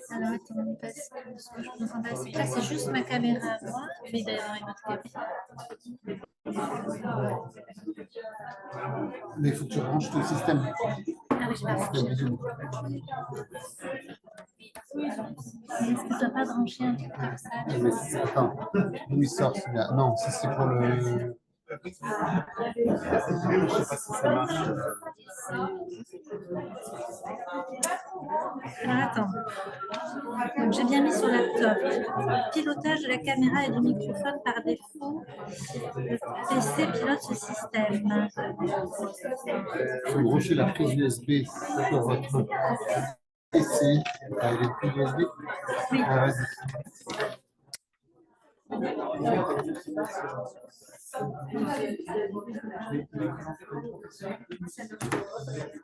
Alors attends, parce que ce que je comprends pas, c'est que là c'est juste ma caméra à moi, mais il doit y avoir une autre caméra. Mais il faut que tu branches ton système. Ah oui, je passe. Est-ce que tu n'as pas branché un truc comme ça? Mais attends, d'où il sort celui-là? Non, ça c'est pour le. Je sais pas si ça marche. Alors attends. Donc j'ai bien mis sur laptop. Pilotage de la caméra et du microphone par défaut. Le PC pilote ce système. Il faut brancher la prise USB sur votre PC. Ah, il y a une prise USB? Oui. Ah, vas-y.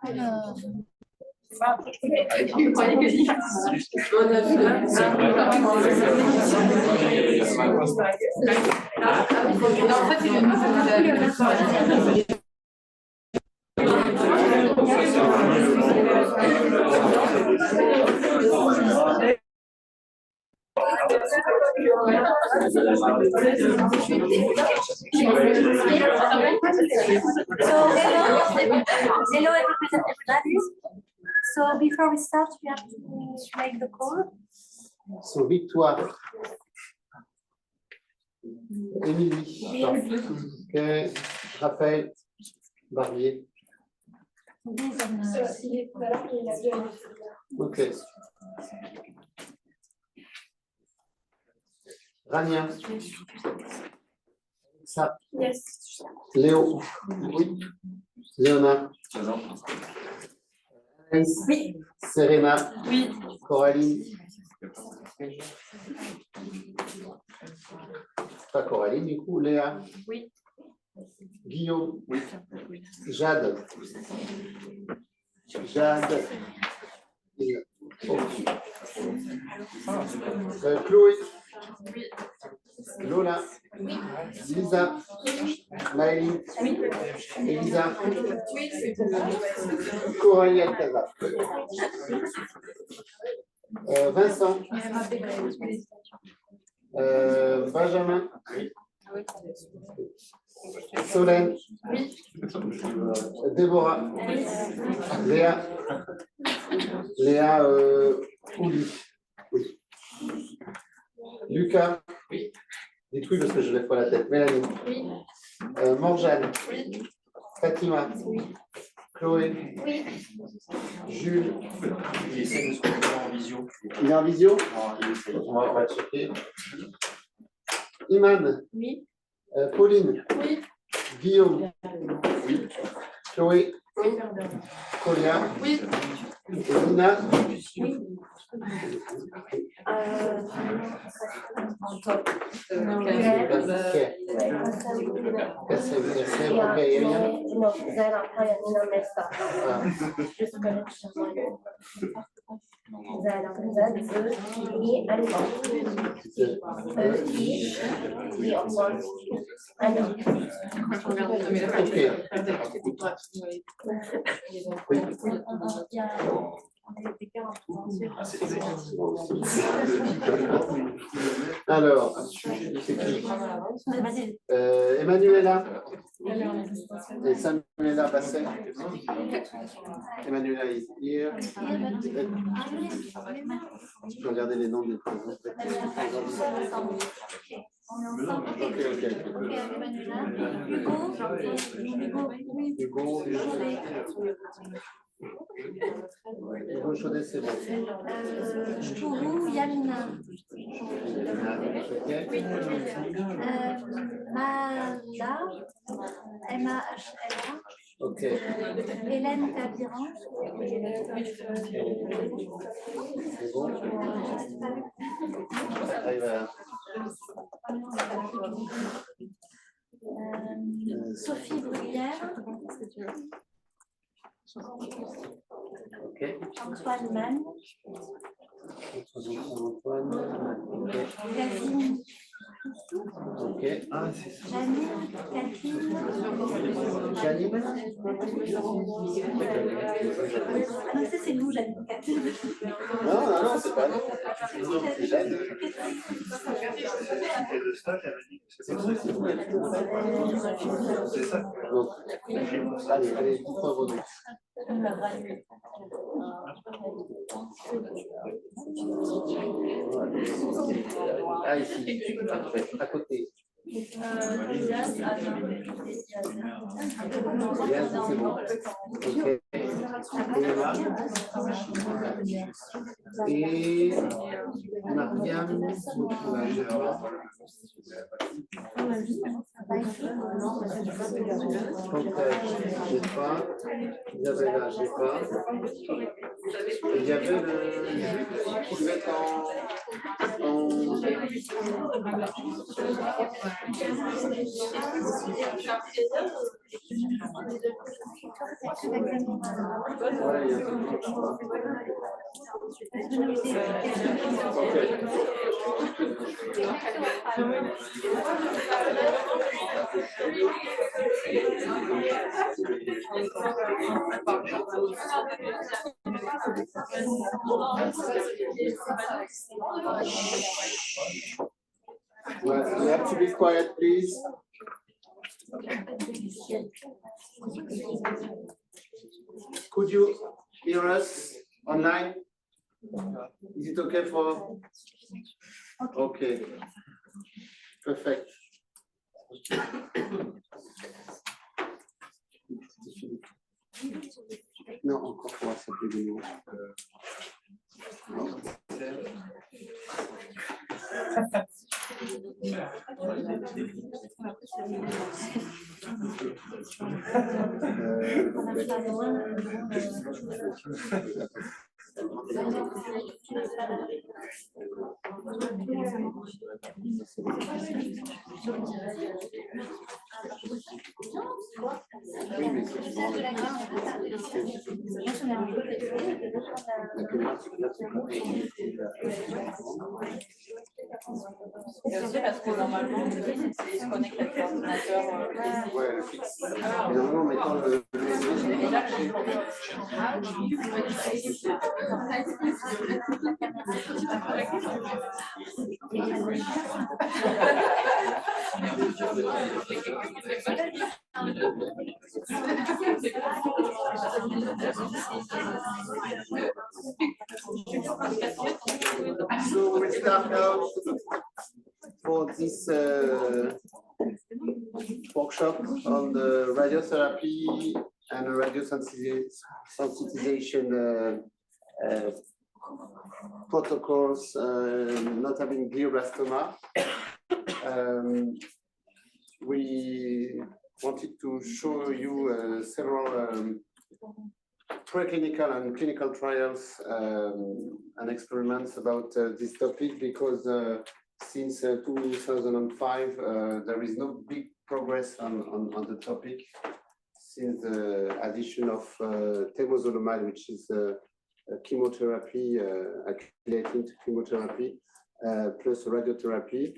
Alors. Hello everybody. So before we start, we have to make the call. So, Victoire. Émilie. Ok. Raphaël. Barbier. Ok. Rania. Ça. Yes. Léo. Oui. Léonard. Anaïs. Oui. Serena. Oui. Coraline. Pas Coraline, du coup. Léa. Oui. Guillaume. Oui. Jade. Jade. Oh. Chloé. Oui. Lola. Oui. Lisa. Maëline. Oui. Elisa. Oui. Coralie Alcazar. Vincent. Benjamin. Solène. Oui. Déborah. Léa. Léa Ouli. Oui. Lucas. Oui. Dites oui parce que je lève pas la tête. Mélanie. Oui. Morjane. Oui. Fatima. Oui. Chloé. Oui. Jules. Il essaie de se mettre en visio. Il est en visio? Non, il essaie. On va checker. Iman. Oui. Pauline. Oui. Guillaume. Oui. Chloé. Oui. Colia. Oui. Nina. Alors, Emmanuela et Samuela Basset. Emmanuela is here. Je peux regarder les noms des présents. Hugo. Hugo Chaudet, c'est bon. Chourou, Yamina. Mala, M-A-H-L-A. Ok. Hélène Tabiran. C'est bon. Arrive à... Sophie Bruyère. Ok. Antoine Mann. Antoine. Casine. Ok. Ah, c'est ça. Janine. Catherine. Janine. Non, ça c'est nous, Janine. Non, c'est pas. C'est là. Et le stage, elle m'a dit que c'est ça. Donc, allez, pourquoi revenir? Ah, ici, à côté. Bien, c'est bon. Ok. Et là. Et Mariam, j'ai pas. Isabella, j'ai pas. Et il y avait le qui devait être well, you have to be quiet, please. Could you hear us online? Is it okay for? Okay. Perfect. Non, encore pour s'appeler de nouveau. Oui, mais c'est souvent C'est aussi parce que normalement, il se connecte avec l'ordinateur. ouais, le fixe. Mais normalement, en mettant le So we start now for this workshop on the radiotherapy and radiosensitization protocols, not having glioblastoma. We wanted to show you several preclinical and clinical trials and experiments about this topic because since 2005 there is no big progress on the topic since the addition of temozolomide, which is a chemotherapy, accumulating to chemotherapy plus radiotherapy.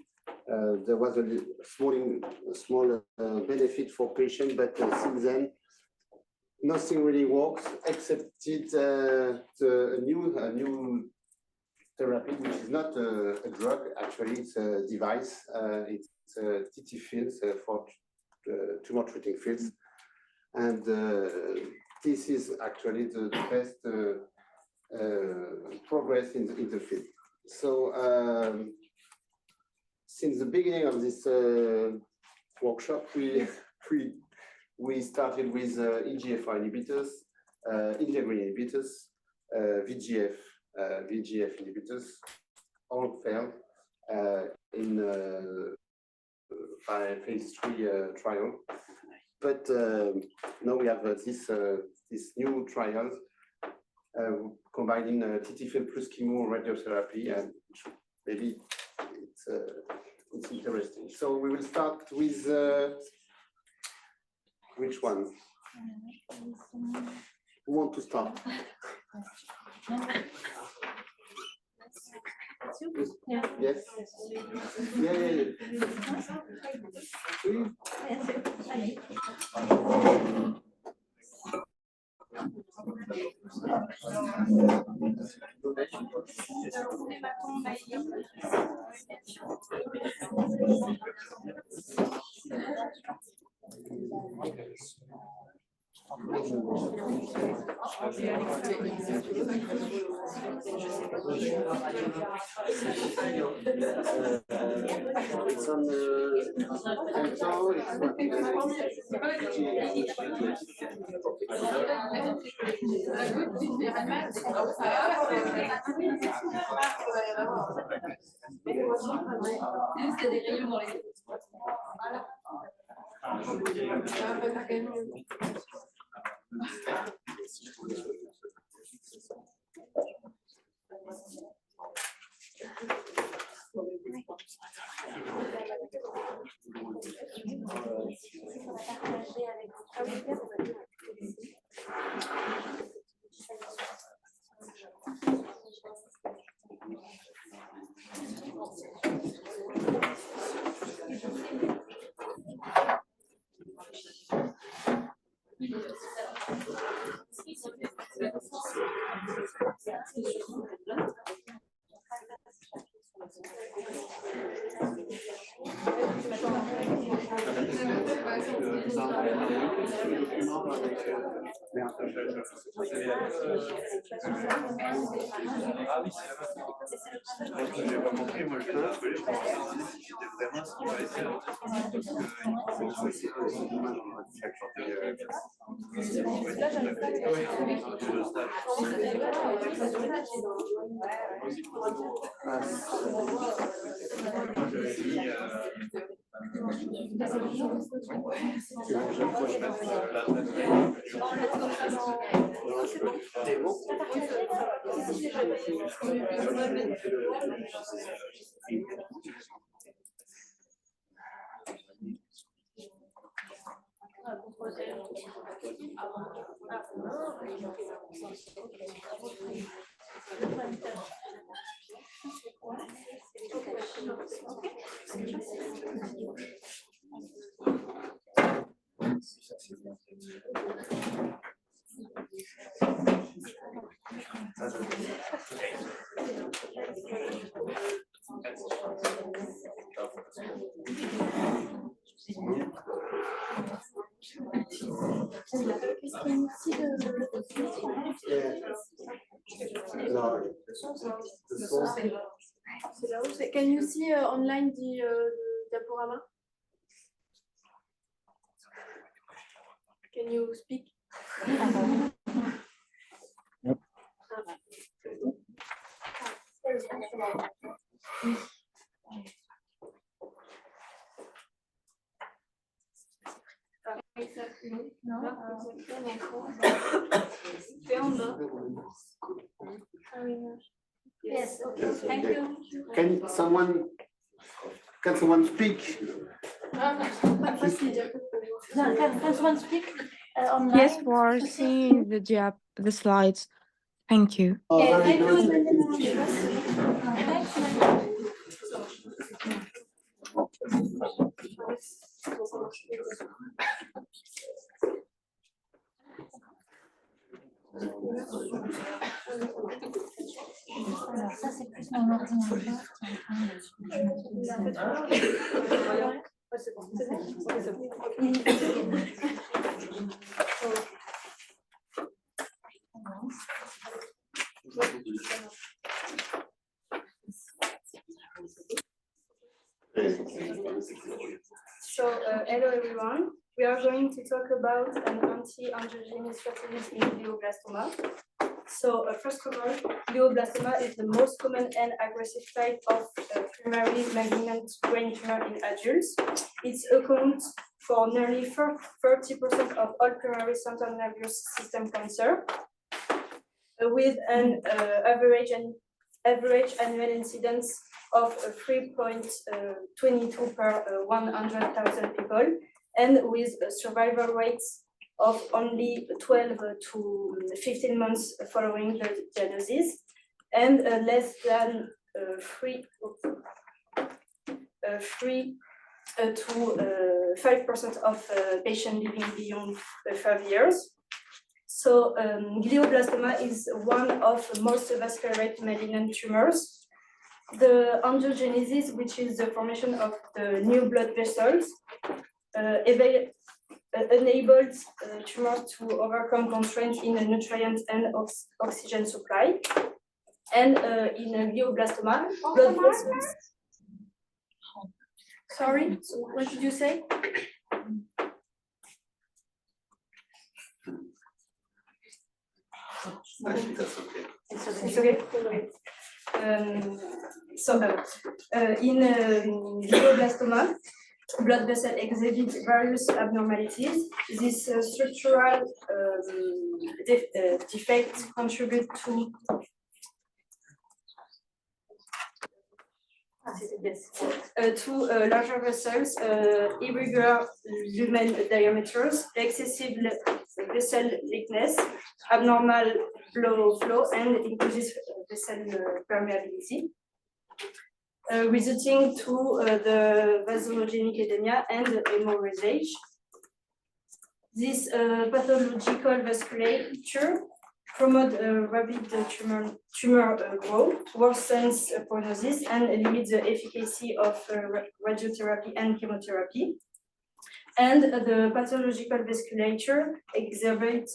There was a small benefit for patients, but since then nothing really works except a new therapy, which is not a drug. Actually, it's a device. It's TT fields for tumor treating fields, and this is actually the best progress in the field. So since the beginning of this workshop, we started with EGFR inhibitors, integrin inhibitors, VEGF inhibitors, all failed in phase 3 trial. But now we have this new trial combining TT field plus chemo radiotherapy, and maybe it's interesting. So we will start with which one? Who want to start? Yes. Yeah. It's on Cantor, C'est des rayons dans les J'ai pas compris, moi je pense que je pense que c'était vraiment ce qu'il fallait faire. Can you see online the diaporama? Can you speak? Yes, okay, thank you. Can someone speak? No, can someone speak online? Yes, for seeing the slides. Thank you. Oh, Okay, very thank good. you. Alors ça c'est plus mon ordinateur. So, hello everyone. We are going to talk about an anti-angiogenic strategies in glioblastoma. So, first of all, glioblastoma is the most common and aggressive type of primary malignant brain tumor in adults. It accounts for nearly 30% of all primary central nervous system cancer, with an average annual incidence of 3.22 per 100,000 people, and with survival rates of only 12 to 15 months following the diagnosis, and less than 3 to 5% of patients living beyond 5 years. So glioblastoma is one of most vascular malignant tumors. The angiogenesis, which is the formation of the new blood vessels, enables tumors to overcome constraints in the nutrient and oxygen supply. And in glioblastoma, blood vessels. Sorry, what did you say? Actually, that's okay. It's okay. In glioblastoma, blood vessel exhibit various abnormalities. These structural defects contribute to larger vessels, irregular lumen diameters, excessive vessel thickness, abnormal blood flow, and increases vessel permeability, resulting to the vasogenic edema and hemorrhage. This pathological vasculature promote rapid tumor growth, worsens prognosis, and limits the efficacy of radiotherapy and chemotherapy. And the pathological vasculature exacerbates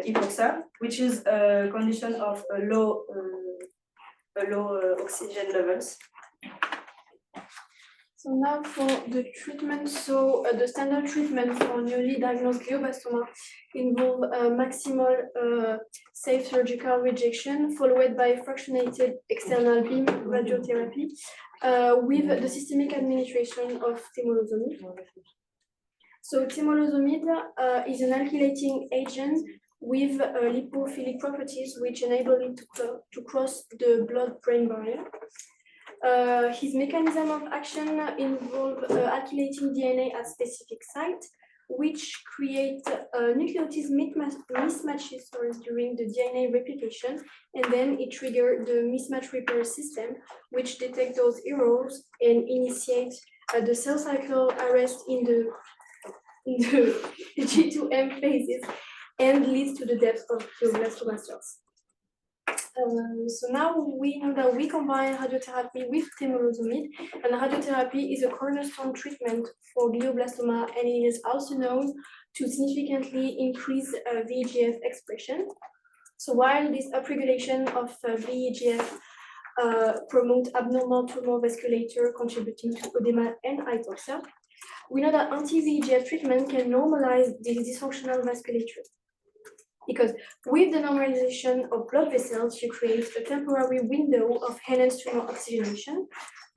hypoxia, which is a condition of low oxygen levels. So now for the treatment, the standard treatment for newly diagnosed glioblastoma involve maximal safe surgical rejection followed by fractionated external beam radiotherapy with the systemic administration of temolizumab. So temolizumab is an alkylating agent with lipophilic properties which enable it to cross the blood-brain barrier. His mechanism of action involves alkylating DNA at specific sites, which create nucleotide mismatches during the DNA replication, and then it triggers the mismatch repair system, which detects those errors and initiates the cell cycle arrest in the G2M phases and leads to the death of glioblastoma cells. So now we know that we combine radiotherapy with temolizumab, and radiotherapy is a cornerstone treatment for glioblastoma, and it is also known to significantly increase VEGF expression. So while this upregulation of VEGF promotes abnormal tumor vasculature contributing to edema and hypoxia, we know that anti-VEGF treatment can normalize this dysfunctional vasculature. Because with the normalization of blood vessels, you create a temporary window of enhanced tumor oxygenation,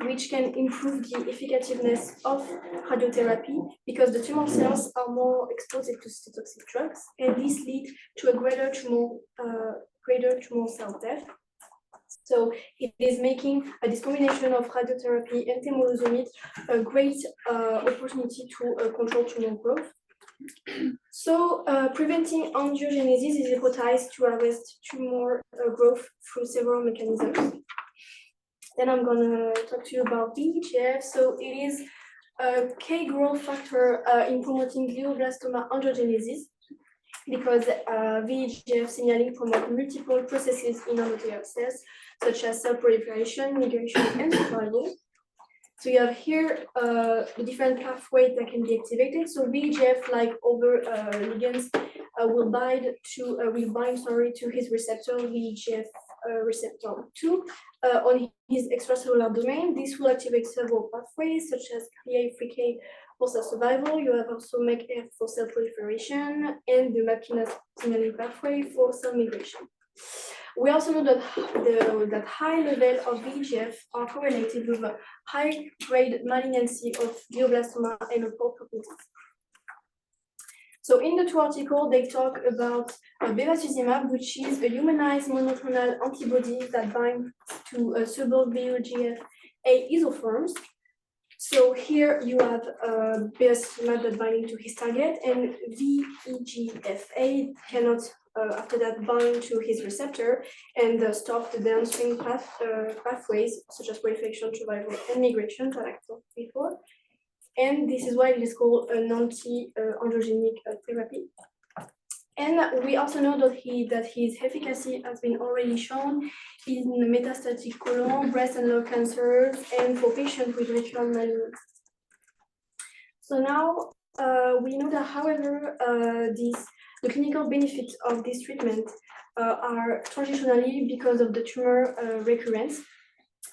which can improve the effectiveness of radiotherapy because the tumor cells are more exposed to cytotoxic drugs, and this leads to a greater tumor cell death. So it is making this combination of radiotherapy and temolizumab a great opportunity to control tumor growth. So preventing angiogenesis is hypothesized to arrest tumor growth through several mechanisms. Then I'm going to talk to you about VEGF. So it is a key growth factor in promoting glioblastoma angiogenesis because VEGF signaling promotes multiple processes in endothelial cells, such as cell proliferation, migration, and survival. So you have here the different pathways that can be activated. So VEGF, like other ligands, will bind to his receptor VEGF receptor 2 on his extracellular domain. This will activate several pathways such as CRIA-FRK for cell survival. You have also MECF for cell proliferation and the MAPK signaling pathway for cell migration. We also know that high level of VEGF are correlated with a high-grade malignancy of glioblastoma and poor prognosis. So in the two articles, they talk about bevacizumab, which is a humanized monoclonal antibody that binds to suburb VEGF-A isoforms. So here you have bevacizumab that binding to his target, and VEGF-A cannot after that bind to his receptor and stop the downstream pathways such as proliferation, survival, and migration that I talked before. And this is why it is called an anti-angiogenic therapy. And we also know that his efficacy has been already shown in metastatic colon, breast and lung cancers, and for patients with recurrent malignancy. So now we know that, however, the clinical benefits of this treatment are traditionally because of the tumor recurrence.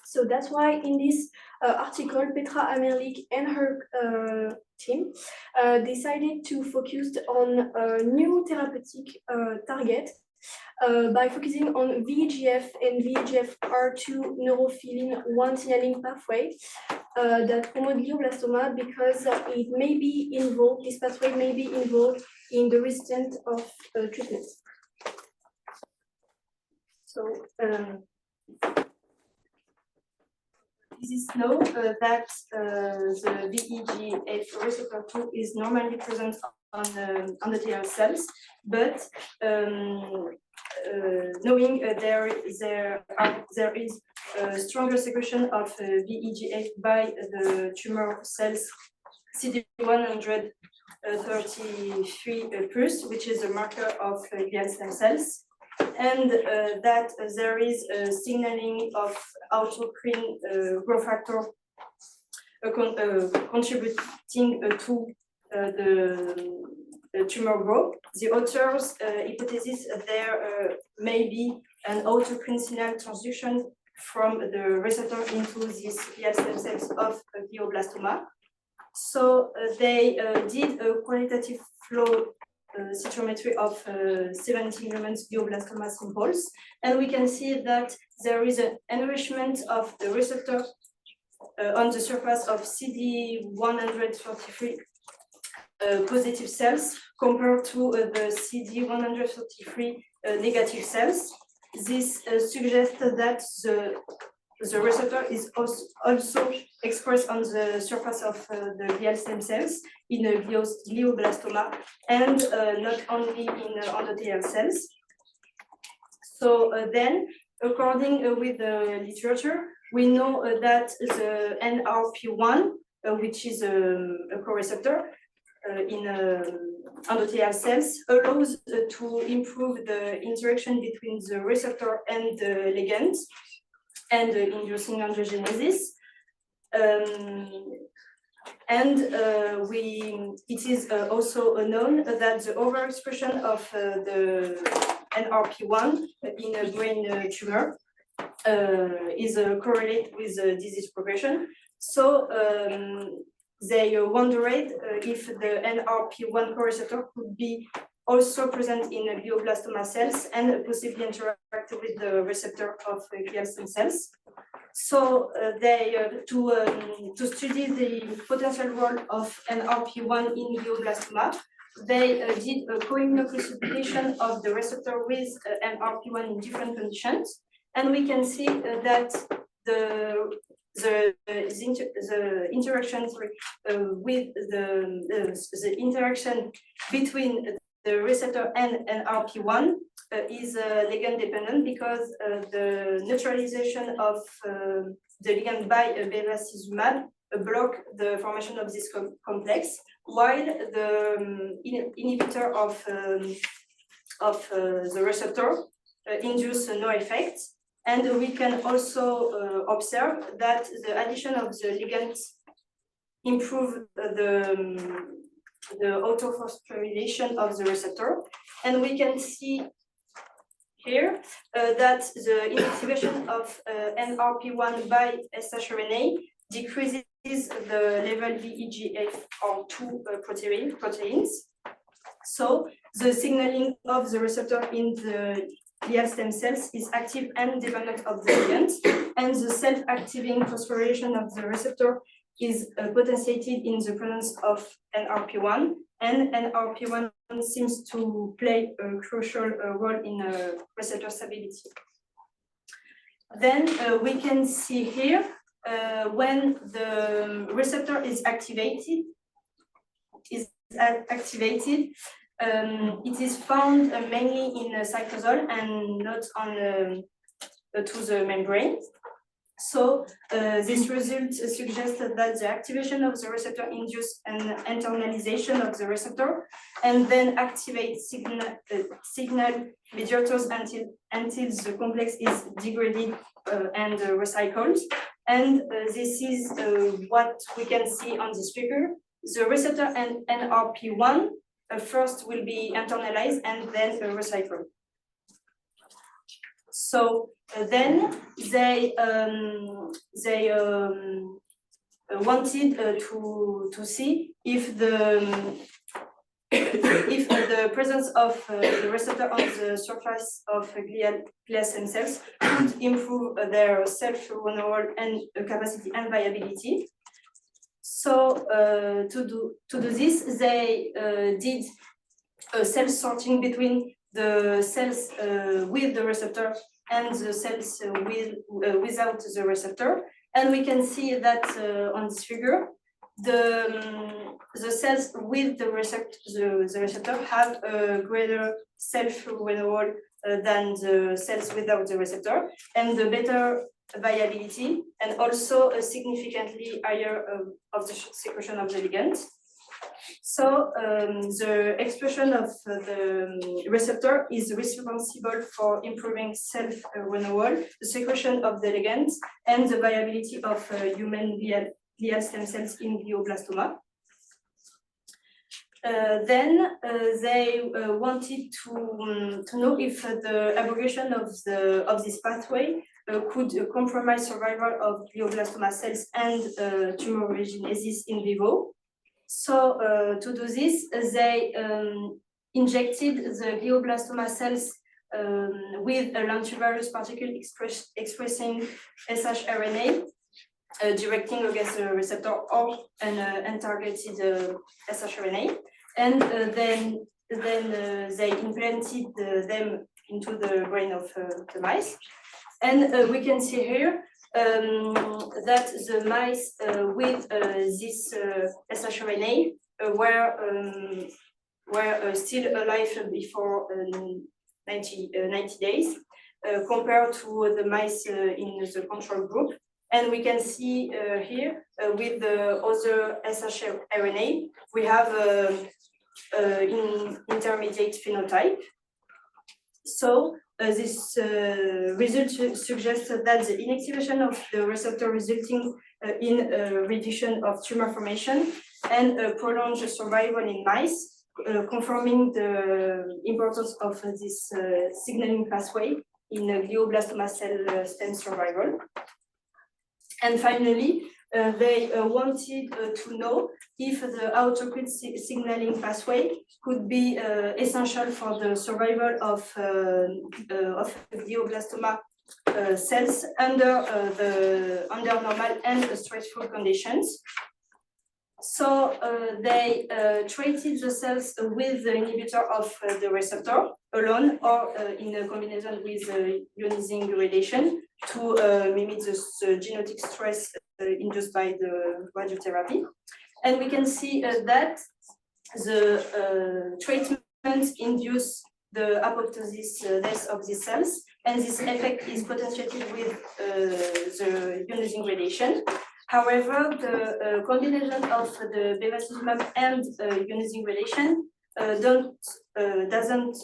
So that's why in this article, Petra Amerlik and her team decided to focus on a new therapeutic target by focusing on VEGF and VEGFR2 neurophilin-1 signaling pathway that promote glioblastoma because it may be involved, this pathway may be involved in the resistance of treatment. So this is known that the VEGF receptor 2 is normally present on endothelial cells, but knowing there is a stronger secretion of VEGF by the tumor cells CD133+, which is a marker of glial stem cells, and that there is a signaling of autocrine growth factor contributing to the tumor growth. The authors' hypothesis there may be an autocrine signal transduction from the receptor into these glial stem cells of glioblastoma. So they did a qualitative flow cytometry of 17 human glioblastoma samples, and we can see that there is an enrichment of the receptor on the surface of CD133 positive cells compared to the CD133 negative cells. This suggests that the receptor is also expressed on the surface of the glial stem cells in a glioblastoma and not only in endothelial cells. So then, according with the literature, we know that the NRP1, which is a co-receptor in endothelial cells, allows to improve the interaction between the receptor and the ligand, and inducing angiogenesis. It is also known that the overexpression of the NRP1 in a brain tumor is correlated with disease progression. So they wondered if the NRP1 co-receptor could be also present in glioblastoma cells and possibly interact with the receptor of glial stem cells. So they to study the potential role of NRP1 in glioblastoma, they did a co-immunoprecipitation of the receptor with NRP1 in different conditions, and we can see that the interaction with the interaction between the receptor and NRP1 is ligand dependent because the neutralization of the ligand by bevacizumab block the formation of this complex, while the inhibitor of the receptor induce no effect. And we can also observe that the addition of the ligand improve the autophosphorylation of the receptor, and we can see here that the inactivation of NRP1 by shRNA decreases the level VEGF2 proteins. So the signaling of the receptor in the glial stem cells is active and dependent of the ligand, and the self-activating phosphorylation of the receptor is potentiated in the presence of NRP1, and NRP1 seems to play a crucial role in receptor stability. Then we can see here when the receptor is activated, it is found mainly in cytosol and not on to the membrane. So this result suggests that the activation of the receptor induces an internalization of the receptor and then activates signal mediators until the complex is degraded and recycled. And this is what we can see on this figure. The receptor and NRP1 first will be internalized and then recycled. So then they wanted to see if the presence of the receptor on the surface of glial stem cells could improve their self-renewal and capacity and viability. So to do this, they did a cell sorting between the cells with the receptor and the cells without the receptor. And we can see that on this figure, the cells with the receptor have a greater self-renewal than the cells without the receptor, and the better viability, and also a significantly higher of the secretion of the ligand. So the expression of the receptor is responsible for improving self-renewal, the secretion of the ligand, and the viability of human glial stem cells in glioblastoma. Then they wanted to know if the abrogation of this pathway could compromise survival of glioblastoma cells and tumor regenesis in vivo. So to do this, they injected the glioblastoma cells with a lentivirus particle expressing shRNA directing against the receptor or an untargeted shRNA, and then they implanted them into the brain of the mice, and we can see here that the mice with this shRNA were still alive before 90 days compared to the mice in the control group. And we can see here with the other shRNA, we have intermediate phenotype. So this result suggests that the inactivation of the receptor resulting in a reduction of tumor formation and prolonged survival in mice, confirming the importance of this signaling pathway in glioblastoma cell stem survival. And finally, they wanted to know if the autocrine signaling pathway could be essential for the survival of glioblastoma cells under normal and stressful conditions. So they treated the cells with the inhibitor of the receptor alone or in a combination with ionizing radiation to mimic the genetic stress induced by the radiotherapy. And we can see that the treatment induces the apoptosis death of these cells, and this effect is potentiated with the ionizing radiation. However, the combination of the bevacizumab and ionizing radiation doesn't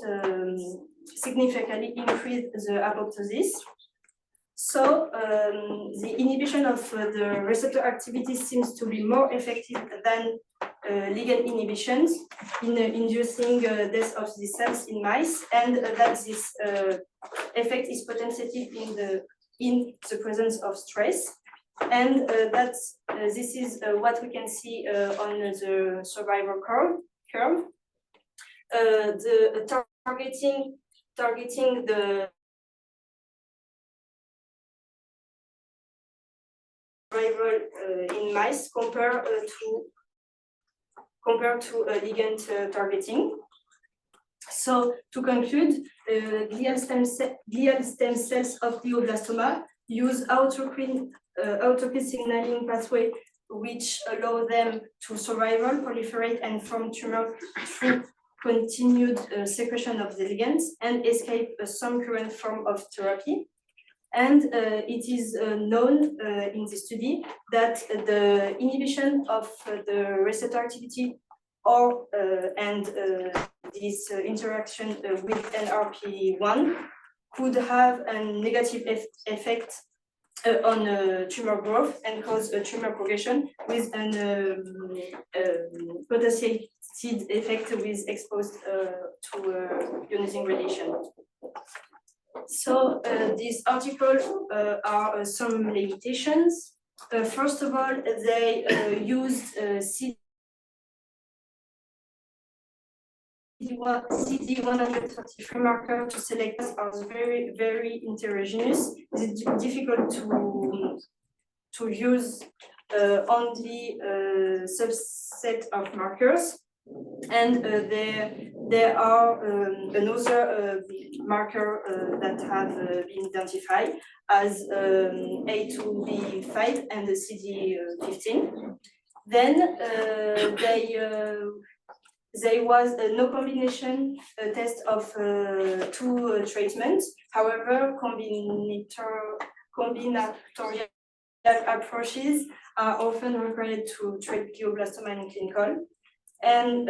significantly increase the apoptosis. So the inhibition of the receptor activity seems to be more effective than ligand inhibitions in inducing death of the cells in mice, and that this effect is potentiated in the presence of stress. And this is what we can see on the survival curve. The targeting the survival in mice compared to ligand targeting. So to conclude, glial stem cells of glioblastoma use autocrine signaling pathway, which allow them to survival, proliferate, and form tumor through continued secretion of the ligands and escape some current form of therapy. And it is known in the study that the inhibition of the receptor activity or and this interaction with NRP1 could have a negative effect on tumor growth and cause a tumor progression with an potentiated effect with exposed to ionizing radiation. So this article are some limitations. First of all, they used CD133 marker to select us as very, very heterogeneous. It's difficult to use only a subset of markers. And there are another marker that have been identified as A2B5 and the CD15. Then there was no combination test of two treatments. However, combinatorial approaches are often required to treat glioblastoma in clinical. And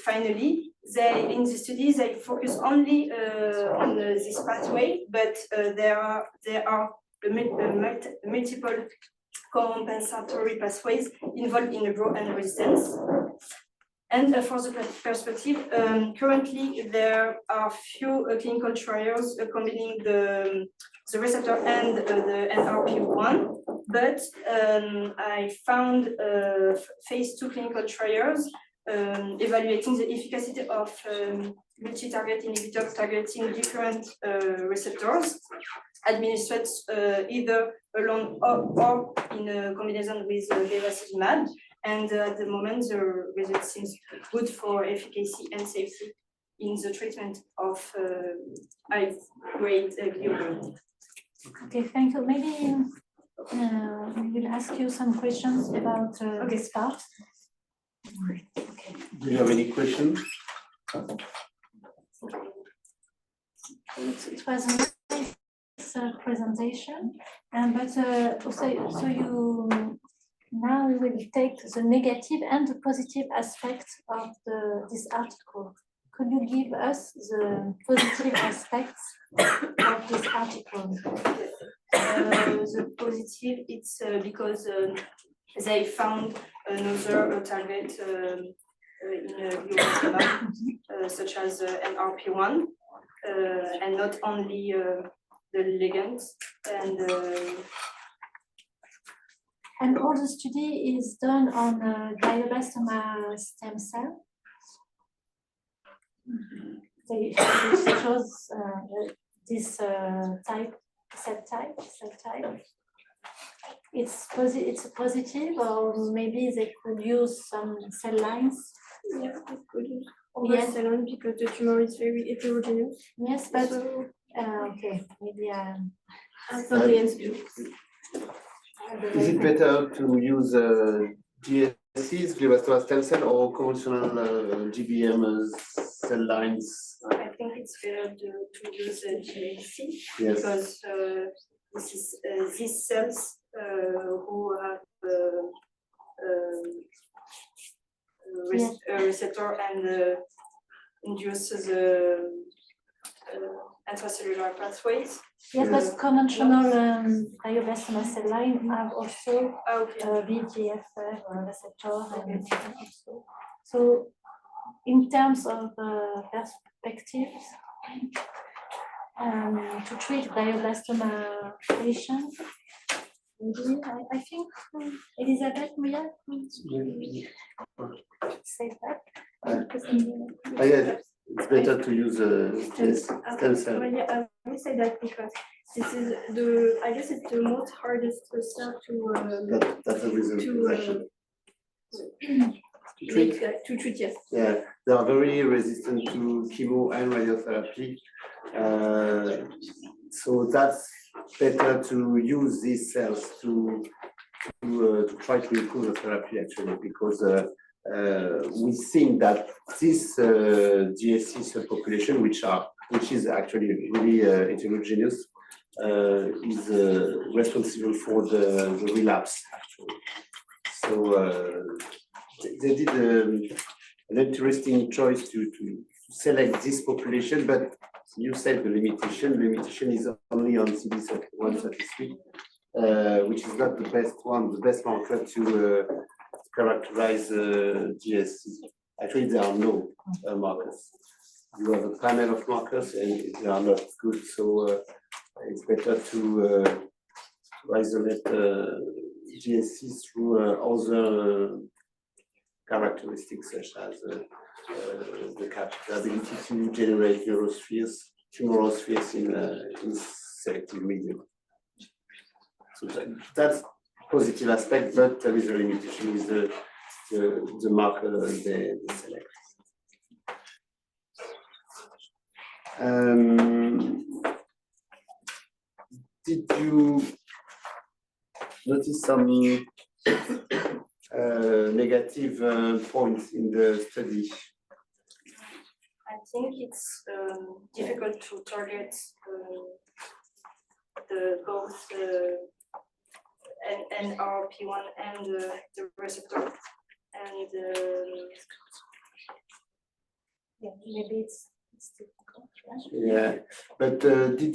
finally, in the study, they focus only on this pathway, but there are multiple compensatory pathways involved in growth and resistance. And for the perspective, currently there are few clinical trials combining the receptor and the NRP1, but I found phase 2 clinical trials evaluating the efficacy of multi-target inhibitors targeting different receptors administered either alone or in a combination with bevacizumab. And at the moment, the result seems good for efficacy and safety in the treatment of high-grade glioma. Okay, thank you. Maybe we will ask you some questions about this part. Okay. Do you have any questions? It was a nice presentation, but also, so you now we will take the negative and the positive aspects of this article. Could you give us the positive aspects of this article? The positive, it's because they found another target in glioblastoma, such as NRP1, and not only the ligands. And all the study is done on glioblastoma stem cell. They shows this cell type. It's positive, or maybe they could use some cell lines. Yeah, they could use other cell lines because the tumor is very heterogeneous. Yes, but okay, maybe the answer. Is it better to use GSCs, glioblastoma stem cell, or conventional GBM cell lines? I think it's better to use GSC, Yes. because this is these cells who have receptor and induces intracellular pathways. yes, but conventional glioblastoma cell line have also VEGF receptor, and also. So, in terms of perspectives, to treat glioblastoma patients, maybe I think Elisabeth Mouillat say that. Yes, it's better to use stem cell. I would say that because this is the, I guess it's the most hardest cell to That's the reason. to treat, yes. Yeah, they are very resistant to chemo and radiotherapy. So that's better to use these cells to try to improve the therapy, actually, because we think that this GSC subpopulation, which is actually really heterogeneous, is responsible for the relapse, actually. So they did an interesting choice to select this population, but you said the limitation is only on CD133, which is not the best one, the best marker to characterize GSC. Actually, there are no markers. You have a panel of markers and they are not good, so it's better to isolate GSC through other characteristics such as the ability to generate tumoral spheres in selective medium. So that's positive aspect, but there is a limitation with the marker they select. Did you notice some negative points in the study? I think it's difficult to target both NRP1 and the receptor, and Yeah, maybe it's difficult, right? Yeah, but do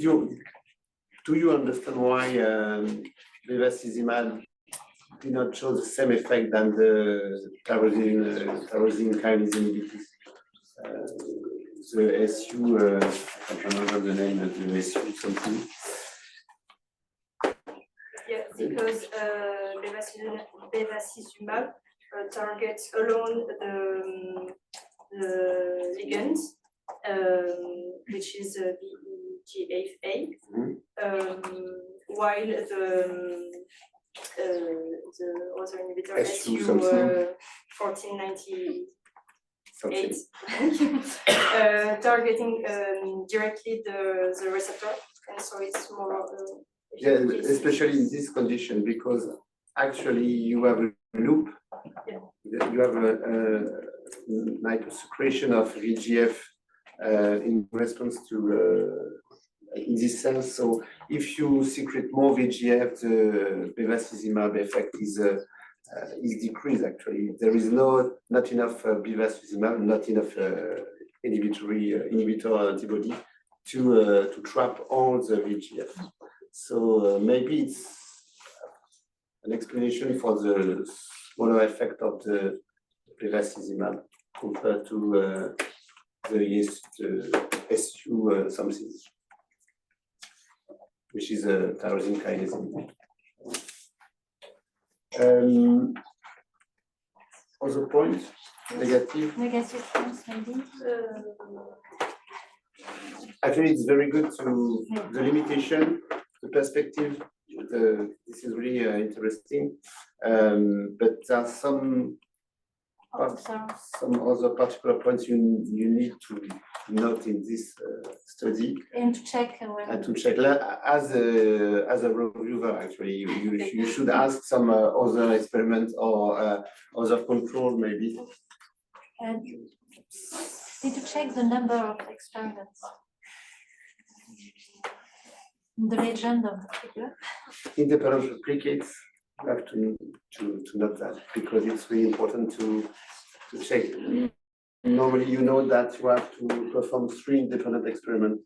you understand why bevacizumab did not show the same effect than the tyrosine kinase inhibitors? The SU, I can't remember the name of the SU something. yeah, because bevacizumab targets alone the ligand, which is BEGFA, while the other inhibitor SU 1498 targeting directly the receptor, and so it's more Yeah, especially in this condition, because actually you have a loop, you have like a secretion of VEGF in response to in this sense. So if you secrete more VEGF, the bevacizumab effect is decreased. Actually, there is not enough bevacizumab, not enough inhibitor antibody to trap all the VEGF. So maybe it's an explanation for the smaller effect of the bevacizumab compared to the SU something, which is a tyrosine kinase inhibitor. Other point, negative. Negative points, maybe. Actually, it's very good to the limitation, the perspective. This is really interesting, but there are some other particular points you need to note in this study. And to check. And to check as a reviewer, actually, you should ask some other experiments or other control maybe. Did you check the number of experiments? The legend of the figure? Independent replicates, you have to note that, because it's really important to check. Normally, you know that you have to perform 3 independent experiments,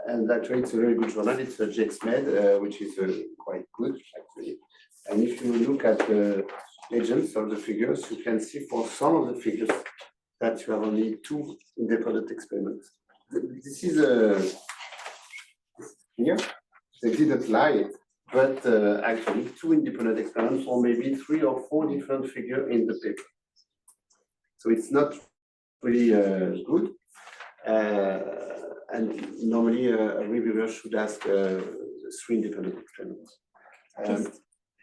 and actually it's a very good journal. It's a JexMed, which is quite good, actually. And if you look at the legends of the figures, you can see for some of the figures that you have only 2 independent experiments. This is here, they didn't lie, but actually 2 independent experiments for maybe 3 or 4 different figures in the paper. So it's not really good. And normally a reviewer should ask 3 independent experiments.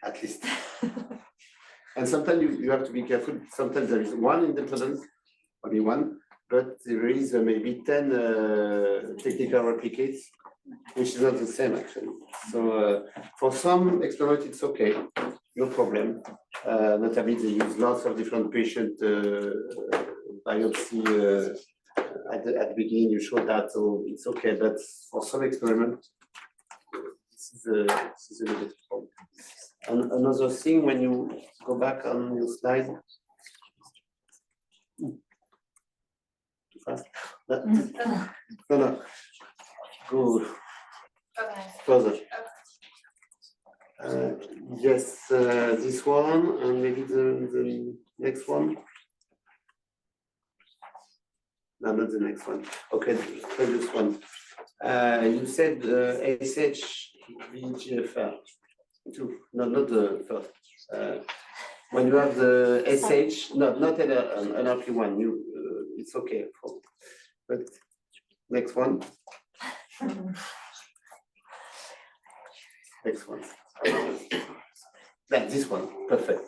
At least. And sometimes you have to be careful. Sometimes there is 1 independent, only 1, but there is maybe 10 technical replicates, which is not the same actually. So for some experiments it's okay, no problem. Notably, they use lots of different patient biopsy at the beginning. You show that, so it's okay. But for some experiments, this is a little bit wrong. And another thing, when you go back on your slide. Too fast. No. Go further. Yes, this one, and maybe the next one. No, not the next one. Okay, the previous one. You said SH VGFR. Two. No, not the first. When you have the SH, not NRP1, it's okay. But next one. Next one. This one, perfect.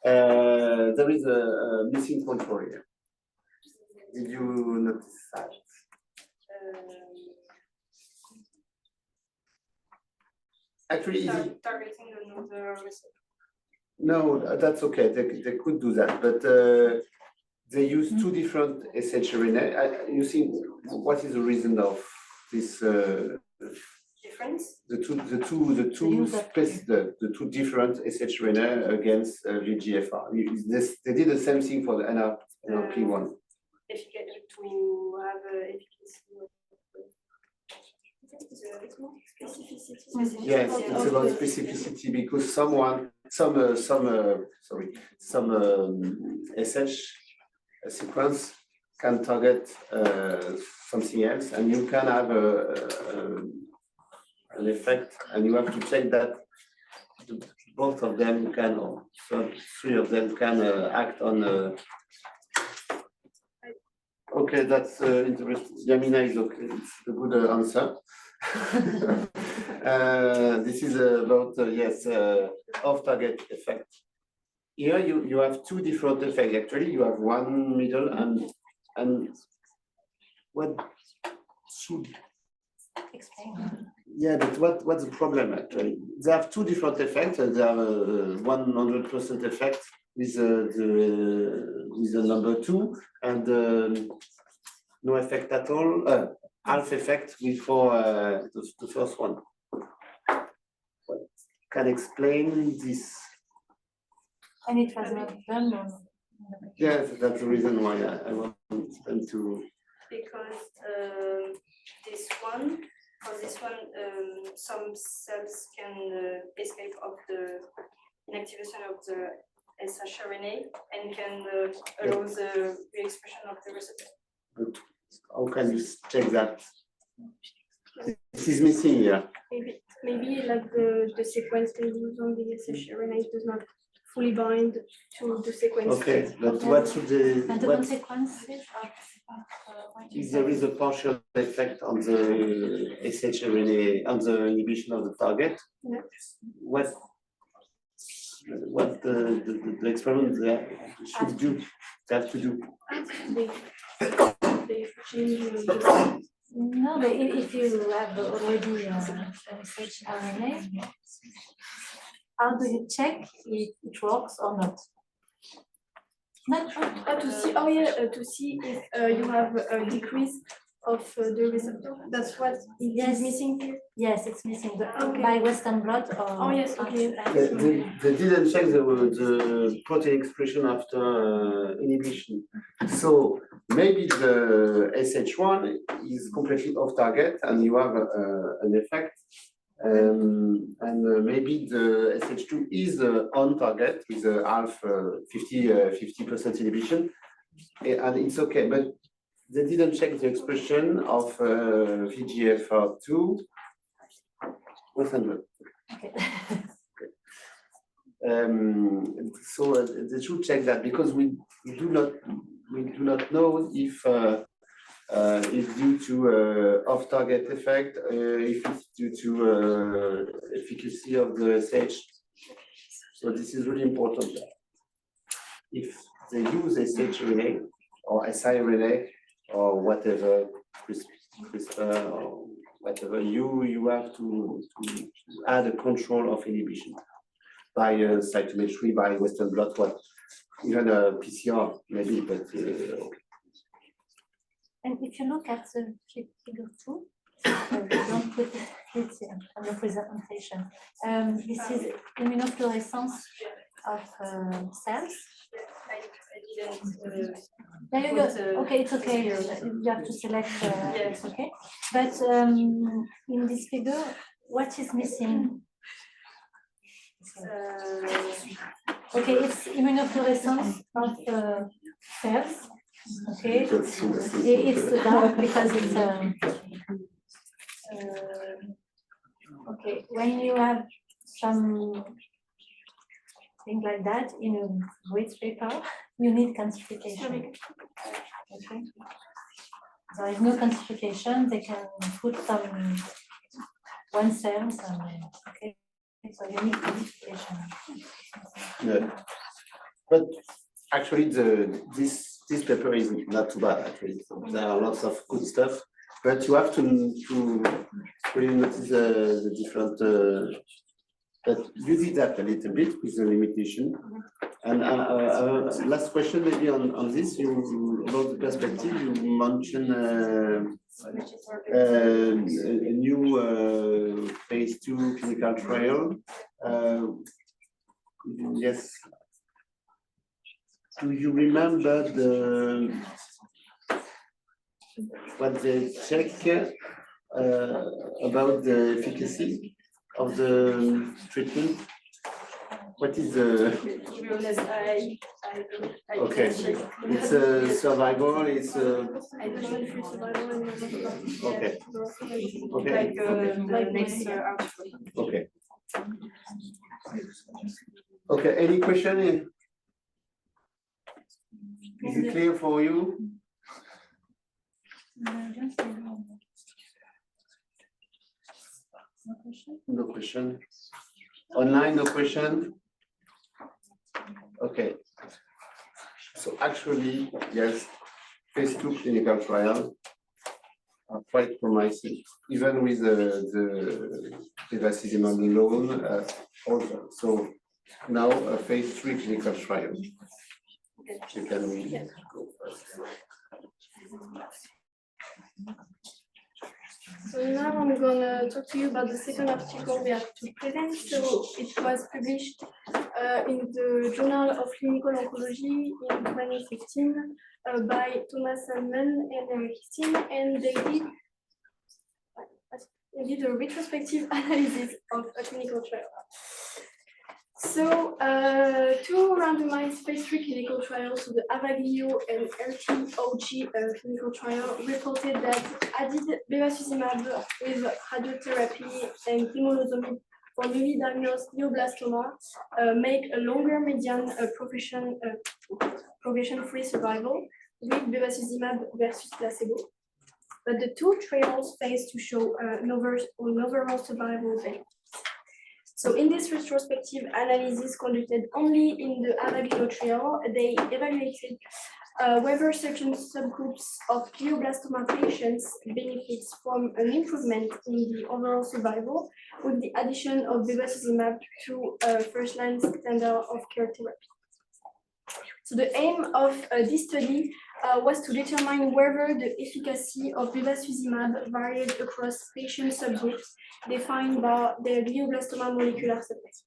There is a missing control here. Did you notice that? Actually, targeting another receptor. no, that's okay. They could do that, but they use two different shRNA. You think what is the reason of this? Difference? The two different shRNA against VGFR. They did the same thing for the NRP1. To have efficacy. Yes, it's about specificity because some SH sequence can target something else, and you can have an effect, and you have to check that both of them can, or three of them can act on. Okay, that's interesting. Yamina is okay. It's a good answer. This is about yes, off-target effect. Here you have two different effects. Actually, you have one middle and what should Explain. yeah, but what's the problem actually? They have two different effects. They have a 100% effect with the number 2 and no effect at all. Half effect before the first one. Can explain this. And it was not done on. Yes, that's the reason why I want them to. Because for this one, some cells can escape of the inactivation of the shRNA and can allow the re-expression of the receptor. But how can you check that? This is missing here. Maybe like the sequence they use on the shRNA does not fully bind to the sequence. Okay, but what should they? And the What consequences of what you if there is a partial effect on the shRNA on the inhibition of the target? Yeah. What the experiment they should do? They have to do. They change the No, but if you have already shRNA, how do you check if it works or not? Not to see, oh yeah, to see if you have a decrease of the receptor. That's what is Yes. missing here. Yes, it's missing Okay. by Western blot or. Oh yes, okay. They didn't check the protein expression after inhibition. So maybe the SH1 is completely off target and you have an effect. And maybe the SH2 is on target with a half 50% inhibition, and it's okay. But they didn't check the expression of VGFR2. Okay. So they should check that because we do not know if it's due to off-target effect, if it's due to efficacy of the SH. So this is really important. If they use shRNA or siRNA or whatever, CRISPR or whatever, you have to add a control of inhibition by cytometry, by Western blot, even a PCR maybe, but okay. And if you look at the figure 2, don't put it split on the presentation. This is immunofluorescence of cells. Okay, it's okay. You have to select. Yes. Okay, but in this figure, what is missing? Okay, it's immunofluorescence of cells. Okay, it's dark because it's okay. When you have some thing like that in a white paper, you need calcification. Okay. There is no calcification. They can put some one cells and okay. So you need calcification. Yeah. But actually, this paper is not too bad. Actually, there are lots of good stuff, but you have to really notice the different. But you did that a little bit with the limitation. And last question, maybe on this, about the perspective, you mentioned a new phase 2 clinical trial. Yes. Do you remember what they check about the efficacy of the treatment? What is the? To be honest, I Okay, it's a survival. It's a. Okay. Okay. Like next article. Okay. Okay. Any question? Is it clear for you? No question. Online, no question. Okay. So actually, yes, phase 2 clinical trial are quite promising, even with the bevacizumab alone. Also. So now a phase 3 clinical trial. You can go first. So now I'm gonna talk to you about the second article we have to present. So it was published in the Journal of Clinical Oncology in 2015 by Thomas Salmon and Christine, and they did a retrospective analysis of a clinical trial. So, two randomized phase 3 clinical trials, so the Avaglio and RTOG clinical trial, reported that added bevacizumab with radiotherapy and temolizumab for newly diagnosed glioblastoma make a longer median progression-free survival with bevacizumab versus placebo. But the two trials failed to show an overall survival benefit. So in this retrospective analysis conducted only in the Avaglio trial, they evaluated whether certain subgroups of glioblastoma patients benefits from an improvement in the overall survival with the addition of bevacizumab to first-line standard of care therapy. So the aim of this study was to determine whether the efficacy of bevacizumab varied across patient subgroups defined by their glioblastoma molecular subtype.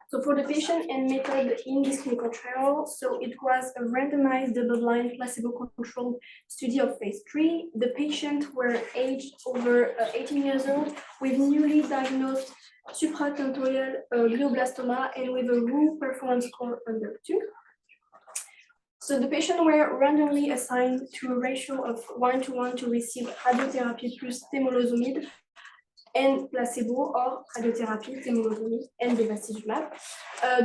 So for the patient and method in this clinical trial, so it was a randomized double-blind placebo-controlled study of phase 3. The patients were aged over 18 years old with newly diagnosed supratentorial glioblastoma and with a RU performance score under 2. So the patients were randomly assigned to a ratio of 1:1 to receive radiotherapy plus temolizumab and placebo, or radiotherapy, temolizumab, and bevacizumab.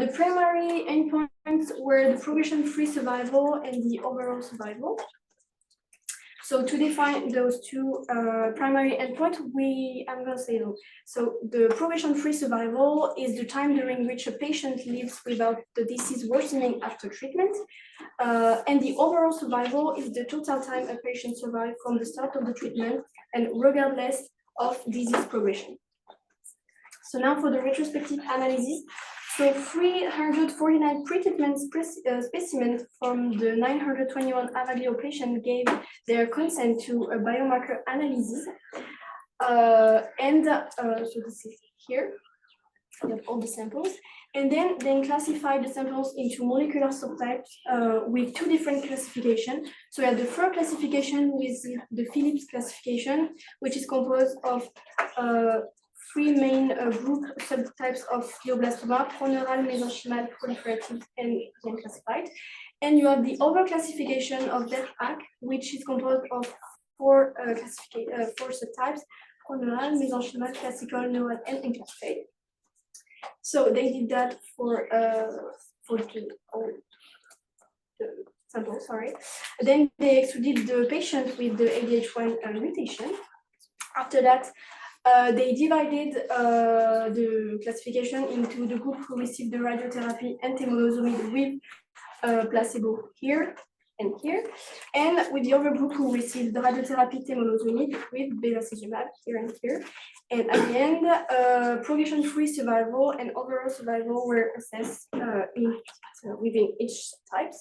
The primary endpoints were the progression-free survival and the overall survival. So to define those two primary endpoints, I'm going to say those. So the progression-free survival is the time during which a patient lives without the disease worsening after treatment. And the overall survival is the total time a patient survived from the start of the treatment and regardless of disease progression. So now for the retrospective analysis. So 349 pre-treatment specimens from the 921 Avaglio patients gave their consent to a biomarker analysis. So this is here. You have all the samples, and then classify the samples into molecular subtypes with two different classifications. So you have the first classification with the Phillips classification, which is composed of three main group subtypes of glioblastoma: proneural, mesenchymal, proliferative, and unclassified. And you have the other classification of VERAC, which is composed of four subtypes: proneural, mesenchymal, classical, neural, and unclassified. So they did that for the sample, sorry. Then they excluded the patient with the ADH1 mutation. After that, they divided the classification into the group who received the radiotherapy and temolizumab with placebo here and here, and with the other group who received the radiotherapy temolizumab with bevacizumab here and here. And at the end, progression-free survival and overall survival were assessed within each subtypes.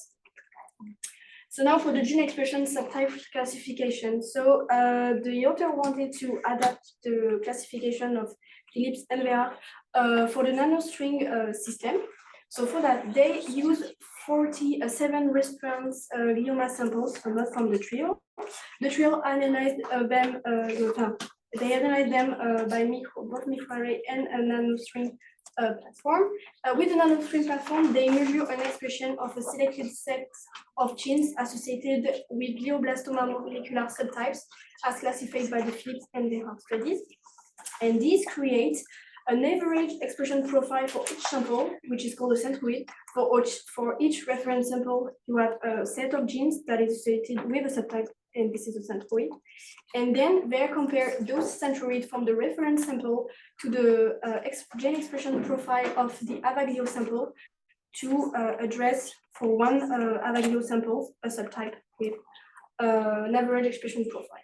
So now for the gene expression subtype classification. So the author wanted to adapt the classification of Phillips and Vera for the nanostring system. So for that, they use 47 reference glioma samples, so not from the trio. The trio analyzed them. They analyzed them by both microarray and a nanostring platform. With the nanostring platform, they measure an expression of a selected set of genes associated with glioblastoma molecular subtypes as classified by the Phillips and Vera studies. And this creates an average expression profile for each sample, which is called a centroid. For each reference sample, you have a set of genes that is associated with a subtype, and this is a centroid. And then they compare those centroids from the reference sample to the gene expression profile of the avaglio sample to address for one avaglio sample a subtype with an average expression profile.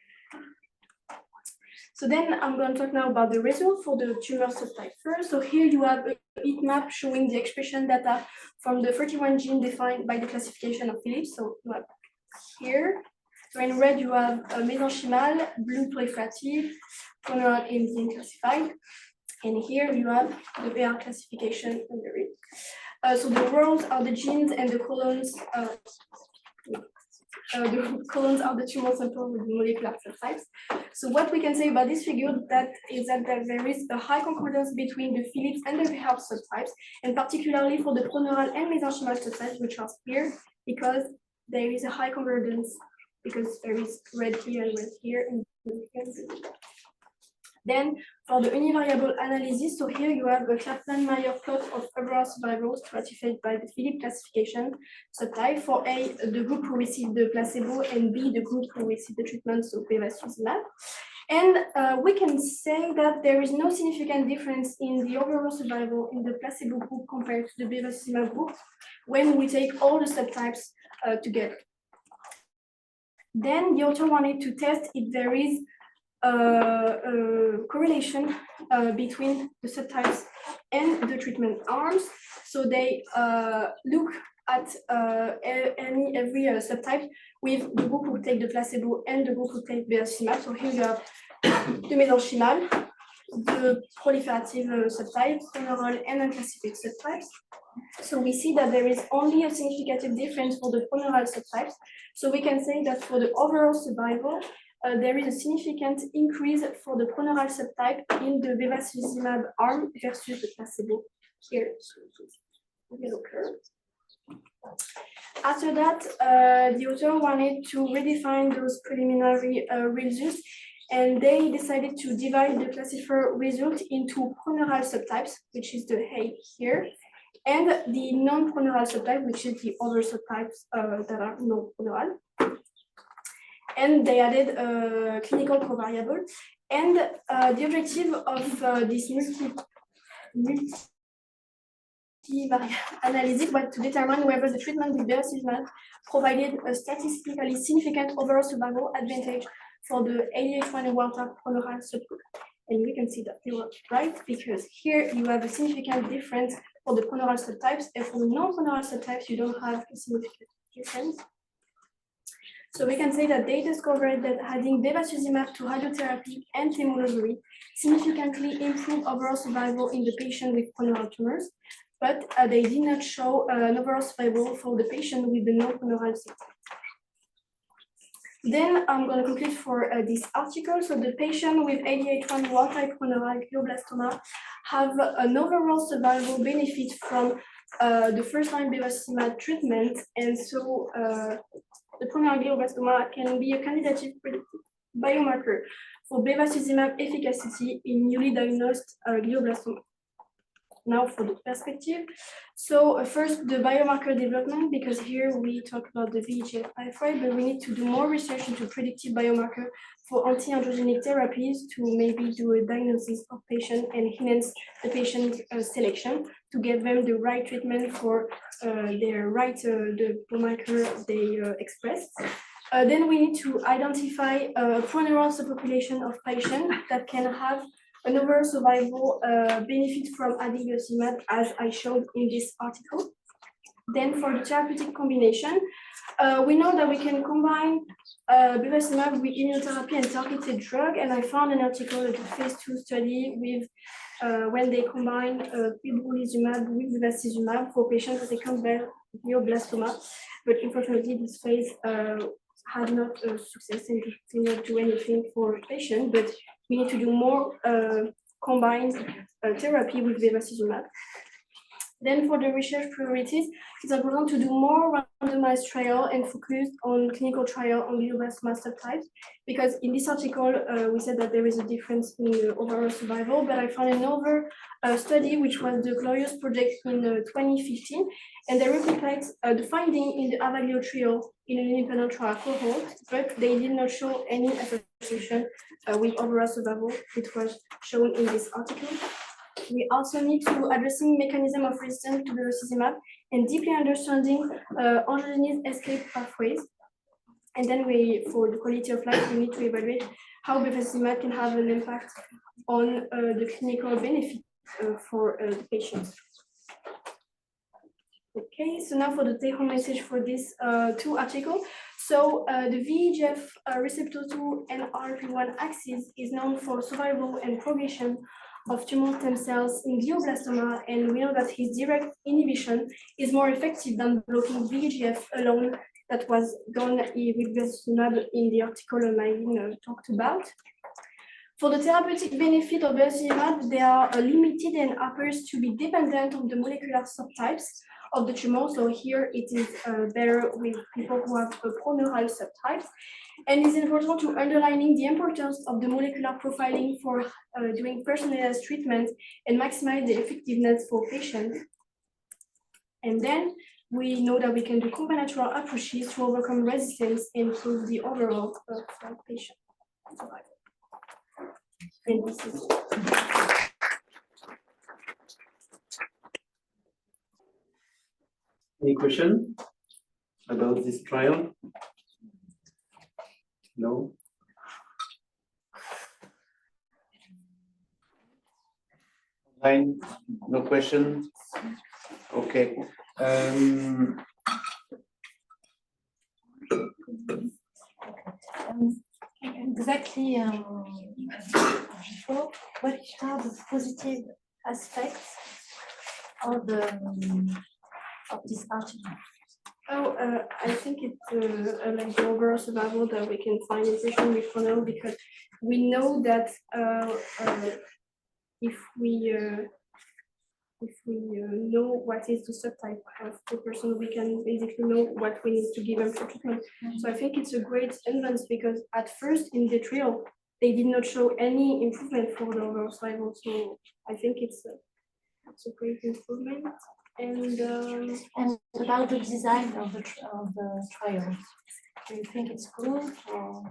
So then I'm going to talk now about the result for the tumor subtype first. So here you have a heat map showing the expression data from the 31 gene defined by the classification of Phillips. So you have here. So in red you have mesenchymal, blue proliferative, proneural, and unclassified. And here you have the VR classification under it. So the rows are the genes and the columns. The columns are the tumor sample with the molecular subtypes. So what we can say about this figure is that there is a high concordance between the Phillips and the Verheer's subtypes, and particularly for the proneural and mesenchymal subtypes, which are here, because there is a high convergence, because there is red here and red here, and blue here and blue here. Then for the univariable analysis, so here you have a Kaplan-Meier plot of overall survival stratified by the Phillips classification subtype. For A, the group who received the placebo, and B, the group who received the treatment, so bevacizumab. And we can say that there is no significant difference in the overall survival in the placebo group compared to the bevacizumab group when we take all the subtypes together. Then the author wanted to test if there is correlation between the subtypes and the treatment arms. So they look at every subtype with the group who take the placebo and the group who take bevacizumab. So here you have the mesenchymal, the proliferative subtype, proneural, and unclassified subtypes. So we see that there is only a significant difference for the proneural subtypes. So we can say that for the overall survival, there is a significant increase for the proneural subtype in the bevacizumab arm versus the placebo here. Yellow curve. After that, the author wanted to redefine those preliminary results, and they decided to divide the classifier result into proneural subtypes, which is the A here, and the non-proneural subtype, which is the other subtypes that are non-proneural. And they added a clinical covariable. And the objective of this multivariate analysis was to determine whether the treatment with bevacizumab provided a statistically significant overall survival advantage for the ADH1 wild-type proneural subgroup. And we can see that they were right, because here you have a significant difference for the proneural subtypes, and for the non-proneural subtypes, you don't have a significant difference. So we can say that they discovered that adding bevacizumab to radiotherapy and temolizumab significantly improved overall survival in the patient with pulmonary tumors, but they did not show an overall survival for the patient with the non-pulmonary symptoms. Then I'm going to conclude for this article. So the patient with ADH1 wild-type pulmonary glioblastoma have an overall survival benefit from the first-line bevacizumab treatment, and so the pulmonary glioblastoma can be a candidate predictive biomarker for bevacizumab efficacy in newly diagnosed glioblastoma. Now for the perspective. So first, the biomarker development, because here we talk about the VEGF pathway, but we need to do more research into predictive biomarker for anti-androgenic therapies to maybe do a diagnosis of patient and enhance the patient selection to give them the right treatment for their right, the biomarker they express. Then we need to identify a pulmonary subpopulation of patients that can have an overall survival benefit from adding bevacizumab, as I showed in this article. Then for the therapeutic combination, we know that we can combine bevacizumab with immunotherapy and targeted drug, and I found an article at a phase 2 study with when they combine pembrolizumab with bevacizumab for patients with secondary glioblastoma, but unfortunately this phase had not success and did not do anything for patients, but we need to do more combined therapy with bevacizumab. Then for the research priorities, it's important to do more randomized trial and focus on clinical trial on glioblastoma subtypes, because in this article, we said that there is a difference in overall survival, but I found another study, which was the Glorious Project in 2015, and they replicate the finding in the Avaglio trial in an independent trial cohort, but they did not show any association with overall survival, which was shown in this article. We also need to addressing mechanism of resistance to bevacizumab and deeply understanding androgenesis escape pathways. And then for the quality of life, we need to evaluate how bevacizumab can have an impact on the clinical benefit for the patients. Okay, so now for the take-home message for this 2 articles. So the VEGF receptor 2 and RP1 axis is known for survival and progression of tumor stem cells in glioblastoma, and we know that his direct inhibition is more effective than blocking VEGF alone, that was done with bevacizumab in the article Maïline talked about. For the therapeutic benefit of bevacizumab, they are limited and appears to be dependent on the molecular subtypes of the tumor. So here it is better with people who have a proneural subtype. And it's important to underlining the importance of the molecular profiling for doing personalized treatment and maximize the effectiveness for patients. And then we know that we can do combinatorial approaches to overcome resistance and improve the overall patient survival. And this is Any question about this trial? No? Fine, no question? Okay. Exactly, what are the positive aspects of this article? I think it's like the overall survival that we can find in patients with pulmonary, because we know that if we know what is the subtype of the person, we can basically know what we need to give them for treatment. So I think it's a great advance, because at first in the trial, they did not show any improvement for the overall survival. So I think it's a great improvement. And about the design of the trial, do you think it's good or?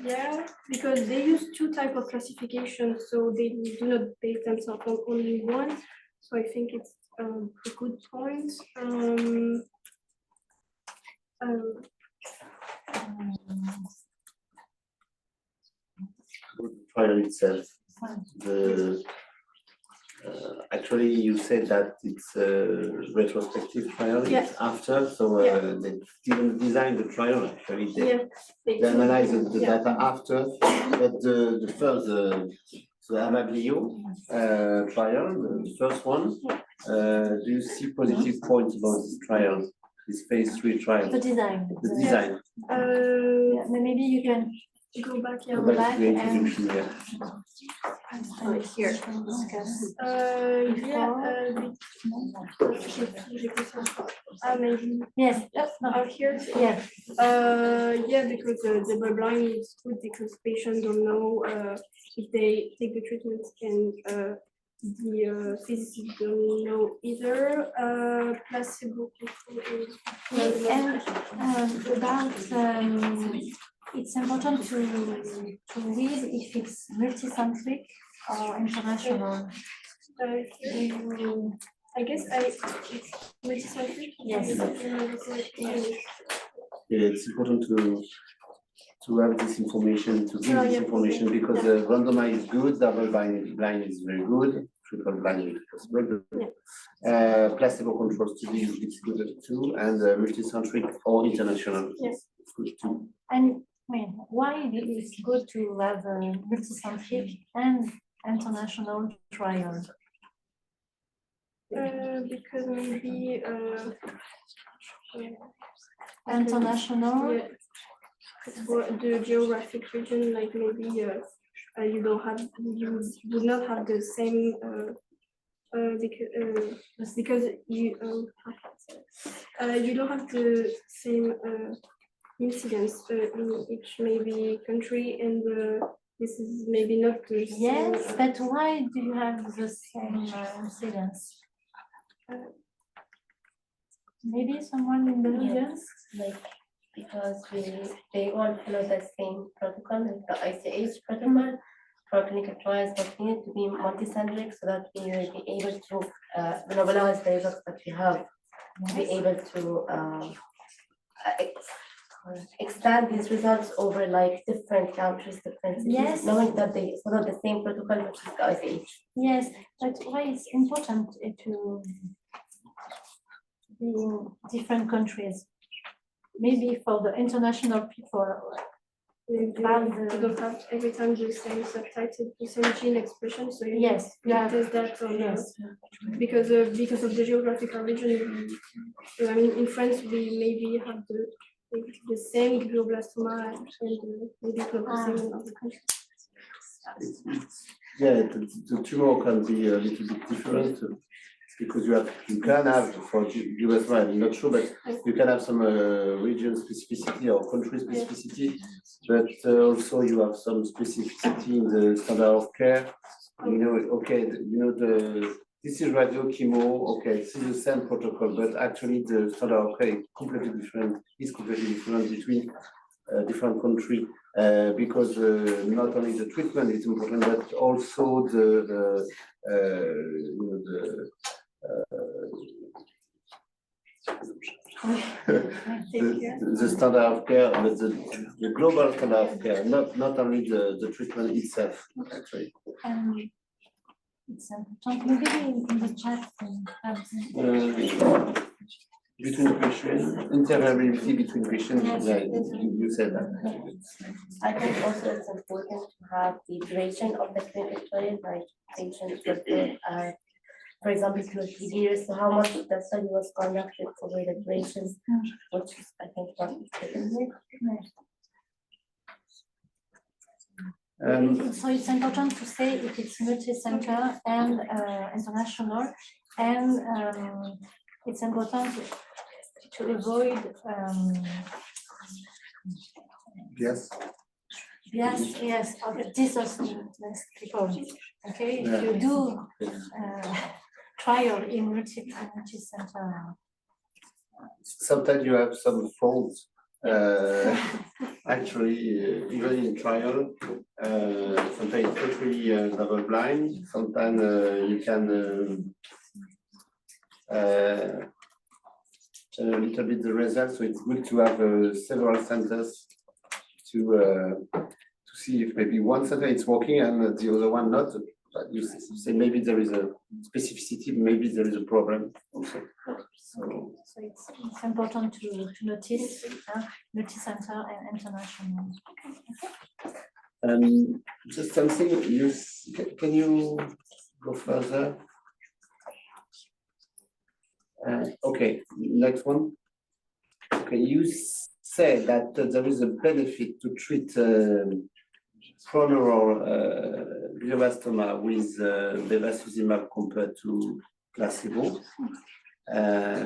Yeah, because they use 2 types of classification, so they do not base themselves on only one. So I think it's a good point. Trial itself, Actually, you said that it's a retrospective trial, Yeah. it's after, so they didn't design the trial, actually, Yeah. they analyze the Yeah. data after, but the first, the Amaglio trial, the first one, do you see positive points about this trial, this phase 3 trial? The design. The design. Yeah, maybe you can Go back, yeah. Go go back back to the and introduction, yeah. here discuss. Yeah, maybe. Yes, no, Out here? yes, Yeah, because the double blind is good because patients don't know if they take the treatment and the physicists don't know either. Placebo control is. and about it's important to read if it's multicentric or international. I guess it's multicentric. Yes. Yeah, it's important to have this information, to give Oh, this yeah, information, because randomized is good, double blind is very good, triple blind is possible. Placebo control study is good too, and multicentric or international. Yes. It's good too. And why it's good to have a multicentric and international trial? Because maybe International, yeah, for the geographic region, like maybe you would not have the same because you don't have the same incidence in each maybe country, and this is maybe not the same. yes, but why do you have the same incidence? Maybe someone in the audience? Like, because they all follow the same protocol, like the ICH protocol for clinical trials, but we need to be multicentric so that we will be able to globalize the results that we have, to be able to expand these results over like different countries, different cities, Yes. knowing that they follow the same protocol, which is the ICH. Yes, but why it's important to be in different countries? Maybe for the international people. You don't have every time the same subtitle, the same gene expression, so you Yes, need to test that on yes. because of the geographical region. I mean, in France, we maybe have the same glioblastoma and maybe not the same in other countries. Yeah, the tumor can be a little bit different, because you can have for glioblastoma, I'm not sure, but you can have some region specificity or country specificity, but also you have some specificity in the standard of care. You know, okay, you know this is radio chemo, okay, this is the same protocol, but actually the standard of care is completely different between different countries, because not only the treatment is important, but also the standard of care, but the global standard of care, not only the treatment itself, actually. It's important, maybe in the chat. Between patients, interoperability between patients, yeah, you said that. I think also it's important to have the duration of the clinical trial, like patients were told, for example, 2 or 3 years, so how much the study was conducted over the duration, which is, I think, what is written here. So it's important to say if it's multi-center and international, and it's important to avoid Yes. Yes, of disastrous people. Okay, if you do trial in multi-center. Sometimes you have some faults. Actually, even in trial, sometimes it's totally double blind. Sometimes you can change a little bit the results. So it's good to have several centers to see if maybe one center is working and the other one not. but you say maybe there is a specificity, maybe there is a problem also. So So it's important to notice multi-center and international. just something can you go further? Okay, next one. Okay, you said that there is a benefit to treat proneural glioblastoma with bevacizumab compared to placebo,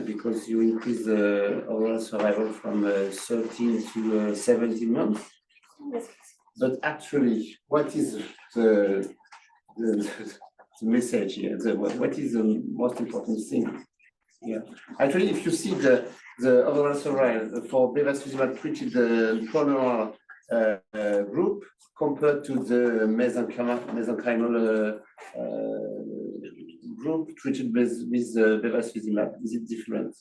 because you increase the overall survival from 13 to 17 months. But actually, what is the message here? What is the most important thing? Yeah, actually, if you see the overall survival for bevacizumab treated proneural group compared to the mesenchymal group treated with bevacizumab, is it different?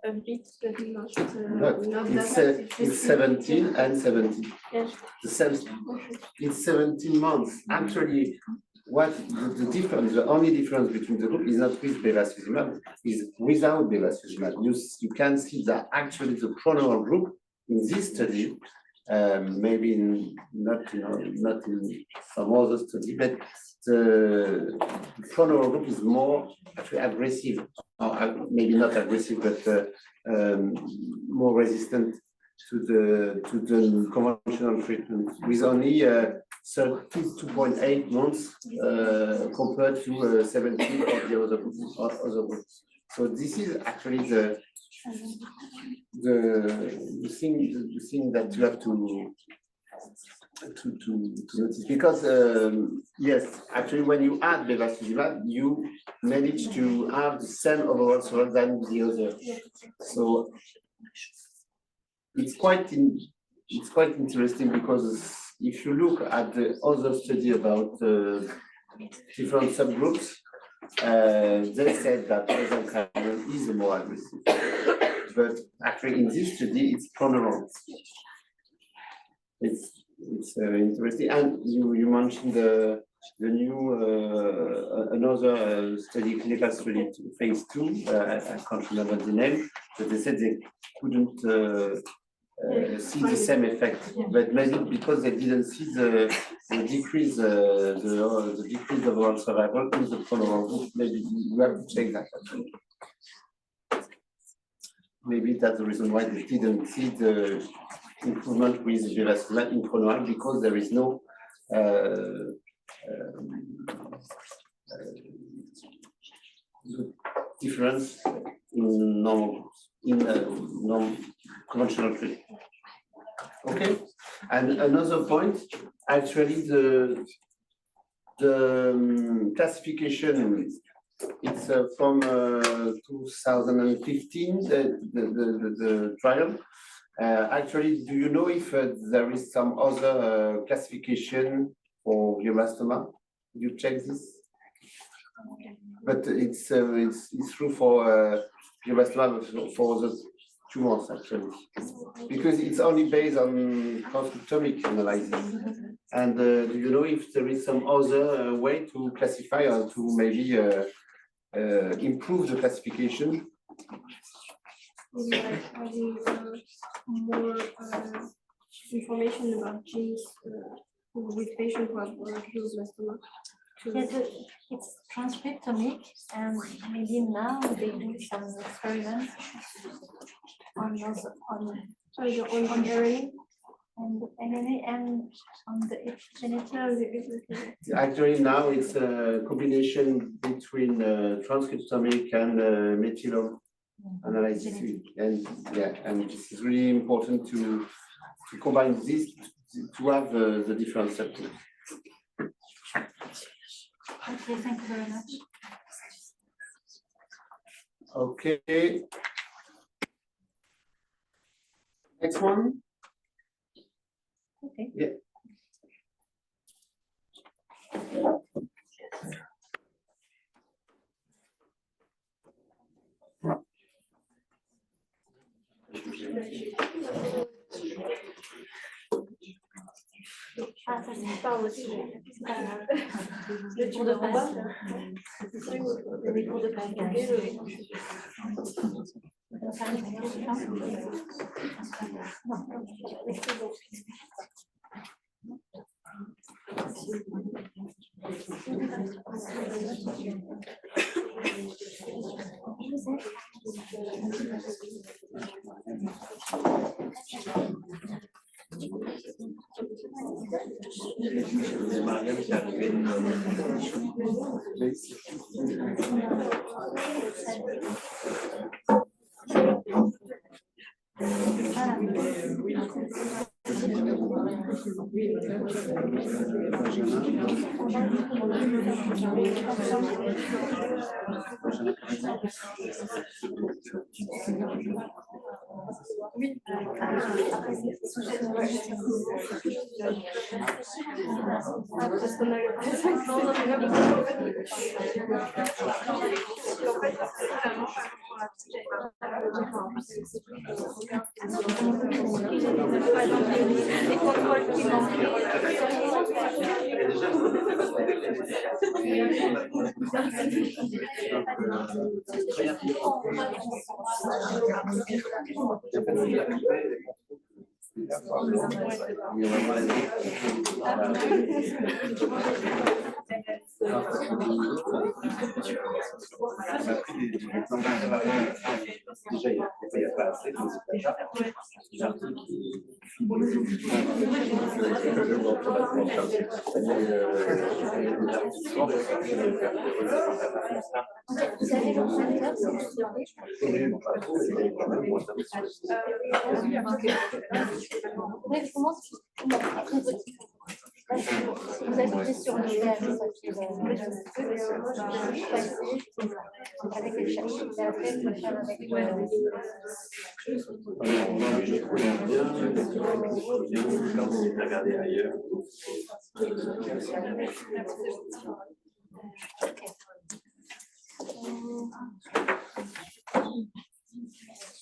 A bit, but not It's, that. it's 17 and 17. Yes. The same. It's 17 months. Actually, what the difference, the only difference between the group is not with bevacizumab, is without bevacizumab. You can see that actually the proneural group in this study, maybe not in some other study, but the proneural group is more actually aggressive, or maybe not aggressive, but more resistant to the conventional treatment, with only 2.8 months compared to 17 of the other groups. So this is actually the thing that you have to notice, because yes, actually when you add bevacizumab, you manage to have the same overall survival than the other. So it's quite interesting, because if you look at the other study about different subgroups, they said that mesenchymal is more aggressive, but actually in this study it's proneural. It's interesting, and you mentioned the new another study, clinical study, phase 2. I can't remember the name, but they said they couldn't see the same effect, but maybe because they didn't see the decrease, the decrease of overall survival in the proneural group. Maybe you have to check that. Actually. Maybe that's the reason why they didn't see the improvement with bevacizumab in proneural, because there is no difference in normal, conventional treatment. Okay, and another point, actually the classification, it's from 2015, the trial. Actually, do you know if there is some other classification for glioblastoma? You check this? But it's true for glioblastoma for the tumors, actually, because it's only based on transcriptomic analysis. And do you know if there is some other way to classify, or to maybe improve the classification? Like having more information about genes with patients who have glioblastoma. Yes, it's transcriptomic, and maybe now they do some experiments on those on the RNA and the NNA and on the epigenetic. Actually, now it's a combination between transcriptomic and methyl analysis, and yeah, and this is really important to combine this to have the different subgroups. Okay, thank you very much. Okay. Next one. Okay. Yeah. Thank Pas un sujet. Le tour de passe. Le cours de passe. Mariam qui est arrivée. Parce qu'on a le les contrôles qui Déjà, il n'y a pas assez de Vous avez l'ordinateur, oui, comment après vous appuyez sur le verre, ça fait avec les cherches. Et après, vous le faire avec regarder ailleurs.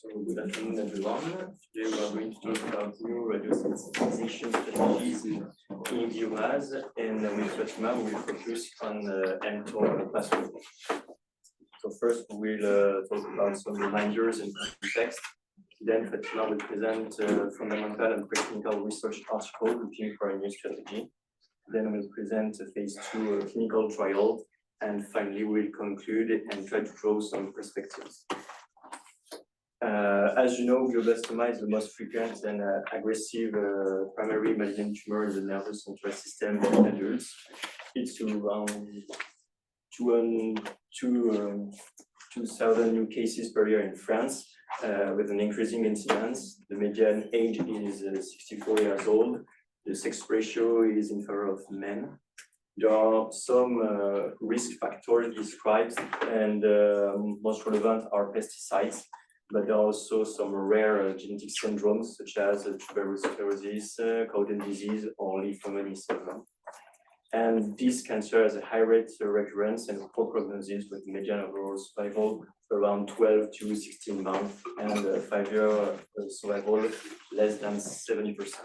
So good afternoon, everyone. Today we are going to talk about new radiosensitization strategies in biomass, and with Fatima we will focus on mTOR pathway. So first we will talk about some reminders and context. Then Fatima will present fundamental and preclinical research article looking for a new strategy. Then we'll present a phase 2 clinical trial, and finally we'll conclude and try to draw some perspectives. As you know, glioblastoma is the most frequent and aggressive primary malignant tumor in the nervous central system in adults. It's around 2,000 new cases per year in France, with an increasing incidence. The median age is 64 years old. The sex ratio is in favor of men. There are some risk factors described, and most relevant are pesticides. But there are also some rare genetic syndromes such as tuberous sclerosis, Cowden disease, or leishmaniasis. And this cancer has a high rate of recurrence and poor prognosis with median overall survival around 12 to 16 months and 5-year survival less than 70%.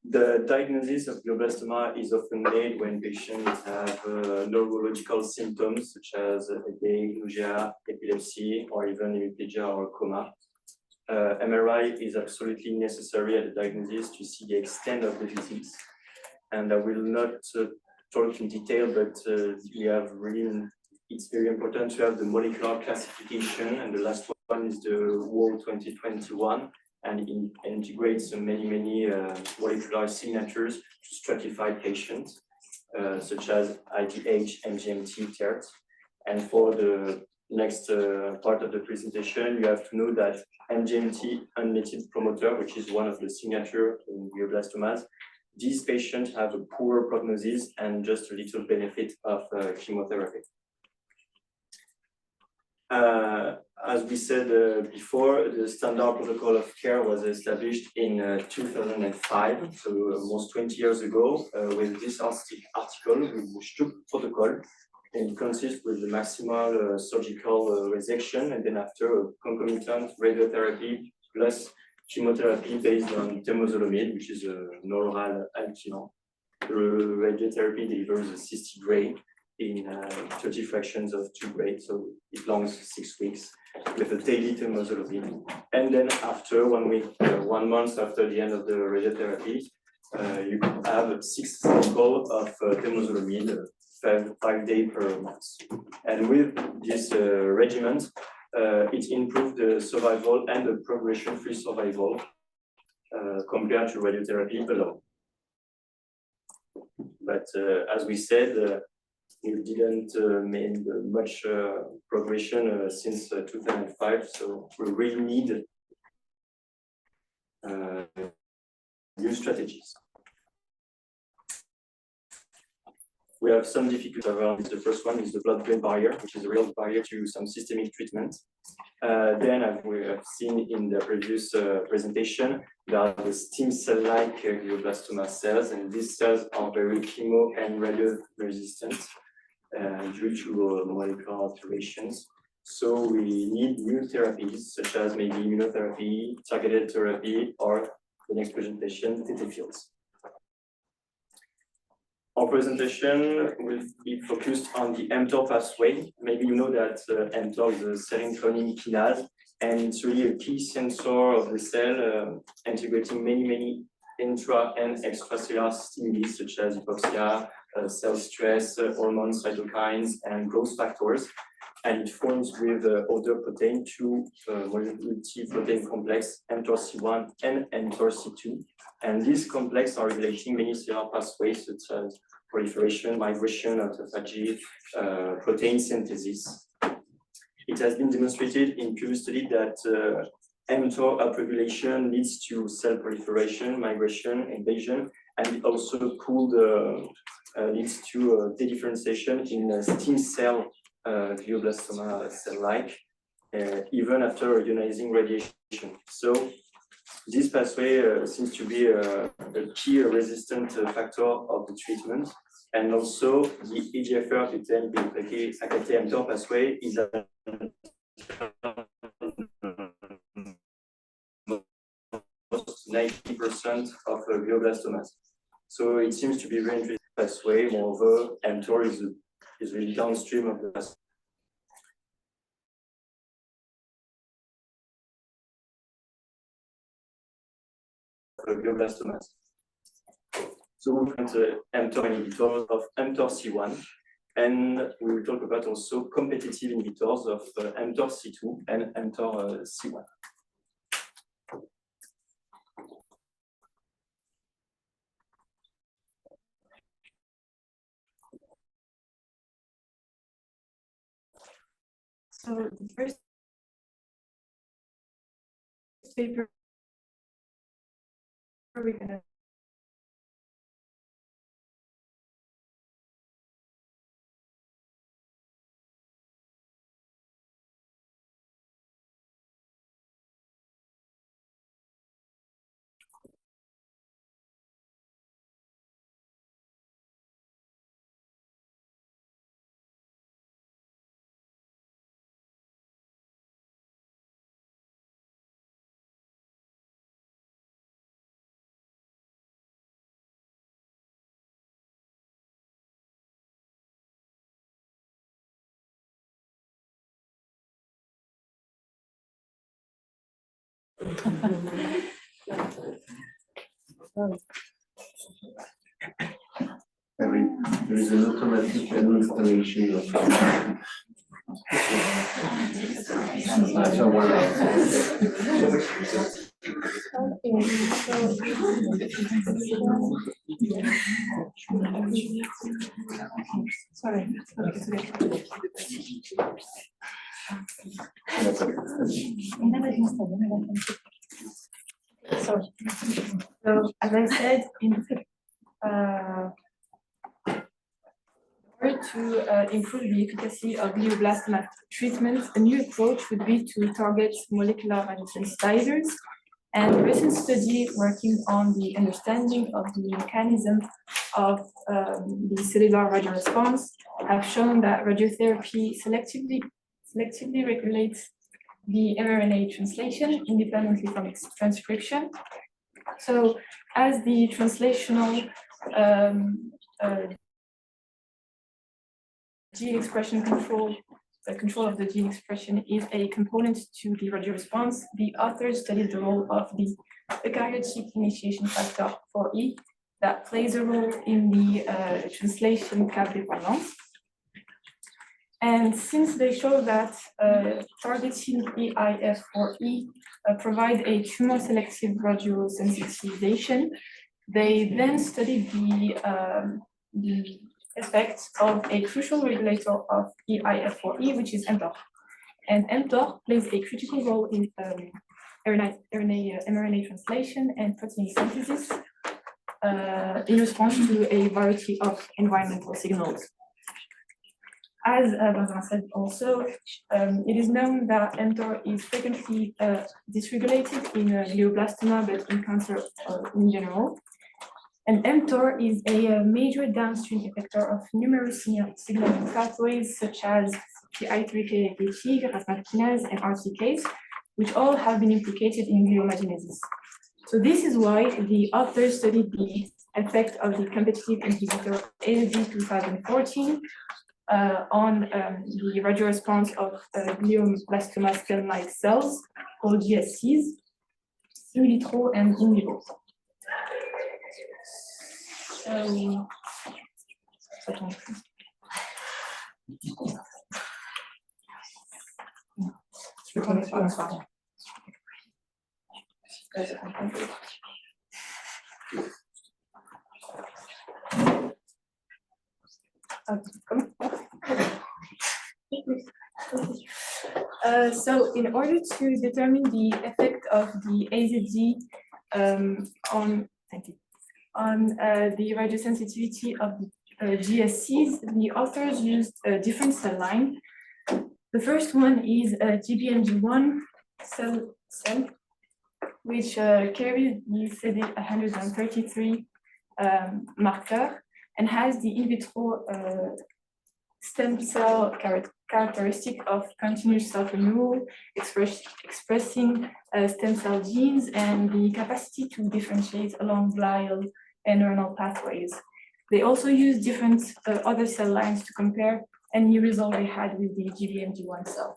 The diagnosis of glioblastoma is often made when patients have neurological symptoms such as headache, nausea, epilepsy, or even hemiplegia or coma. MRI is absolutely necessary at the diagnosis to see the extent of the disease. And I will not talk in detail, but it's very important to have the molecular classification, and the last one is the WOL 2021. And it integrates many molecular signatures to stratify patients, such as IDH, MGMT, TERT. And for the next part of the presentation, you have to know that MGMT, unmethyl promoter, which is one of the signatures in glioblastomas, these patients have a poor prognosis and just a little benefit of chemotherapy. As we said before, the standard protocol of care was established in 2005, so almost 20 years ago, with this article, with the Stuck protocol. And it consists with the maximal surgical resection, and then after a concomitant radiotherapy plus chemotherapy based on temozolomide, which is an oral alkylam. The radiotherapy delivers a 60 gray in 30 fractions of 2 gray, so it lasts 6 weeks with a daily temozolomide. And then after 1 week, 1 month after the end of the radiotherapy, you could have 6 cycles of temozolomide, 5 days per month. And with this regimen, it improved the survival and the progression-free survival compared to radiotherapy alone. But as we said, we didn't make much progression since 2005, so we really need new strategies. We have some difficulties around. The first one is the blood-brain barrier, which is a real barrier to some systemic treatment. Then, as we have seen in the previous presentation, there are the stem cell-like glioblastoma cells, and these cells are very chemo and radio resistant due to molecular alterations. So we need new therapies, such as maybe immunotherapy, targeted therapy, or the next presentation, TT fields. Our presentation will be focused on the mTOR pathway. Maybe you know that mTOR is a cell-cloning kinase, and it's really a key sensor of the cell, integrating many intra and extracellular stimuli, such as hypoxia, cell stress, hormones, cytokines, and growth factors. And it forms with other protein, two multi-protein complex, mTOR-C1 and mTOR-C2. And these complexes are regulating many cellular pathways such as proliferation, migration, autophagy, protein synthesis. It has been demonstrated in previous study that mTOR upregulation leads to cell proliferation, migration, invasion, and it also leads to dedifferentiation in stem cell glioblastoma cell-like, even after ionizing radiation. So this pathway seems to be a key resistant factor of the treatment, and also the EGFR-AKT mTOR pathway is 90% of glioblastomas. So it seems to be very interesting pathway. Moreover, mTOR is really downstream of the pathway. Glioblastomas. So we have the mTOR inhibitors of mTOR-C1, and we will talk about also competitive inhibitors of mTOR-C2 and mTOR-C1. So the first paper we're gonna There is an automatic installation of sorry. So as I said, in order to improve the efficacy of glioblastoma treatment, a new approach would be to target molecular radiosensitizers. And a recent study working on the understanding of the mechanism of the cellular radioresponse have shown that radiotherapy selectively regulates the mRNA translation independently from its transcription. So as the translational gene expression control, the control of the gene expression is a component to the radio response, the authors studied the role of the eukaryotic initiation factor 4E that plays a role in the translation cap dependence. And since they show that targeting EIF4E provide a tumor selective radiosensitization, they then studied the effects of a crucial regulator of EIF4E, which is mTOR. And mTOR plays a critical role in mRNA translation and protein synthesis in response to a variety of environmental signals. As Benjamin said also, it is known that mTOR is frequently dysregulated in glioblastoma, but in cancer in general. And mTOR is a major downstream effector of numerous signaling pathways, such as PI3K-AKT, RAS kinase, and RTKs, which all have been implicated in gliomagenesis. So this is why the authors studied the effect of the competitive inhibitor AZD 2014 on the radio response of glioblastoma stem-like cells called GSCs, in vitro and in vivo. So in order to determine the effect of the AZD on the radiosensitivity of GSCs, the authors used a different cell line. The first one is a GBMG1 cell, which carries the CD133 marker and has the in vitro stem cell characteristic of continuous self-renewal, expressing stem cell genes, and the capacity to differentiate along glial and neuronal pathways. They also use different other cell lines to compare any result they had with the GBMG1 cell.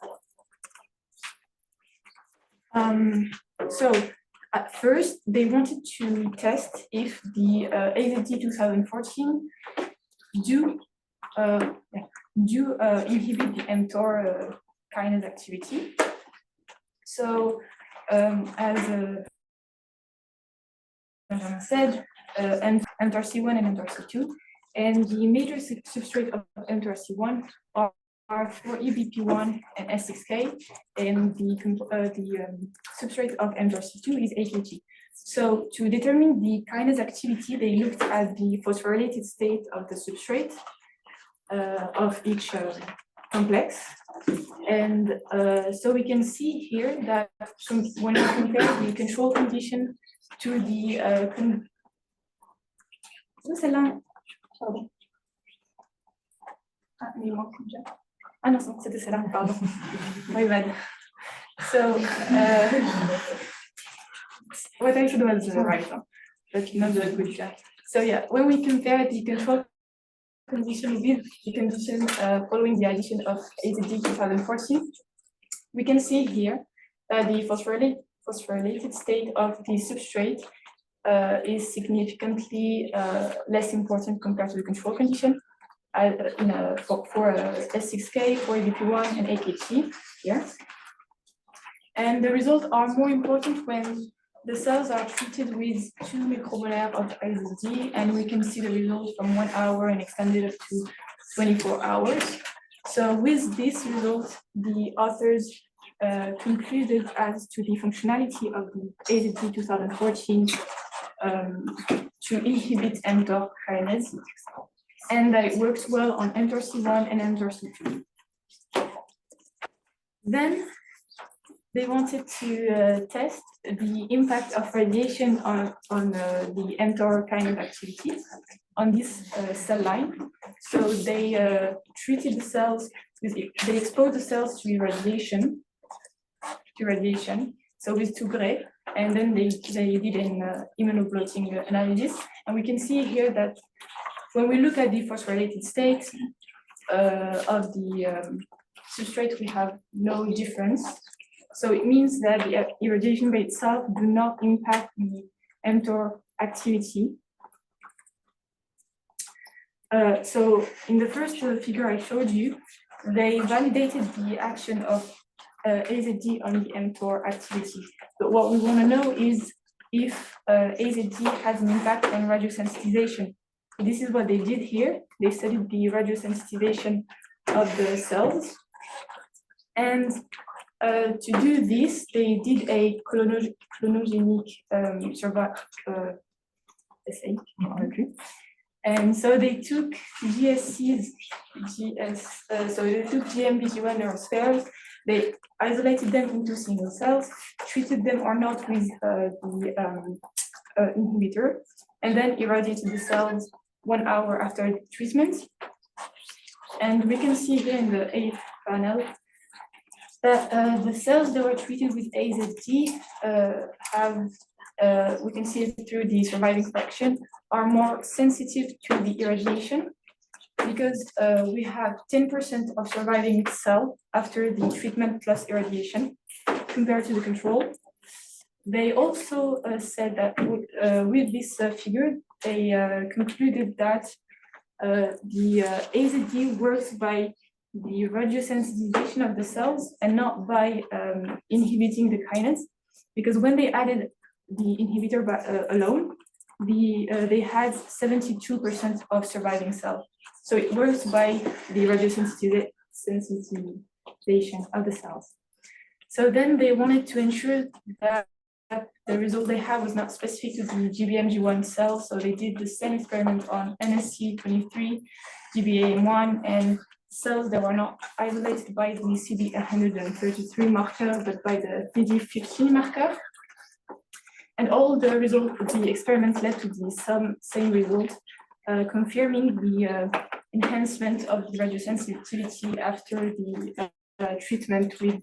So at first, they wanted to test if the AZD 2014 do inhibit the mTOR kinase activity. So as Benjamin said, mTORC1 and mTORC2, and the major substrate of mTORC1 are 4EBP1 and S6K, and the substrate of mTORC2 is AKT. So to determine the kinase activity, they looked at the phosphorylated state of the substrate of each complex. And so we can see here that when we compare the control condition to the my bad. So what I should was the right one, but not the good guy. So yeah, when we compare the control condition with the condition following the addition of AZD 2014, we can see here that the phosphorylated state of the substrate is significantly less important compared to the control condition for S6K, for EBP1, and AKT here. And the results are more important when the cells are treated with 2 micromolar of AZD, and we can see the results from 1 hour and extended up to 24 hours. So with this result, the authors concluded as to the functionality of the AZD 2014 to inhibit mTOR kinase, and it works well on mTORC1 and mTORC2. Then they wanted to test the impact of radiation on the mTOR kinase activity on this cell line. So they treated the cells, they exposed the cells to irradiation irradiation, so with 2 gray, and then they did an immunoblotting analysis, and we can see here that when we look at the phosphorylated state of the substrate, we have no difference. So it means that the irradiation by itself do not impact the mTOR activity. So in the first figure I showed you, they validated the action of AZD on the mTOR activity. But what we want to know is if AZD has an impact on radiosensitization. This is what they did here. They studied the radiosensitization of the cells. And to do this, they did a clonogenic assay. And so they took GSCs, so they took GMBG1 neurospheres, they isolated them into single cells, treated them or not with the inhibitor, and then irradiated the cells 1 hour after the treatment. And we can see here in the 8th panel that the cells that were treated with AZD we can see it through the surviving fraction, are more sensitive to the irradiation because we have 10% of surviving cell after the treatment plus irradiation compared to the control. They also said that with this figure, they concluded that the AZD works by the radiosensitization of the cells and not by inhibiting the kinase, because when they added the inhibitor alone, they had 72% of surviving cells. So it works by the radiosensitization of the cells. So then they wanted to ensure that the result they had was not specific to the GBMG1 cell. So they did the same experiment on NSC23, GBAM1, and cells that were not isolated by the CD133 marker, but by the PD15 marker. And all the results of the experiments led to the same result, confirming the enhancement of the radiosensitivity after the treatment with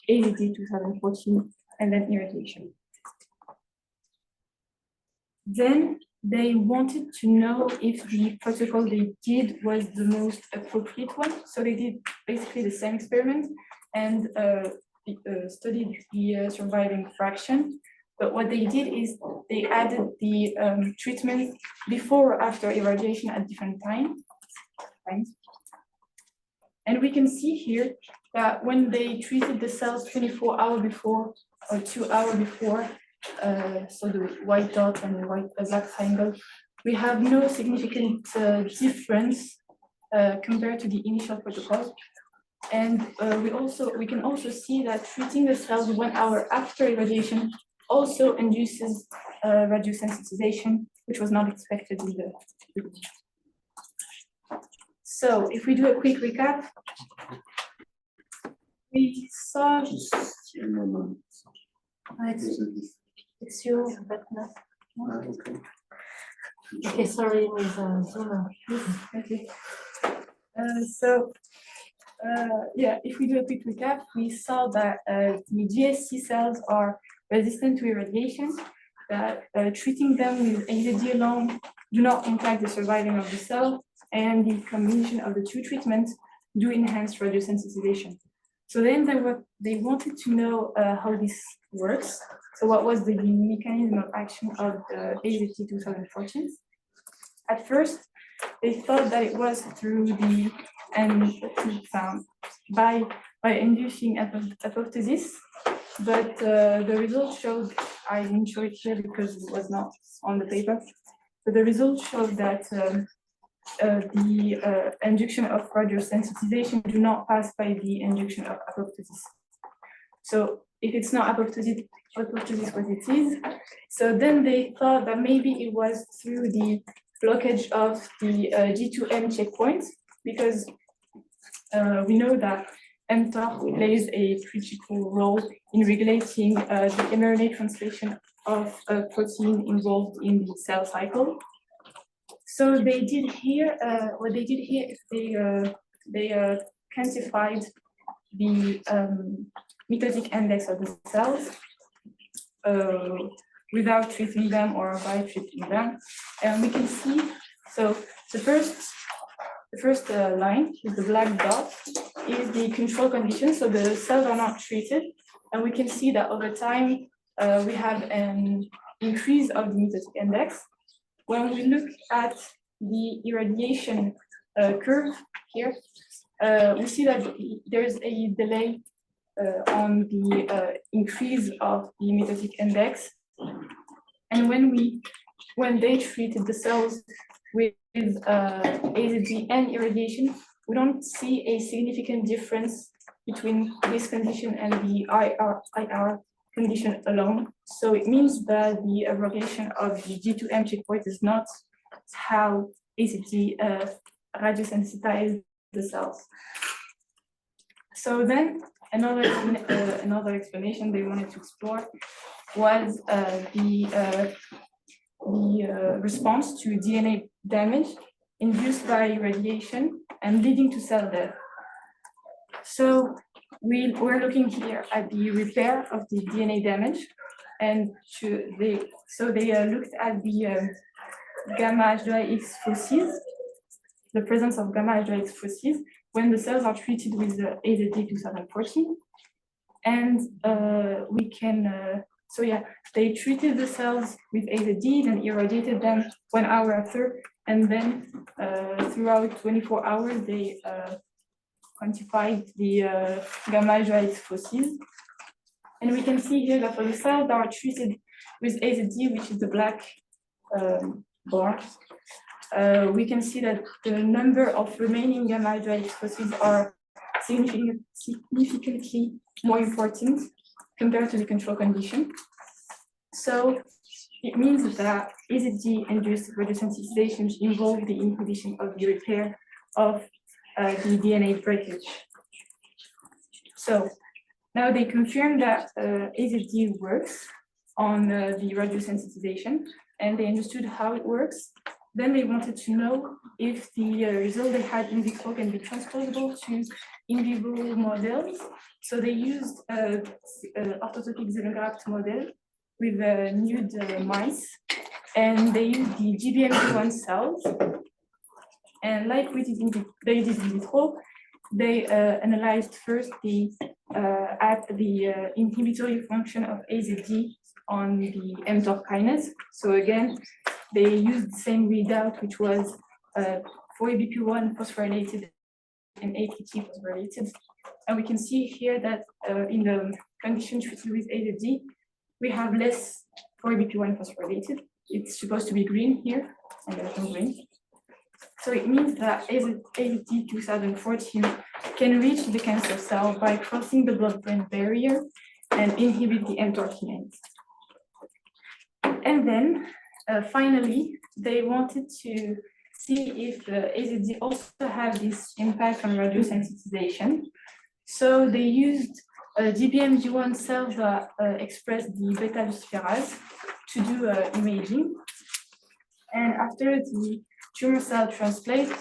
AZD 2014 and then irradiation. Then they wanted to know if the protocol they did was the most appropriate one. So they did basically the same experiment and studied the surviving fraction. But what they did is they added the treatment before or after irradiation at different times. And we can see here that when they treated the cells 24 hours before or 2 hours before, so the white dot and the black triangle, we have no significant difference compared to the initial protocol. And we can also see that treating the cells 1 hour after irradiation also induces radiosensitization, which was not expected in the beginning. So if we do a quick recap, we saw it's you, but not. Okay. Okay, sorry, with Zoom. Okay. Yeah, if we do a quick recap, we saw that the GSC cells are resistant to irradiation, that treating them with AZD alone do not impact the surviving of the cell, and the combination of the two treatments do enhance radiosensitization. So then they wanted to know how this works. So what was the mechanism of action of the AZD 2014? At first, they thought that it was through the by inducing apoptosis, but the results showed, I didn't show it here because it was not on the paper, but the results showed that the induction of radiosensitization do not pass by the induction of apoptosis. So if it's not apoptosis what it is, so then they thought that maybe it was through the blockage of the G2M checkpoint, because we know that mTOR plays a critical role in regulating the mRNA translation of a protein involved in the cell cycle. So they did here, what they did here is they quantified the mitotic index of the cells without treating them or by treating them. And we can see, so the first line with the black dot is the control condition, so the cells are not treated. And we can see that over time, we have an increase of the mitotic index. When we look at the irradiation curve here, we see that there's a delay on the increase of the mitotic index. And when they treated the cells with AZD and irradiation, we don't see a significant difference between this condition and the IR condition alone. So it means that the abrogation of the G2M checkpoint is not how AZD radiosensitized the cells. So then another explanation they wanted to explore was the response to DNA damage induced by radiation and leading to cell death. So we're looking here at the repair of the DNA damage, and they looked at the gamma H2X focis, the presence of gamma H2X focis when the cells are treated with AZD 2014, and we can. So yeah, they treated the cells with AZD, then irradiated them 1 hour after, and then throughout 24 hours, they quantified the gamma H2X focis. And we can see here that for the cells that are treated with AZD, which is the black bar, we can see that the number of remaining gamma H2X focis are significantly more important compared to the control condition. So it means that AZD-induced radiosensitization involve the inhibition of the repair of the DNA breakage. So now they confirm that AZD works on the radiosensitization, and they understood how it works. Then they wanted to know if the result they had in vitro can be transposable to in vivo models. So they used orthotopic xenograft model with nude mice, and they used the GBM1 cells. And like they did in vitro, they analyzed first the inhibitory function of AZD on the mTOR kinase. So again, they used the same readout, which was 4-ABP1 phosphorylated and AKT phosphorylated. And we can see here that in the condition treated with AZD, we have less 4-ABP1 phosphorylated. It's supposed to be green here, and there's no green. So it means that AZD 2014 can reach the cancer cell by crossing the blood-brain barrier and inhibit the mTOR kinase. And then finally, they wanted to see if AZD also have this impact on radiosensitization. So they used GBMG1 cells that express the beta-luciferase to do imaging. And after the tumor cell transplant,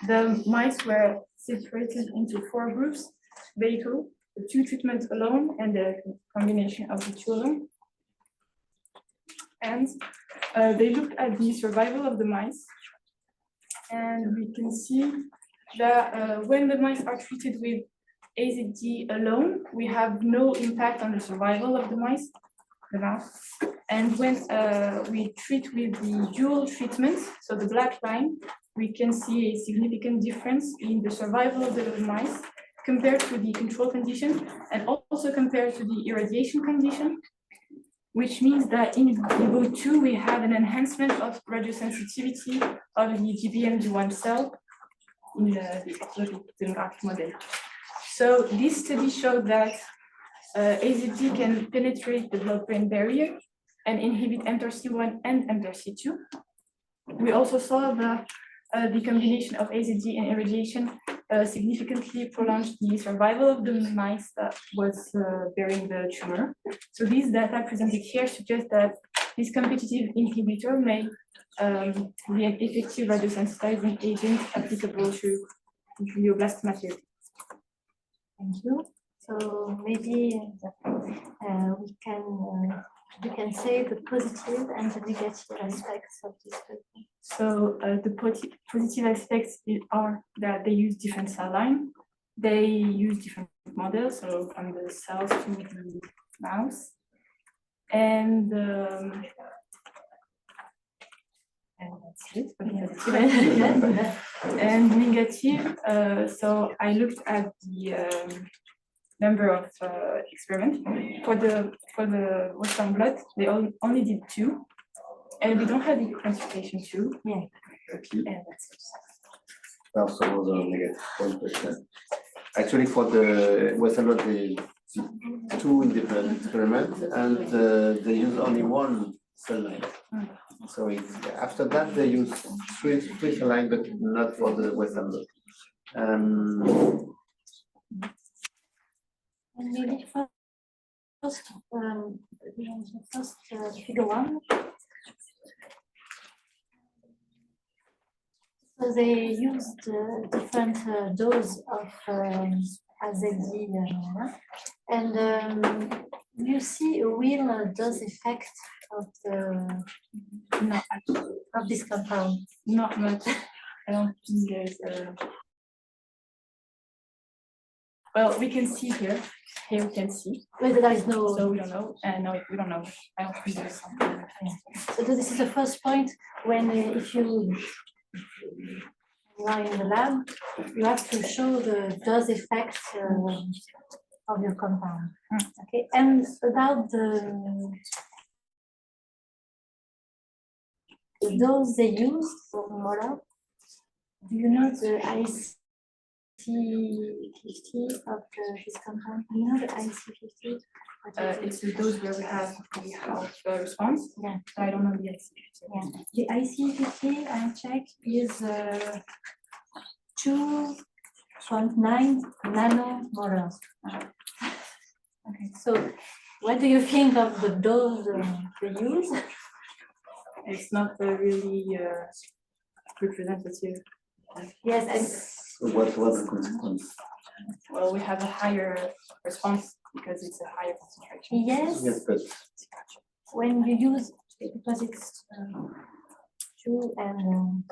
the mice were separated into 4 groups: vehicle, the 2 treatments alone, and the combination of the 2 alone. And they looked at the survival of the mice. And we can see that when the mice are treated with AZD alone, we have no impact on the survival of the mouse. And when we treat with the dual treatment, so the black line, we can see a significant difference in the survival of the mice compared to the control condition and also compared to the irradiation condition, which means that in vivo 2, we have an enhancement of radiosensitivity of the GBMG1 cell in the graph model. So this study showed that AZD can penetrate the blood-brain barrier and inhibit mTORC1 and mTORC2. We also saw that the combination of AZD and irradiation significantly prolonged the survival of the mice that was bearing the tumor. So these data presented here suggest that this competitive inhibitor may be an effective radiosensitizing agent applicable to glioblastoma therapy. Thank you. So maybe we can say the positive and the negative aspects of this paper. So the positive aspects are that they use different cell line. They use different models, so from the cells to the mouse. And that's it. for the positive. And negative, so I looked at the number of experiments. For the Western blot, they only did 2. And we don't have the quantification too. Yeah. Okay. And that's it. Also was a negative point, but actually for the Western blot, they did 2 independent experiments and they use only 1 cell line. So after that they use 3 cell line, but not for the Western blot. And maybe first, figure 1. So they used different dose of AZD, and you see a real dose effect of the of this compound. Not much. I don't think there's a. Well, we can see here. Here we can see. But there is no. So we don't know. No, we don't know. I don't think there's something. So this is the first point when if you are in the lab, you have to show the dose effect of your compound. Okay, and about the dose they used for molar, do you know the IC50 of this compound? Do you know the IC50? It's the dose where we have response. Yeah. I don't know the IC50. Yeah. The IC50 I checked is 2.9 nanomolar. Okay, so what do you think of the dose they use? It's not really representative. Yes, and So what was the consequence? Well, we have a higher response because it's a higher concentration. yes, Yes, but when you use because it's 2 and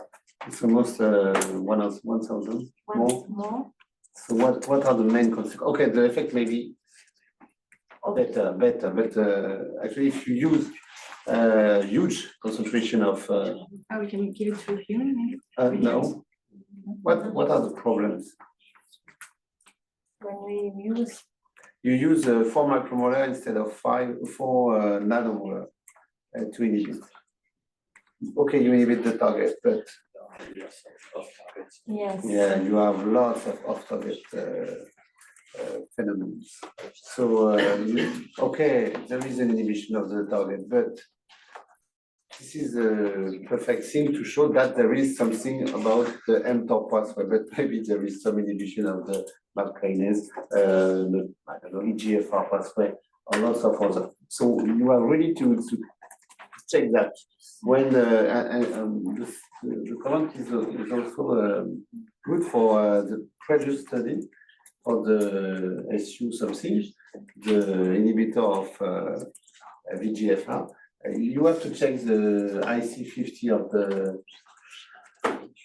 it's almost 1,000 more. more. So what are the main consequences? Okay, the effect may be better, but actually if you use huge concentration of We can give it to a human, maybe? no. What are the problems? When we use You use 4 micromolar instead of 4 nanomolar to inhibit. Okay, you inhibit the target, but yes, yeah, you have lots of off-target phenomena. So okay, there is an inhibition of the target, but this is a perfect thing to show that there is something about the mTOR pathway, but maybe there is some inhibition of the MAP kinase, I don't know, EGFR pathway, or lots of other. So you are ready to check that. When the comment is also good for the previous study for the SU something, the inhibitor of VGFR. You have to check the IC50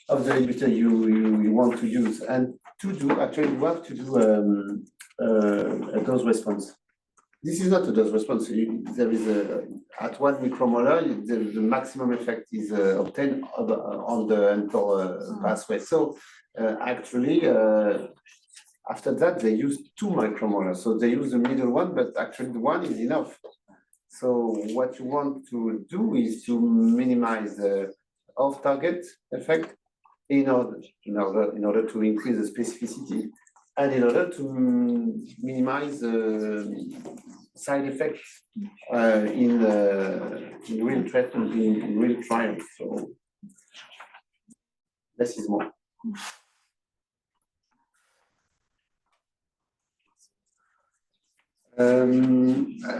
of the inhibitor you want to use, and to do actually you have to do a dose response. This is not a dose response. There is at 1 micromolar, the maximum effect is obtained on the mTOR pathway. So actually, after that, they use 2 micromolar. So they use the middle one, but actually the 1 is enough. So what you want to do is to minimize the off-target effect in order to increase the specificity and in order to minimize side effects in real treatment, in real trials. So less is more.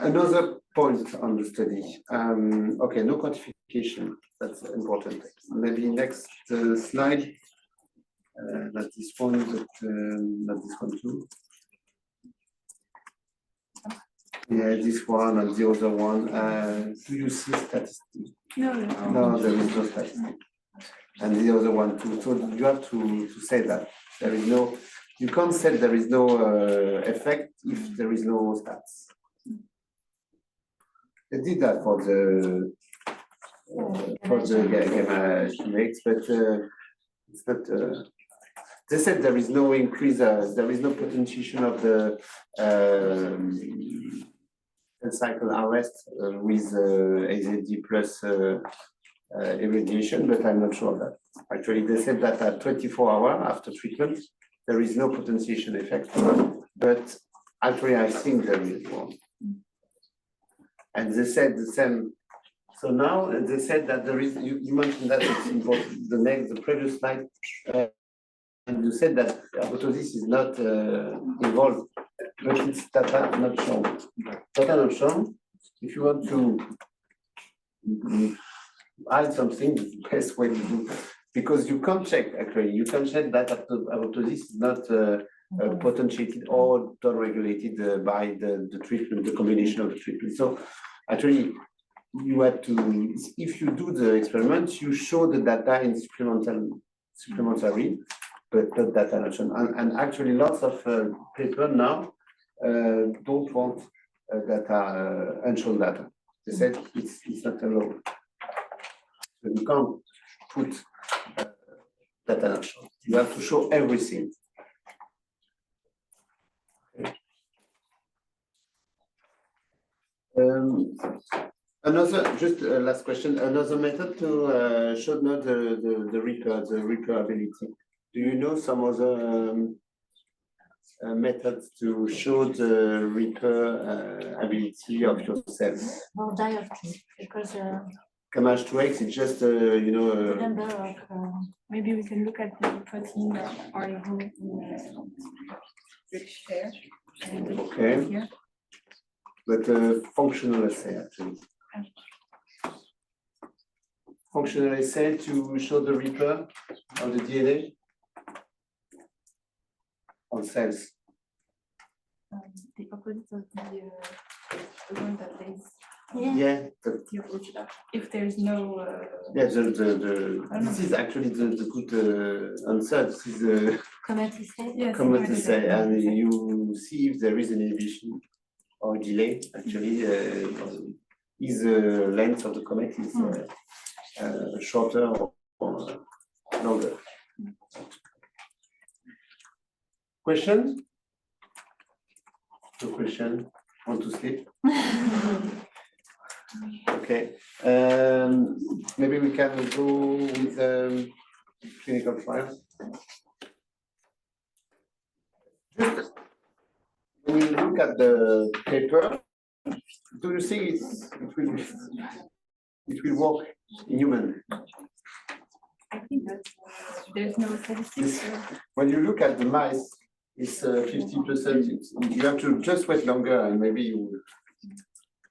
Another point on the study. Okay, no quantification. That's important. Maybe next slide. Not this one, but not this one too. Yeah, this one and the other one. Do you see statistics? No, No, there is no statistic. And the other one too. So you have to say that there is no. You can't say there is no effect if there is no stats. They did that for the gamma QX, but it's not. They said there is no increase. There is no potentiation of the cycle arrest with AZD plus irradiation, but I'm not sure of that. Actually, they said that at 24 hours after treatment, there is no potentiation effect, but actually I think there is one. And they said the same. So now they said that there is, you mentioned that it's important, the previous slide, and you said that apoptosis is not involved, but it's data not shown. Data not shown, if you want to add something, it's the best way to do, because you can't check, actually, you can check that apoptosis is not potentiated or downregulated by the treatment, the combination of the treatment. So actually, you had to, if you do the experiment, you show the data in supplementary, but not data not shown. And actually, lots of people now don't want data, unshown data. They said it's not allowed. So you can't put data not shown. You have to show everything. Another, just last question, another method to show not the repairability. Do you know some other methods to show the repairability of your cells? Or dioptry, because H2X is just, you know, the number of maybe we can look at the protein article which there. okay. Here. But functional assay actually. Functional assay to show the repair of the DNA on cells. The opposite of the one that is Yeah. the approach. If there's no Yeah, this is actually the good answer. This is the comment assay. yes, comment assay, and you see if there is an inhibition or delay. Actually, is the length of the comet is shorter or longer. Question? No question. Want to sleep? Okay. Maybe we can go with clinical trials. Just when you look at the paper, do you think it will work in human? I think that there's no statistics. When you look at the mice, it's 50%. You have to just wait longer, and maybe you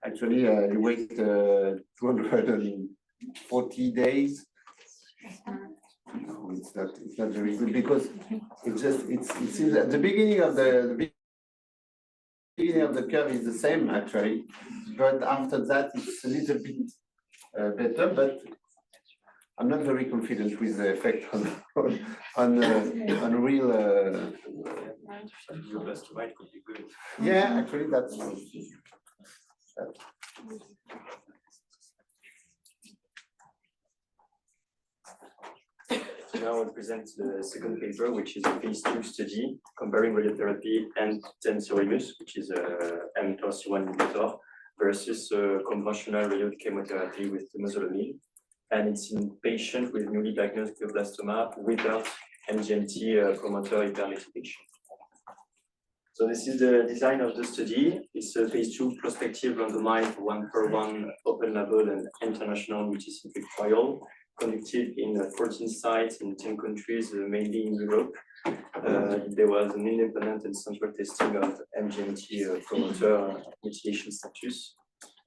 actually you wait 240 days. No, it's not very good, because it seems at the beginning of the beginning of the curve is the same actually, but after that it's a little bit better, but I'm not very confident with the effect on real. Glioblastoma could be good. Yeah, actually that's. Now I present the second paper, which is a phase 2 study comparing radiotherapy and temsirolimus, which is a mTORC1 inhibitor, versus conventional radiochemotherapy with temozolomide. And it's in patients with newly diagnosed glioblastoma without MGMT promoter hypermethylation. So this is the design of the study. It's a phase 2 prospective randomized 1:1 open label and international multicentric trial conducted in 14 sites in 10 countries, mainly in Europe. There was an independent and central testing of MGMT promoter methylation status.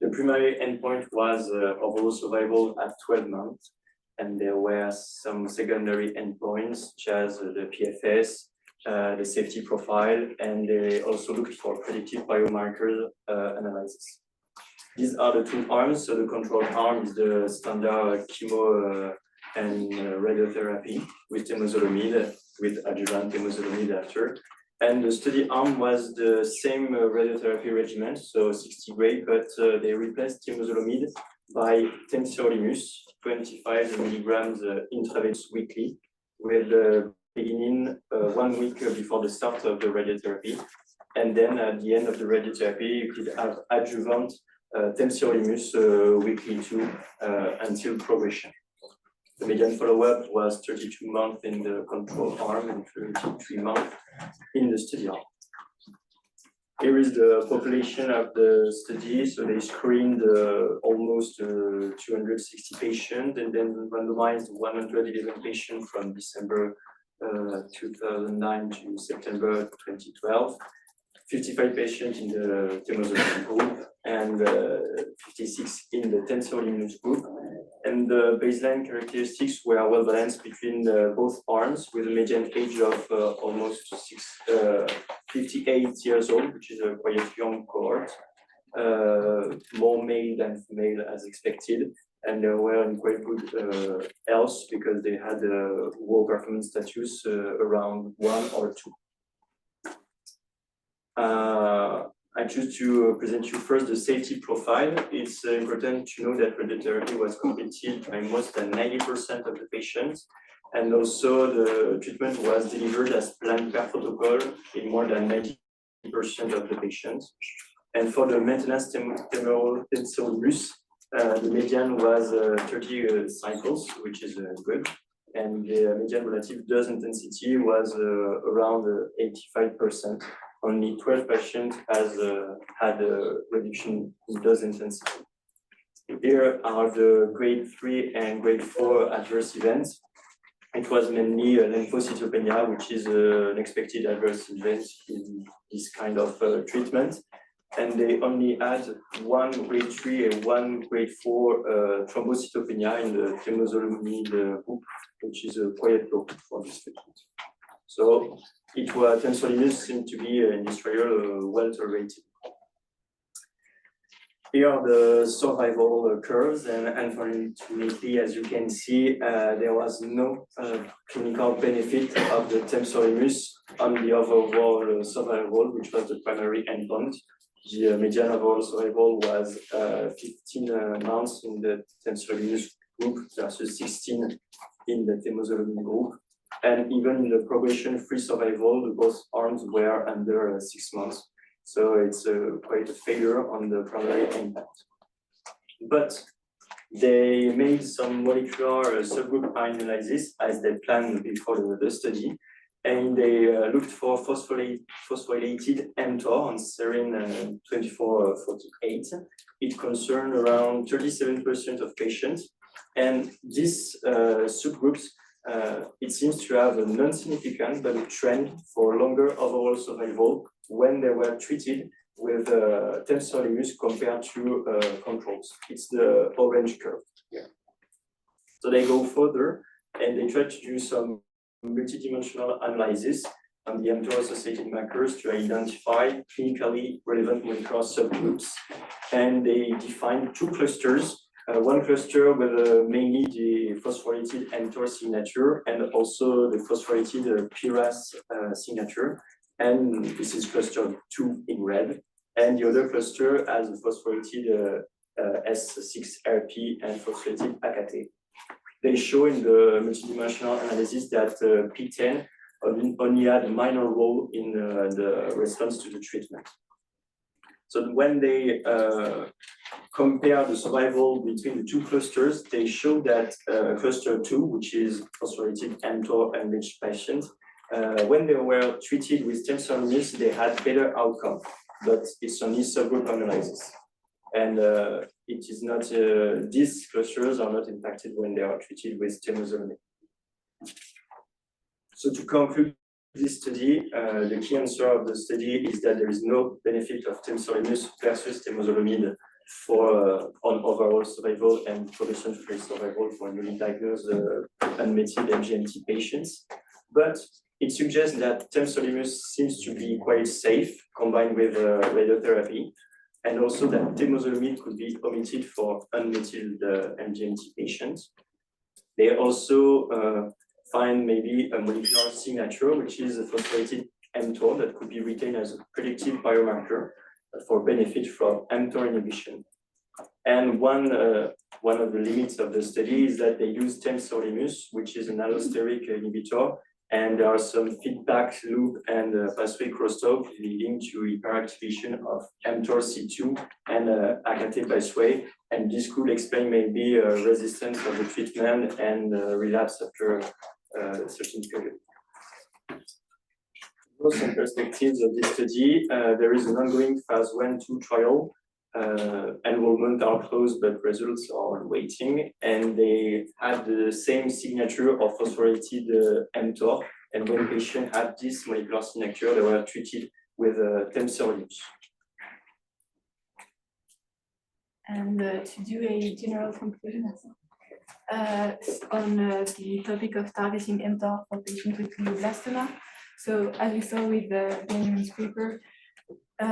The primary endpoint was overall survival at 12 months, and there were some secondary endpoints, such as the PFS, the safety profile, and they also looked for predictive biomarker analysis. These are the two arms. So the control arm is the standard chemo and radiotherapy with temozolomide, with adjuvant temozolomide after. And the study arm was the same radiotherapy regimen, so 60 gray, but they replaced temozolomide by temsirolimus, 25 milligrams intravenous weekly, with beginning 1 week before the start of the radiotherapy. And then at the end of the radiotherapy, you could have adjuvant temsirolimus weekly too until progression. The median follow-up was 32 months in the control arm and 33 months in the study arm. Here is the population of the study. So they screened almost 260 patients and then randomized 111 patients from December 2009 to September 2012. 55 patients in the temozolomide group and 56 in the temsirolimus group. And the baseline characteristics were well balanced between both arms, with a median age of almost 58 years old, which is a quite young cohort, more male than female as expected, and they were in quite good health because they had a low performance status around 1 or 2. I choose to present you first the safety profile. It's important to know that radiotherapy was completed by more than 90% of the patients, and also the treatment was delivered as planned per protocol in more than 90% of the patients. And for the maintenance temporal temsirolimus, the median was 30 cycles, which is good, and the median relative dose intensity was around 85%. Only 12 patients had a reduction in dose intensity. Here are the grade 3 and grade 4 adverse events. It was mainly lymphocytopenia, which is an expected adverse event in this kind of treatment. And they only had 1 grade 3 and 1 grade 4 thrombocytopenia in the temozolomide group, which is quite low for this treatment. So temsirolimus seemed to be in this trial well tolerated. Here are the survival curves, and unfortunately, as you can see, there was no clinical benefit of the temsirolimus on the overall survival, which was the primary endpoint. The median overall survival was 15 months in the temsirolimus group versus 16 in the temozolomide group. And even in the progression-free survival, both arms were under 6 months. So it's quite a failure on the primary endpoint. But they made some molecular subgroup analysis as they planned before the study. And they looked for phosphorylated mTOR on serine 2448. It concerned around 37% of patients. And these subgroups, it seems to have a non-significant but a trend for longer overall survival when they were treated with temsirolimus compared to controls. It's the orange curve here. So they go further and they try to do some multidimensional analysis on the mTOR-associated markers to identify clinically relevant molecular subgroups. And they define 2 clusters. One cluster with mainly the phosphorylated mTOR signature and also the phosphorylated PRAS signature. And this is cluster 2 in red. And the other cluster has the phosphorylated S6RP and phosphorylated AKT. They show in the multidimensional analysis that P10 only had a minor role in the response to the treatment. So when they compare the survival between the 2 clusters, they show that cluster 2, which is phosphorylated mTOR enriched patients, when they were treated with temsirolimus, they had better outcome, but it's only subgroup analysis. And it is not, these clusters are not impacted when they are treated with temozolomide. So to conclude this study, the key answer of the study is that there is no benefit of temsirolimus versus temozolomide for on overall survival and progression-free survival for newly diagnosed unmet MGMT patients. But it suggests that temsirolimus seems to be quite safe combined with radiotherapy, and also that temozolomide could be omitted for unmethyl MGMT patients. They also find maybe a molecular signature, which is a phosphorylated mTOR that could be retained as a predictive biomarker for benefit from mTOR inhibition. And one of the limits of the study is that they use temsirolimus, which is an allosteric inhibitor, and there are some feedback loop and pathway crosstalk leading to hyperactivation of mTOR-C2 and AKT pathway, and this could explain maybe resistance of the treatment and relapse after a certain period. Some perspectives of this study, there is an ongoing phase 1-2 trial. Enrollment are closed, but results are waiting, and they had the same signature of phosphorylated mTOR. And when patients had this molecular signature, they were treated with temsirolimus. And to do a general conclusion on the topic of targeting mTOR for patients with glioblastoma. So as we saw with the Benjamin's paper,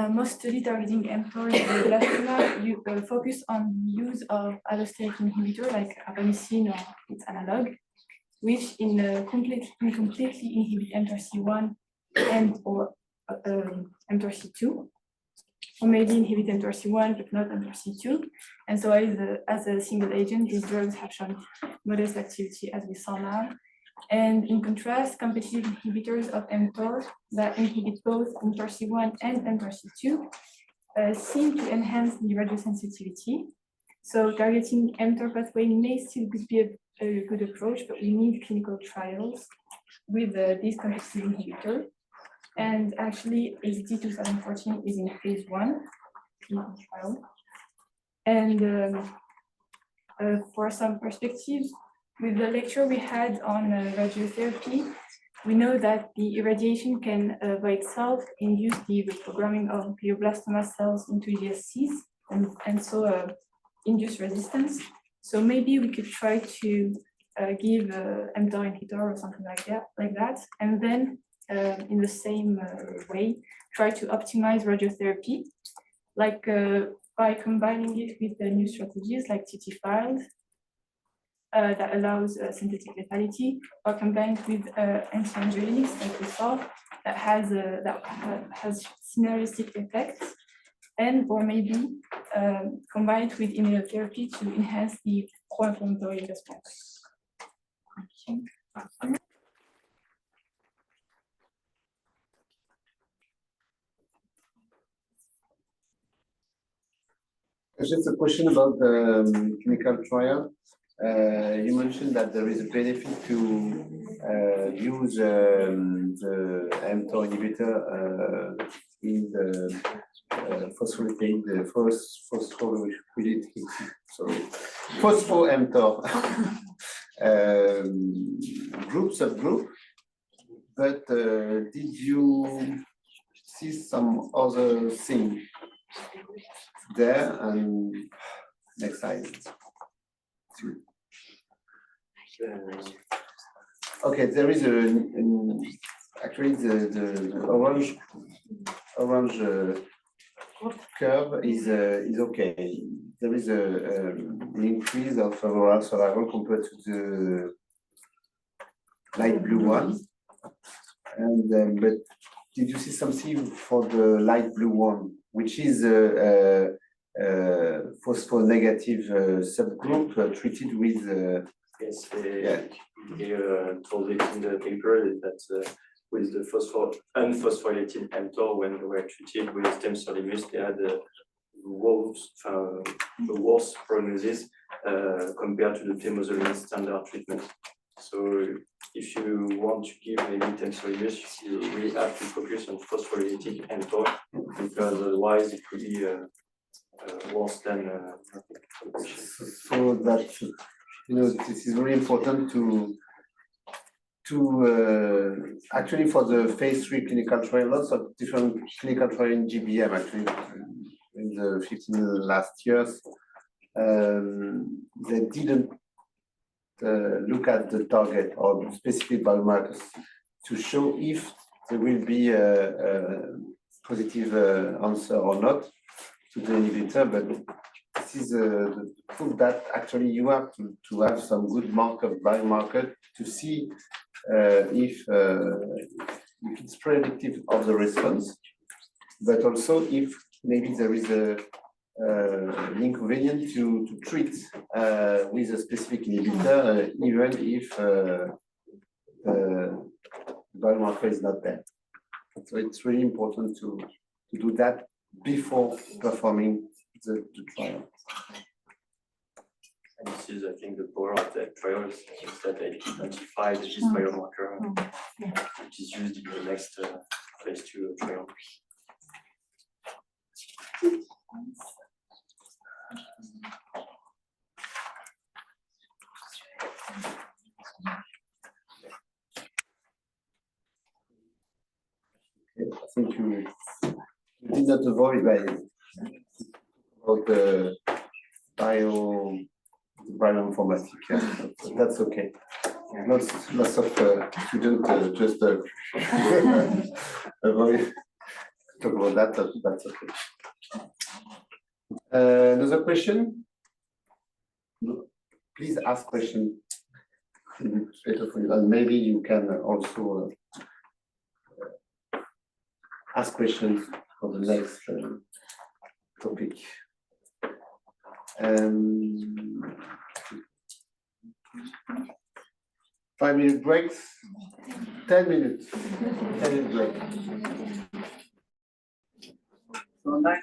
most study targeting mTOR in glioblastoma focus on use of allosteric inhibitor like abamycin or its analog, which completely inhibit mTORC1 and or mTORC2, or maybe inhibit mTORC1 but not mTORC2. And so as a single agent, these drugs have shown modest activity, as we saw now. And in contrast, competitive inhibitors of mTOR that inhibit both mTORC1 and mTORC2 seem to enhance the radiosensitivity. So targeting mTOR pathway may still be a good approach, but we need clinical trials with this competitive inhibitor. And actually, AZD 2014 is in phase 1 clinical trial. And for some perspectives, with the lecture we had on radiotherapy, we know that the irradiation can by itself induce the reprogramming of glioblastoma cells into ESCs and so induce resistance. So maybe we could try to give mTOR inhibitor or something like that, and then in the same way try to optimize radiotherapy, like by combining it with the new strategies like TT files. That allows synthetic lethality, or combined with anti-angiogenics, like we saw, that has synergistic effects, and or maybe combined with immunotherapy to enhance the pro-inflammatory response. Just a question about the clinical trial. You mentioned that there is a benefit to use the mTOR inhibitor in the phospho-mTOR subgroup, but did you see some other thing there? And next slide. Okay, there is actually the orange curve is okay. There is an increase of overall survival compared to the light blue one, and but did you see something for the light blue one, which is phospho-negative subgroup treated with yes, they told it in the paper that with the unphosphorylated mTOR, when they were treated with temsirolimus, they had a worse prognosis compared to the temozolomide standard treatment. So if you want to give maybe temsirolimus, you really have to focus on phosphorylated mTOR, because otherwise it could be worse than so that this is very important to actually for the phase 3 clinical trial, lots of different clinical trial in GBM actually in the 15 last years. They didn't look at the target or specific biomarkers to show if there will be a positive answer or not to the inhibitor, but this is the proof that actually you have to have some good biomarker to see if it's predictive of the response, but also if maybe there is an inconvenience to treat with a specific inhibitor, even if the biomarker is not there. So it's really important to do that before performing the trial. And this is, I think, the power of the trials is that they identify this biomarker, which is used in the next phase 2 trial. I think you did not avoid by about the bioinformatics. That's okay. Lots of students just avoid talk about that. That's okay. Another question? Please ask question. It's better for you, and maybe you can also ask questions for the next topic. 5-minute breaks, 10 minutes, 10-minute break. So now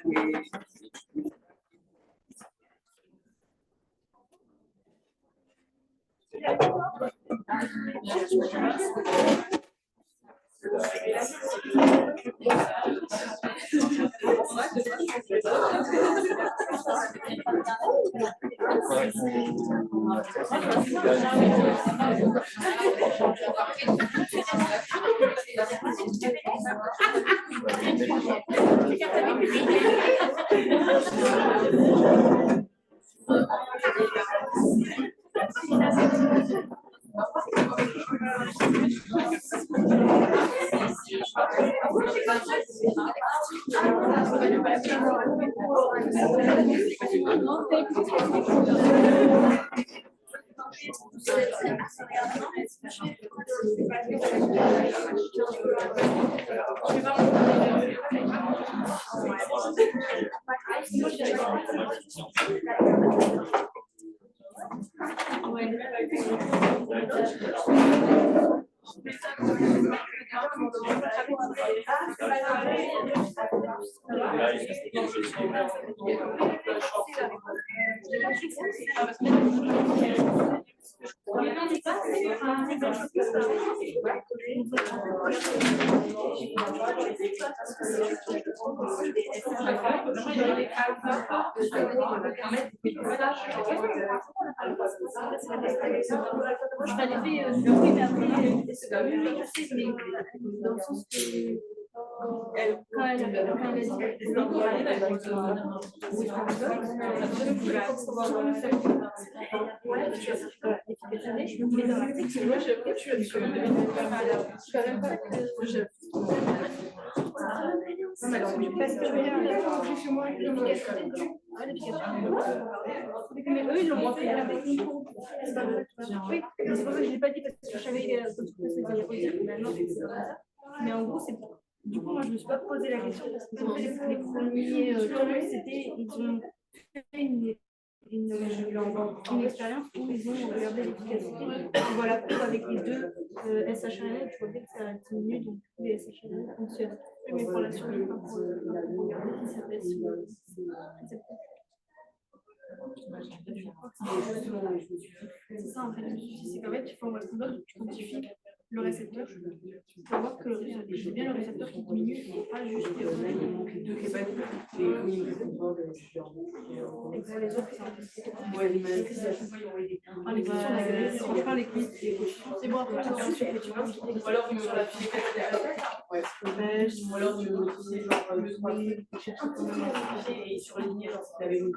Mais eux, ils l'ont montré à la maison. Oui, c'est pour ça que je l'ai pas dit parce que je savais que vous alliez redire que maintenant c'est comme ça. Mais en gros, c'est du coup, moi, je me suis pas posé la question parce que en fait, les premiers tomes, c'était ils ont fait une expérience où ils ont regardé l'efficacité. Voilà pourquoi avec les deux SHRL, tu vois bien que ça diminue, donc tous les SHRL fonctionnent. Mais pour la survie, pour regarder si ça baisse. C'est ça en fait, le souci, c'est qu'en fait, tu formes un mode où tu quantifies le récepteur pour voir que c'est bien le récepteur qui diminue et pas juste les deux qui est pas dit. Et pour les autres, c'est un peu les questions, les quiz, c'est bon après, tu vois, ou alors sur la fiche ou alors tu sais genre le 3 et surligner si tu avais une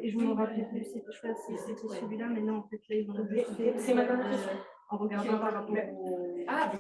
Je me rappelais plus si c'était celui-là, mais non, en fait, là, ils vont c'est maintenant en regardant par rapport au.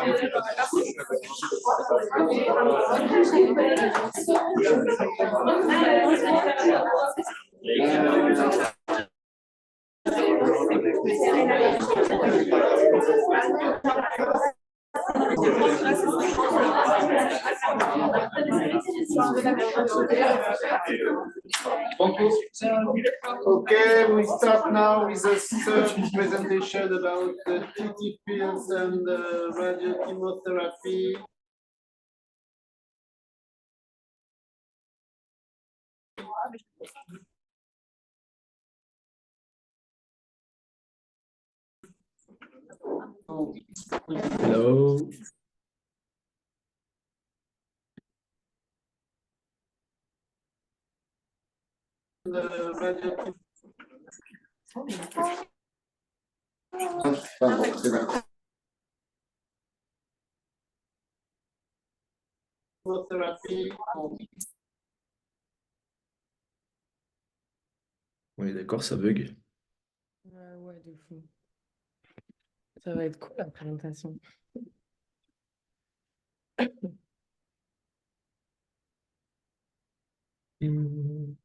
Okay, we start now with a third presentation about the TT fields and radiochemotherapy. Hello. Oui, d'accord, ça bug. Ouais, de fou. Ça va être cool la présentation. Hmm.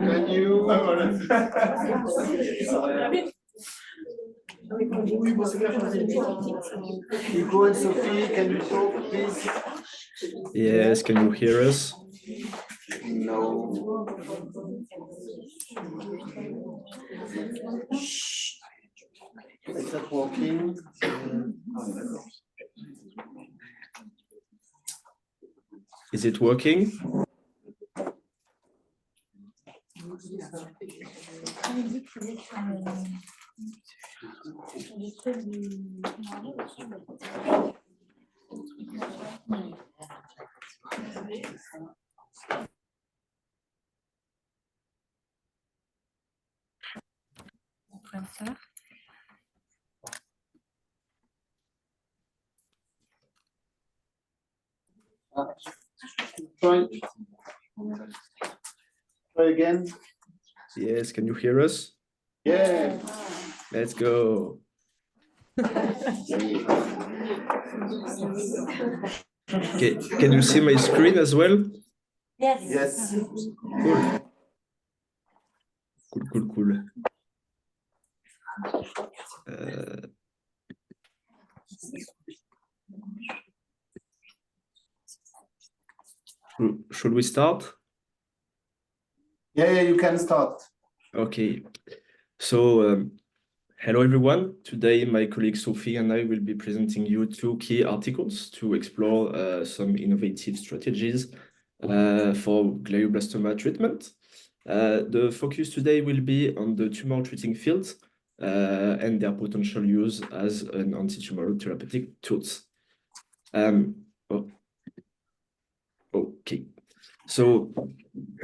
Can you? Hugo and Sophie, can you talk, please? Yes, can you hear us? No. Is that working? Is it working? Try. Try again. Yes, can you hear us? Yeah. Let's go. Okay, can you see my screen as well? Yes. Yes. Cool. Cool. Should we start? Yeah, you can start. Okay. So, hello everyone. Today, my colleague Sophie and I will be presenting you two key articles to explore some innovative strategies for glioblastoma treatment. The focus today will be on the tumor treating fields and their potential use as an antitumoral therapeutic tools. Okay. So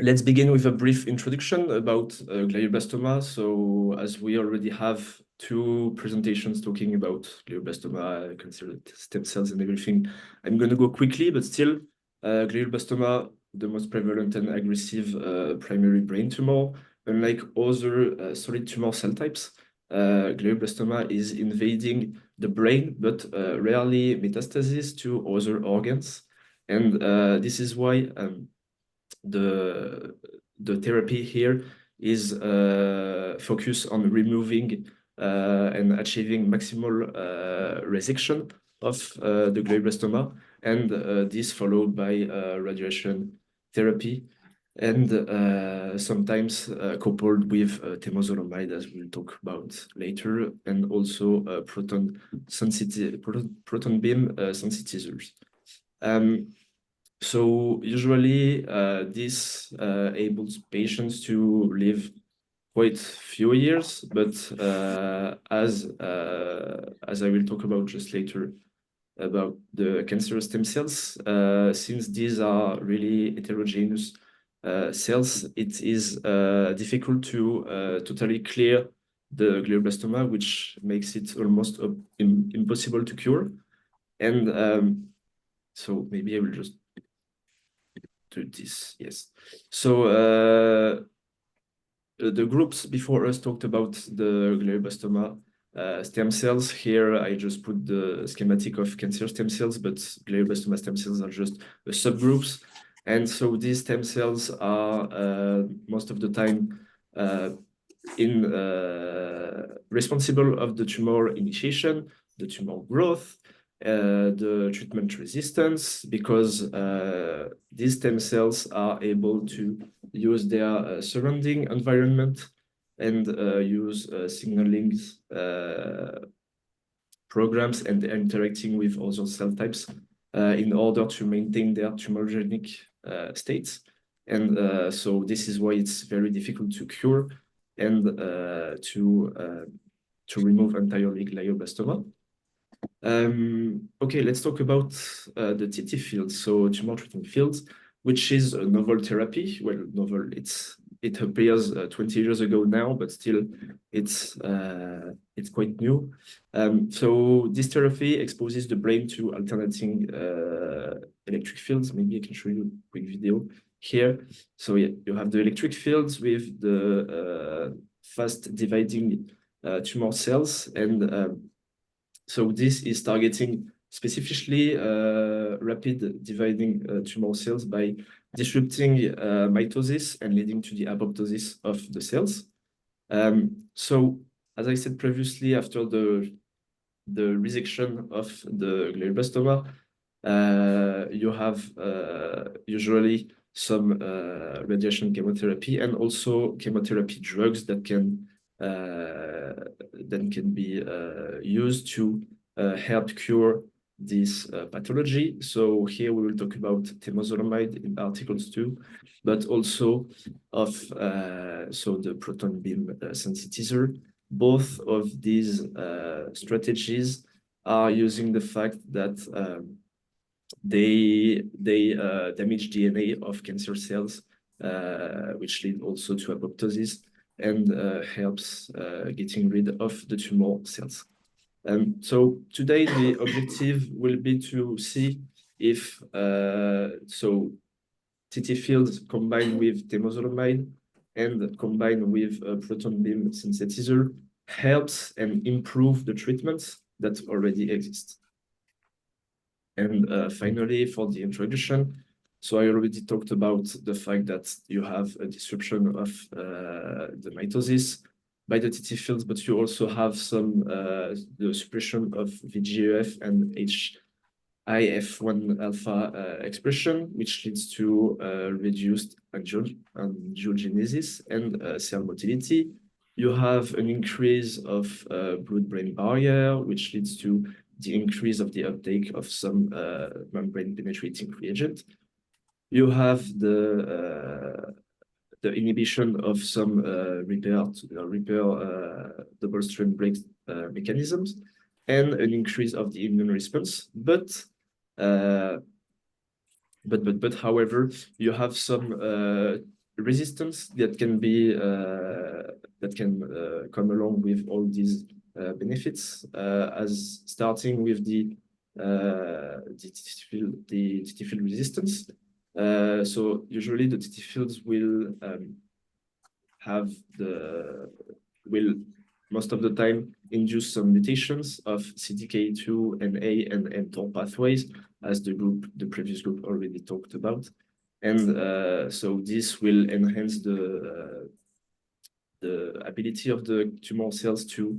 let's begin with a brief introduction about glioblastoma. So as we already have two presentations talking about glioblastoma, cancer stem cells and everything, I'm going to go quickly, but still glioblastoma, the most prevalent and aggressive primary brain tumor. Unlike other solid tumor cell types, glioblastoma is invading the brain, but rarely metastasis to other organs. And this is why the therapy here is focused on removing and achieving maximal resection of the glioblastoma, and this followed by radiation therapy, and sometimes coupled with temozolomide, as we'll talk about later, and also proton beam sensitizers. So usually this enables patients to live quite few years, but as I will talk about just later about the cancerous stem cells, since these are really heterogeneous cells, it is difficult to totally clear the glioblastoma, which makes it almost impossible to cure. And so maybe I will just do this. Yes. So the groups before us talked about the glioblastoma stem cells. Here I just put the schematic of cancer stem cells, but glioblastoma stem cells are just subgroups. And so these stem cells are most of the time responsible of the tumor initiation, the tumor growth, the treatment resistance, because these stem cells are able to use their surrounding environment and use signaling programs and interacting with other cell types in order to maintain their tumorigenic states. And so this is why it's very difficult to cure and to remove entirely glioblastoma. Okay, let's talk about the TT field, so tumor treating fields, which is a novel therapy. Well, novel, it appears 20 years ago now, but still it's quite new. So this therapy exposes the brain to alternating electric fields. Maybe I can show you a quick video here. So yeah, you have the electric fields with the fast dividing tumor cells, and so this is targeting specifically rapid dividing tumor cells by disrupting mitosis and leading to the apoptosis of the cells. So as I said previously, after the resection of the glioblastoma, you have usually some radiation chemotherapy and also chemotherapy drugs that can be used to help cure this pathology. So here we will talk about temozolomide in articles 2, but also of so the proton beam sensitizer. Both of these strategies are using the fact that they damage DNA of cancer cells, which lead also to apoptosis and helps getting rid of the tumor cells. So today the objective will be to see if so TT fields combined with temozolomide and combined with a proton beam sensitizer helps and improve the treatments that already exist. And finally, for the introduction, so I already talked about the fact that you have a disruption of the mitosis by the TT fields, but you also have some the suppression of VEGF and HIF1 alpha expression, which leads to reduced angiogenesis and cell motility. You have an increase of blood-brain barrier, which leads to the increase of the uptake of some membrane penetrating reagent. You have the inhibition of some repair double-strand break mechanisms and an increase of the immune response. But however, you have some resistance that can be come along with all these benefits, as starting with the TT field resistance. So usually the TT fields will most of the time induce some mutations of CDK2 and A and mTOR pathways, as the previous group already talked about. And so this will enhance the ability of the tumor cells to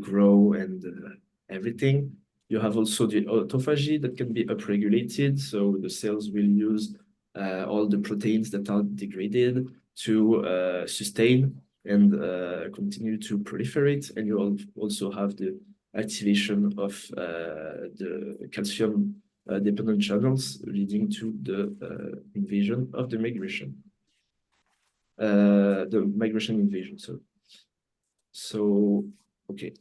grow and everything. You have also the autophagy that can be upregulated, so the cells will use all the proteins that are degraded to sustain and continue to proliferate. And you also have the activation of the calcium dependent channels, leading to the invasion of the migration. The migration invasion, so okay,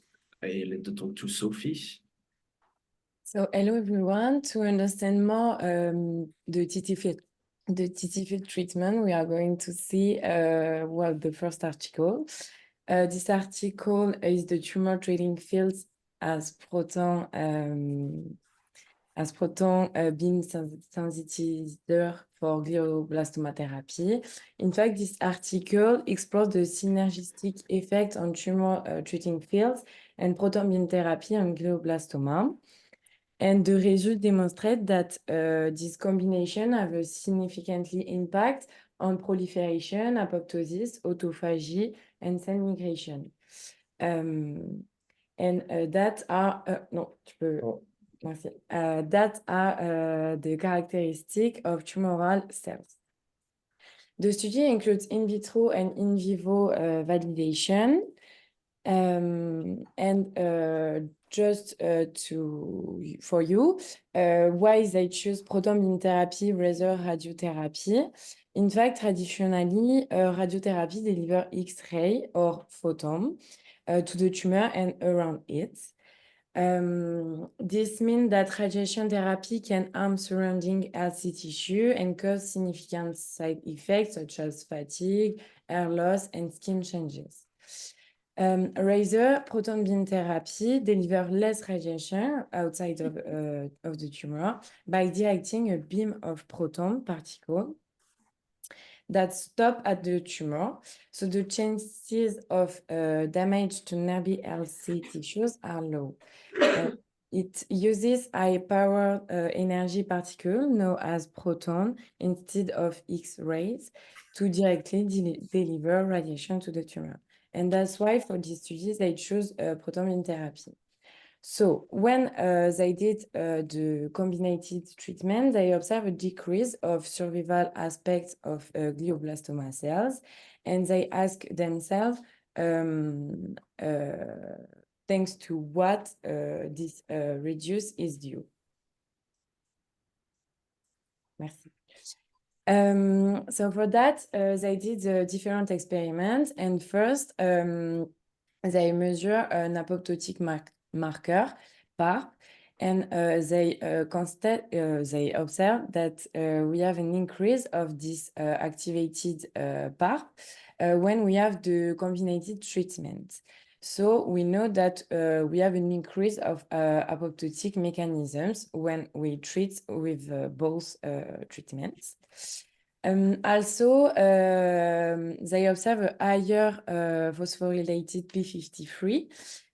I let the talk to Sophie. So hello everyone. To understand more the TT field the TT-field treatment, we are going to see, well, the first article. This article is the tumor treating fields as proton beam sensitizer for glioblastoma therapy. In fact, this article explores the synergistic effect on tumor treating fields and proton beam therapy on glioblastoma. And the results demonstrate that this combination have a significantly impact on proliferation, apoptosis, autophagy, and cell migration. That are no, tu peux. Merci. That are the characteristics of tumoral cells. The study includes in vitro and in vivo validation. Just for you, why they choose proton beam therapy rather radiotherapy. In fact, traditionally, radiotherapy delivers X-ray or photon to the tumor and around it. This means that radiation therapy can harm surrounding healthy tissue and cause significant side effects such as fatigue, hair loss, and skin changes. Rather, proton beam therapy delivers less radiation outside of the tumor by directing a beam of proton particle that stop at the tumor. So the chances of damage to nearby healthy tissues are low. It uses high-power energy particle known as proton instead of X-rays to directly deliver radiation to the tumor. And that's why for these studies, they choose proton beam therapy. So when they did the combined treatment, they observed a decrease of survival aspects of glioblastoma cells, and they asked themselves, thanks to what this reduce is due. Merci. So for that, they did different experiments, and first, they measure an apoptotic marker, PARP, and they observe that we have an increase of this activated PARP when we have the combined treatment. So we know that we have an increase of apoptotic mechanisms when we treat with both treatments. Also, they observe a higher phosphorylated p53.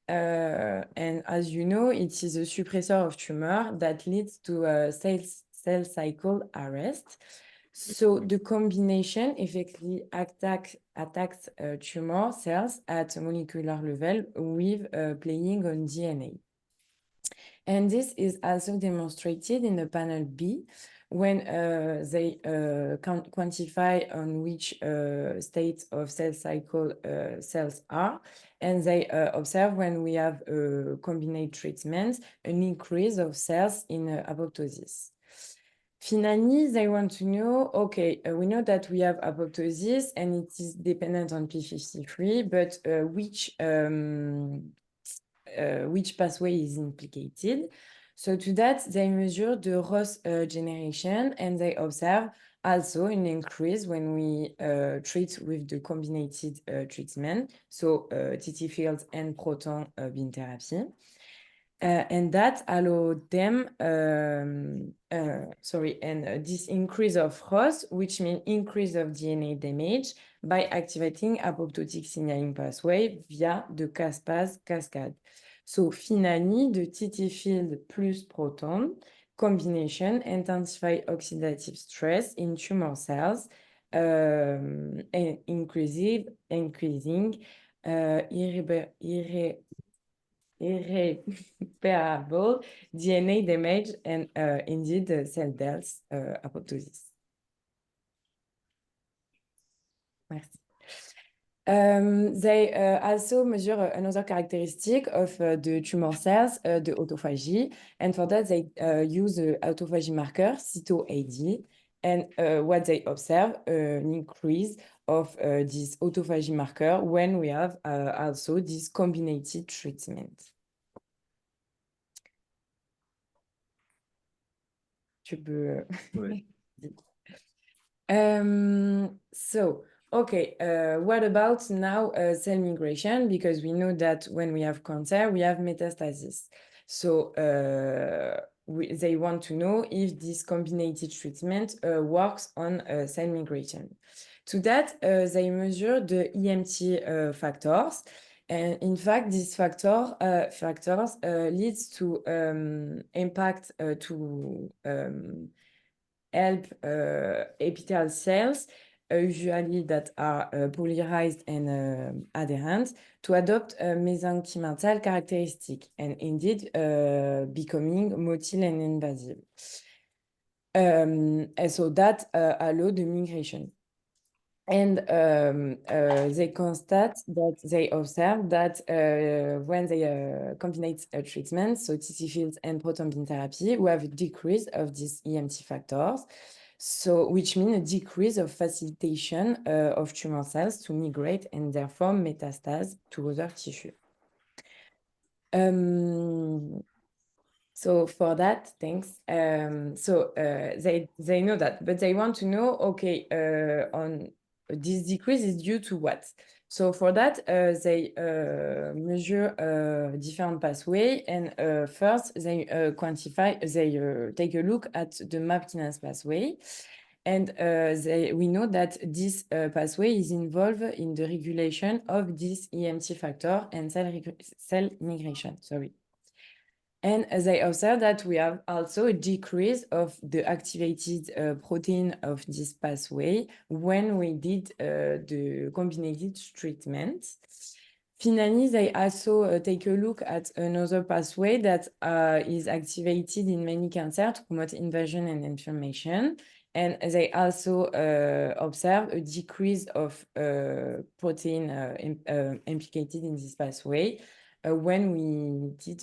And as you know, it is a suppressor of tumor that leads to cell cycle arrest. So the combination effectively attacks tumor cells at molecular level with playing on DNA. And this is also demonstrated in the panel B when they quantify on which state of cell cycle cells are, and they observe when we have combined treatments, an increase of cells in apoptosis. Finally, they want to know, okay, we know that we have apoptosis and it is dependent on p53, but which pathway is implicated? So to that, they measure the ROS generation, and they observe also an increase when we treat with the combined treatment, so TT fields and proton beam therapy. And that allowed them, this increase of ROS, which means increase of DNA damage by activating apoptotic signaling pathway via the caspase cascade. So finally, the TT field plus proton combination intensify oxidative stress in tumor cells, and increasing irreparable DNA damage and indeed cell death, apoptosis. Merci. They also measure another characteristic of the tumor cells, the autophagy, and for that they use the autophagy marker CytoAD, and what they observe an increase of this autophagy marker when we have also this combined treatment. Tu peux. Ouais. Okay, what about now cell migration? Because we know that when we have cancer, we have metastasis. So they want to know if this combined treatment works on cell migration. To that, they measure the EMT factors. And in fact, these factors leads to impact to help epithelial cells, usually that are polarized and adherent, to adopt a mesenchymal cell characteristic and indeed becoming motile and invasive. And so that allow the migration. And they constate that they observe that when they combine treatment, so TT fields and proton beam therapy, we have a decrease of these EMT factors, so which means a decrease of facilitation of tumor cells to migrate and therefore metastase to other tissue. So for that, thanks. They know that, but they want to know, okay, on this decrease is due to what? So for that, they measure different pathway, and first they quantify, they take a look at the MAP kinase pathway, and we know that this pathway is involved in the regulation of this EMT factor and cell migration. Sorry. And they observe that we have also a decrease of the activated protein of this pathway when we did the combined treatment. Finally, they also take a look at another pathway that is activated in many cancers to promote invasion and inflammation. And they also observe a decrease of protein implicated in this pathway when we did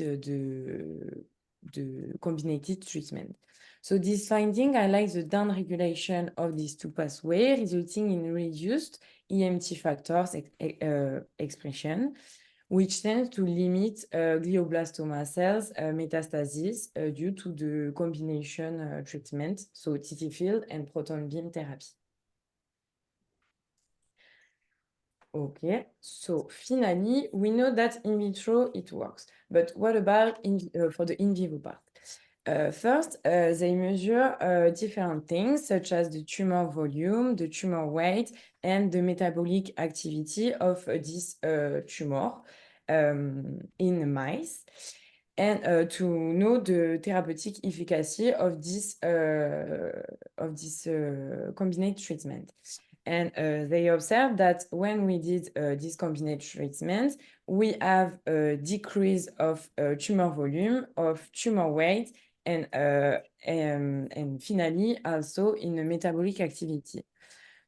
the combined treatment. So this finding highlights the downregulation of these two pathways, resulting in reduced EMT factors expression, which tends to limit glioblastoma cells metastasis due to the combination treatment, so TT field and proton beam therapy. Okay, so finally, we know that in vitro it works, but what about for the in vivo part? First, they measure different things such as the tumor volume, the tumor weight, and the metabolic activity of this tumor in mice, and to know the therapeutic efficacy of this combined treatment. And they observed that when we did this combined treatment, we have a decrease of tumor volume, of tumor weight, and finally also in the metabolic activity.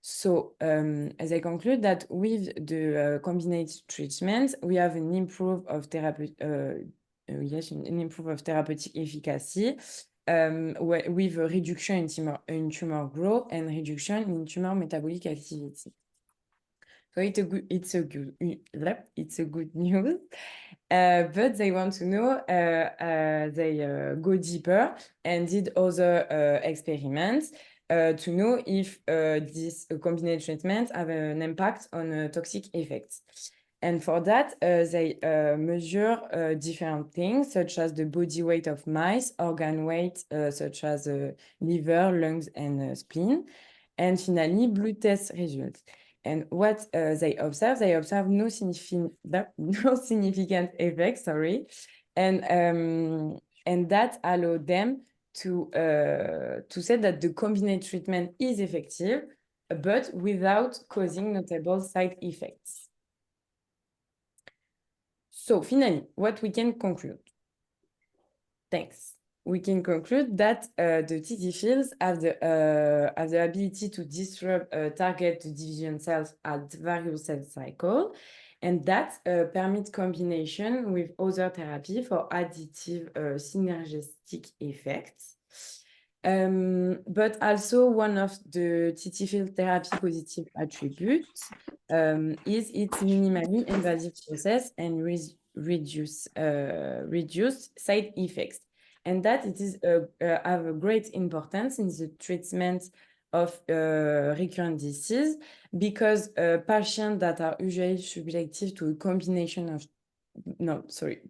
So as I conclude that with the combined treatment, we have an improve of therapeutic efficacy with a reduction in tumor growth and reduction in tumor metabolic activity. So it's a good news. But they want to know, they go deeper and did other experiments to know if this combined treatment have an impact on toxic effects. And for that, they measure different things, such as the body weight of mice, organ weight, such as liver, lungs, and spleen, and finally, blood test results. And what they observe no significant effects, sorry, and that allowed them to say that the combined treatment is effective, but without causing notable side effects. So finally, what we can conclude? Thanks. We can conclude that the TT fields have the ability to disrupt target division cells at various cell cycle, and that permits combination with other therapy for additive synergistic effects. But also one of the TT field therapy positive attributes is its minimally invasive process and reduce side effects, and that it is have a great importance in the treatment of recurrent disease because patients that are usually subjective to a combination of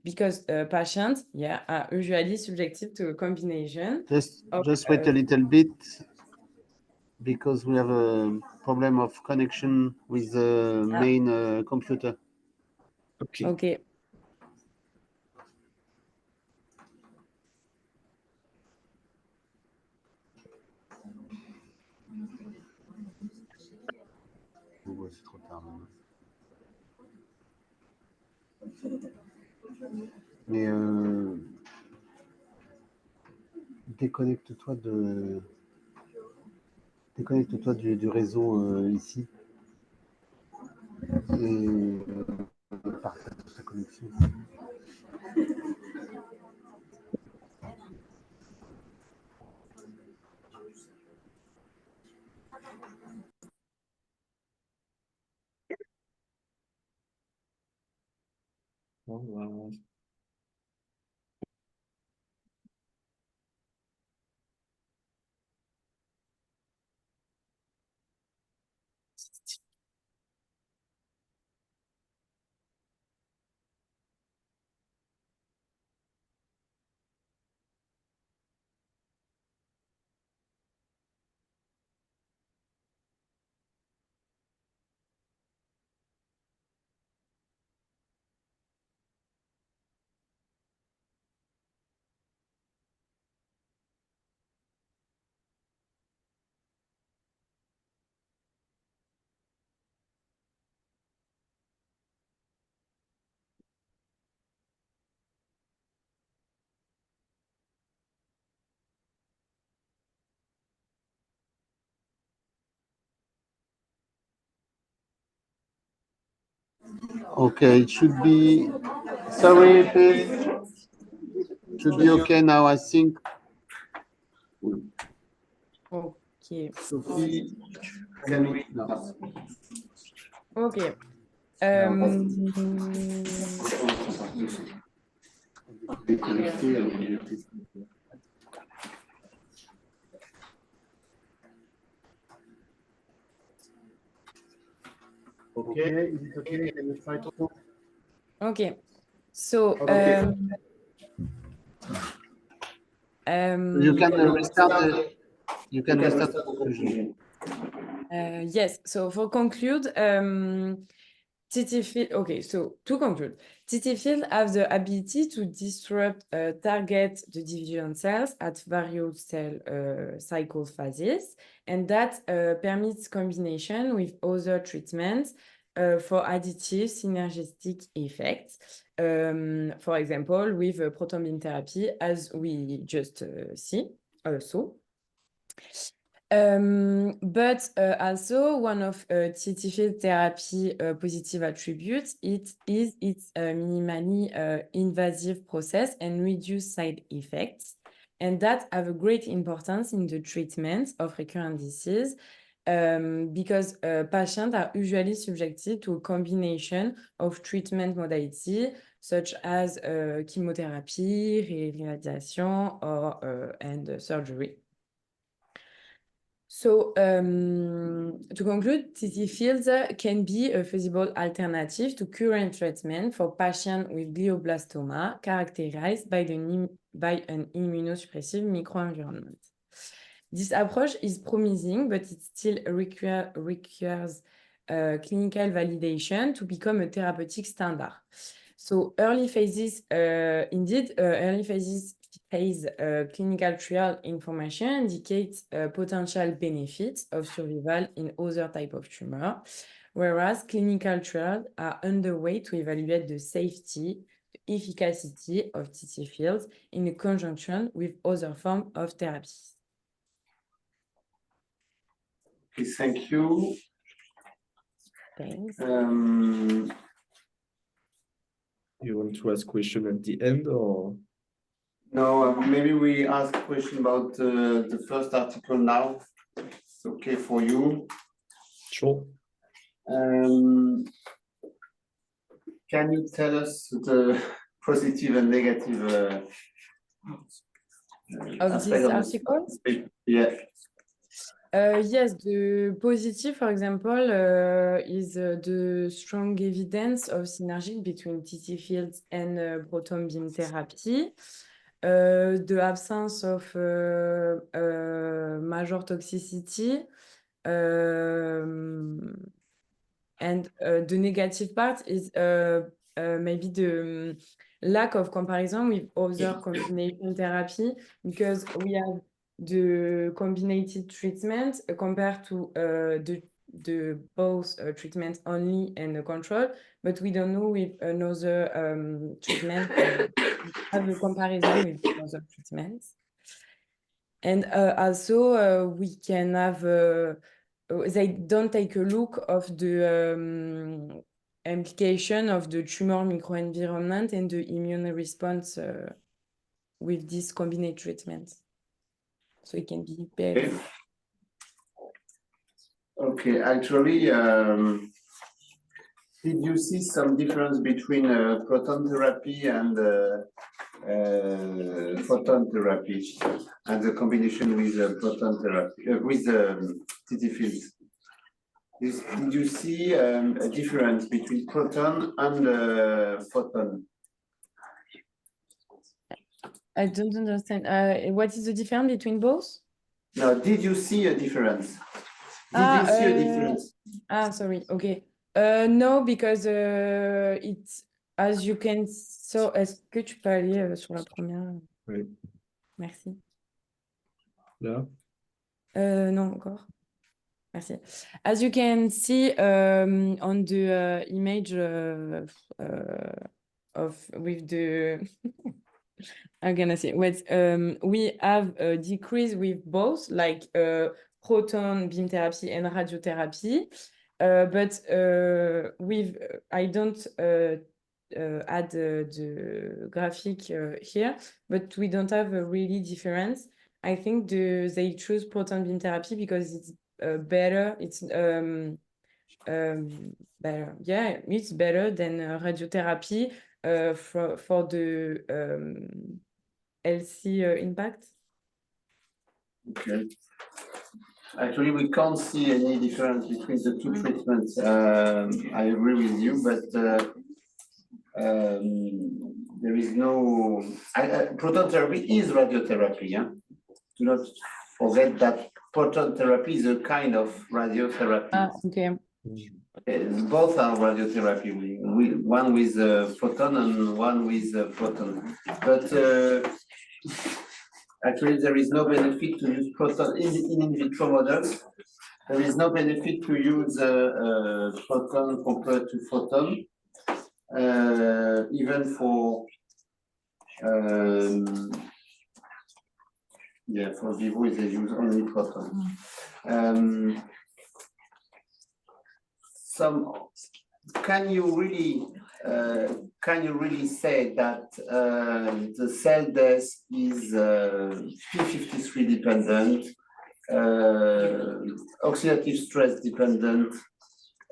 because patients are usually subjective to a combination. Just wait a little bit because we have a problem of connection with the main computer. Okay. C'est trop tard maintenant. Mais déconnecte-toi du réseau ici et partage ta connexion. Oh, wow. Okay, it should be. Sorry, please. Should be okay now, I think. Okay. Sophie, can we? No. Okay. Okay, is it okay? Can you try to? Okay. So Okay. You can restart. You can restart the conclusion. Yes, so for conclude, TT-field, okay, so to conclude, TT-field have the ability to disrupt target the division cells at various cell cycle phases, and that permits combination with other treatments for additive synergistic effects. For example, with proton beam therapy, as we just saw. But also one of TT-field therapy positive attributes is its minimally invasive process and reduced side effects, and that have a great importance in the treatment of recurrent disease because patients are usually subjected to a combination of treatment modality such as chemotherapy, radiation, or and surgery. So to conclude, TT-fields can be a feasible alternative to current treatment for patients with glioblastoma characterized by an immunosuppressive microenvironment. This approach is promising, but it still requires clinical validation to become a therapeutic standard. So early phases, early phases phase clinical trial information indicates potential benefits of survival in other type of tumor, whereas clinical trials are underway to evaluate the safety, the efficacy of TT-fields in conjunction with other forms of therapies. Okay, thank you. Thanks. You want to ask question at the end or? No, maybe we ask a question about the first article now. It's okay for you. Sure. Can you tell us the positive and negative of this article? Yeah. Yes, the positive, for example, is the strong evidence of synergy between TT fields and proton beam therapy. The absence of major toxicity. And the negative part is maybe the lack of comparison with other combination therapy, because we have the combined treatment compared to the both treatment only and the control, but we don't know with another treatment have a comparison with other treatments. And also we can have they don't take a look of the implication of the tumor microenvironment and the immune response with this combined treatment. So it can be better. Okay, actually, did you see some difference between proton therapy and photon therapy and the combination with proton therapy with TT fields? Did you see a difference between proton and photon? I don't understand. What is the difference between both? No, did you see a difference? Did you see a difference? Sorry. Okay. No, because it's as you can. So, est-ce que tu peux aller sur la première? Oui. Merci. Là. Non, encore. Merci. As you can see on the image of with the I'm gonna say what we have a decrease with both, like proton beam therapy and radiotherapy, but with I don't add the graphic here, but we don't have a really difference. I think they choose proton beam therapy because it's better. It's better. Yeah, it's better than radiotherapy for the LC impact. Okay. Actually, we can't see any difference between the two treatments. I agree with you, but there is no proton therapy is radiotherapy. Yeah, do not forget that proton therapy is a kind of radiotherapy. Okay. Both are radiotherapy. We one with photon and one with proton, but actually there is no benefit to use proton in vitro models. There is no benefit to use proton compared to photon, even for yeah, for vivo they use only proton. Can you really say that the cell death is p53 dependent, oxidative stress dependent?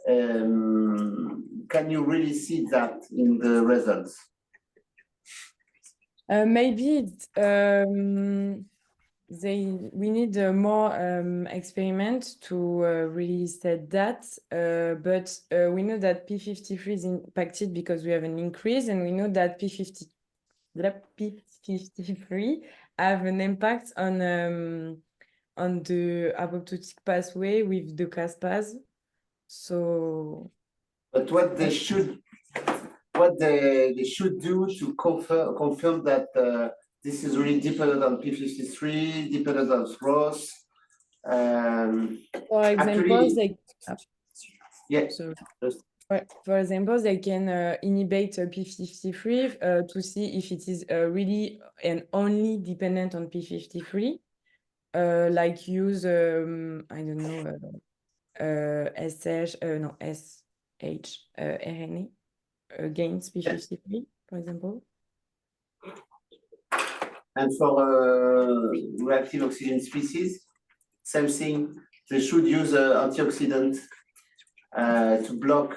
Can you really see that in the results? Maybe we need more experiment to really say that, but we know that P53 is impacted because we have an increase, and we know that P53 have an impact on the apoptotic pathway with the caspase. So, but what they should do to confirm that this is really dependent on P53, dependent on ROS. For example, for example, they can inhibit P53 to see if it is really and only dependent on P53, like use I don't know SH RNA against P53, for example. And for reactive oxygen species, same thing. They should use antioxidant to block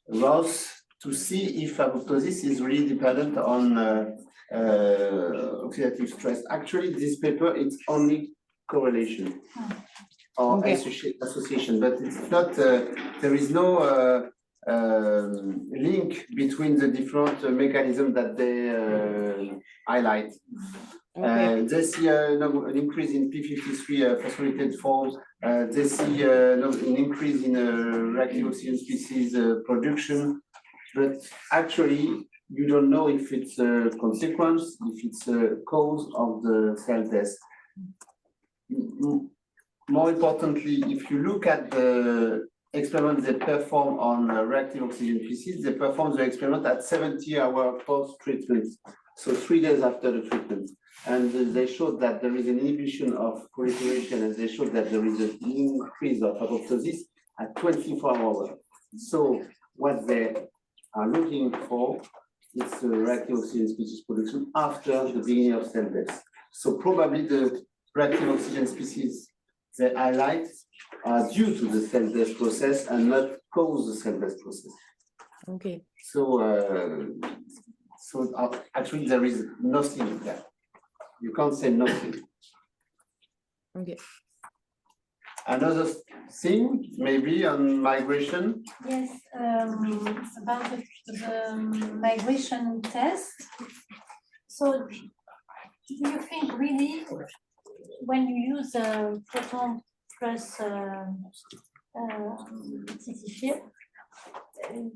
ROS to see if apoptosis is really dependent on oxidative stress. Actually, this paper it's only correlation or Okay. association, but it's not. There is no link between the different mechanisms that they highlight. Okay. They see an increase in p53 phosphorylated forms. They see an increase in reactive oxygen species production, but actually you don't know if it's a consequence, if it's a cause of the cell death. More importantly, if you look at the experiment they perform on reactive oxygen species, they perform the experiment at 70 hours post-treatment, so 3 days after the treatment. And they showed that there is an inhibition of proliferation, and they showed that there is an increase of apoptosis at 24 hours. So what they are looking for is reactive oxygen species production after the beginning of cell death. So probably the reactive oxygen species they highlight are due to the cell death process and not cause the cell death process. Okay. So, actually there is nothing there. You can't say nothing. Okay. Another thing, maybe on migration. Yes, about the migration test. So do you think really when you use proton plus CT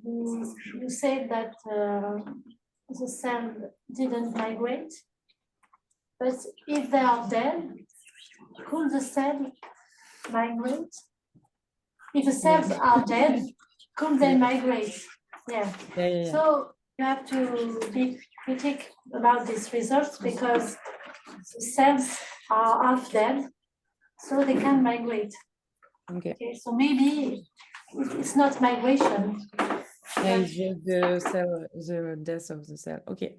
you say that the cell didn't migrate, but if they are dead, could the cell migrate? If the cells are dead, could they migrate? Yeah. So you have to be critical about these results because the cells are half dead, so they can migrate. Okay. Okay, so maybe it's not migration. Yeah, it's just the cell, the death of the cell. Okay.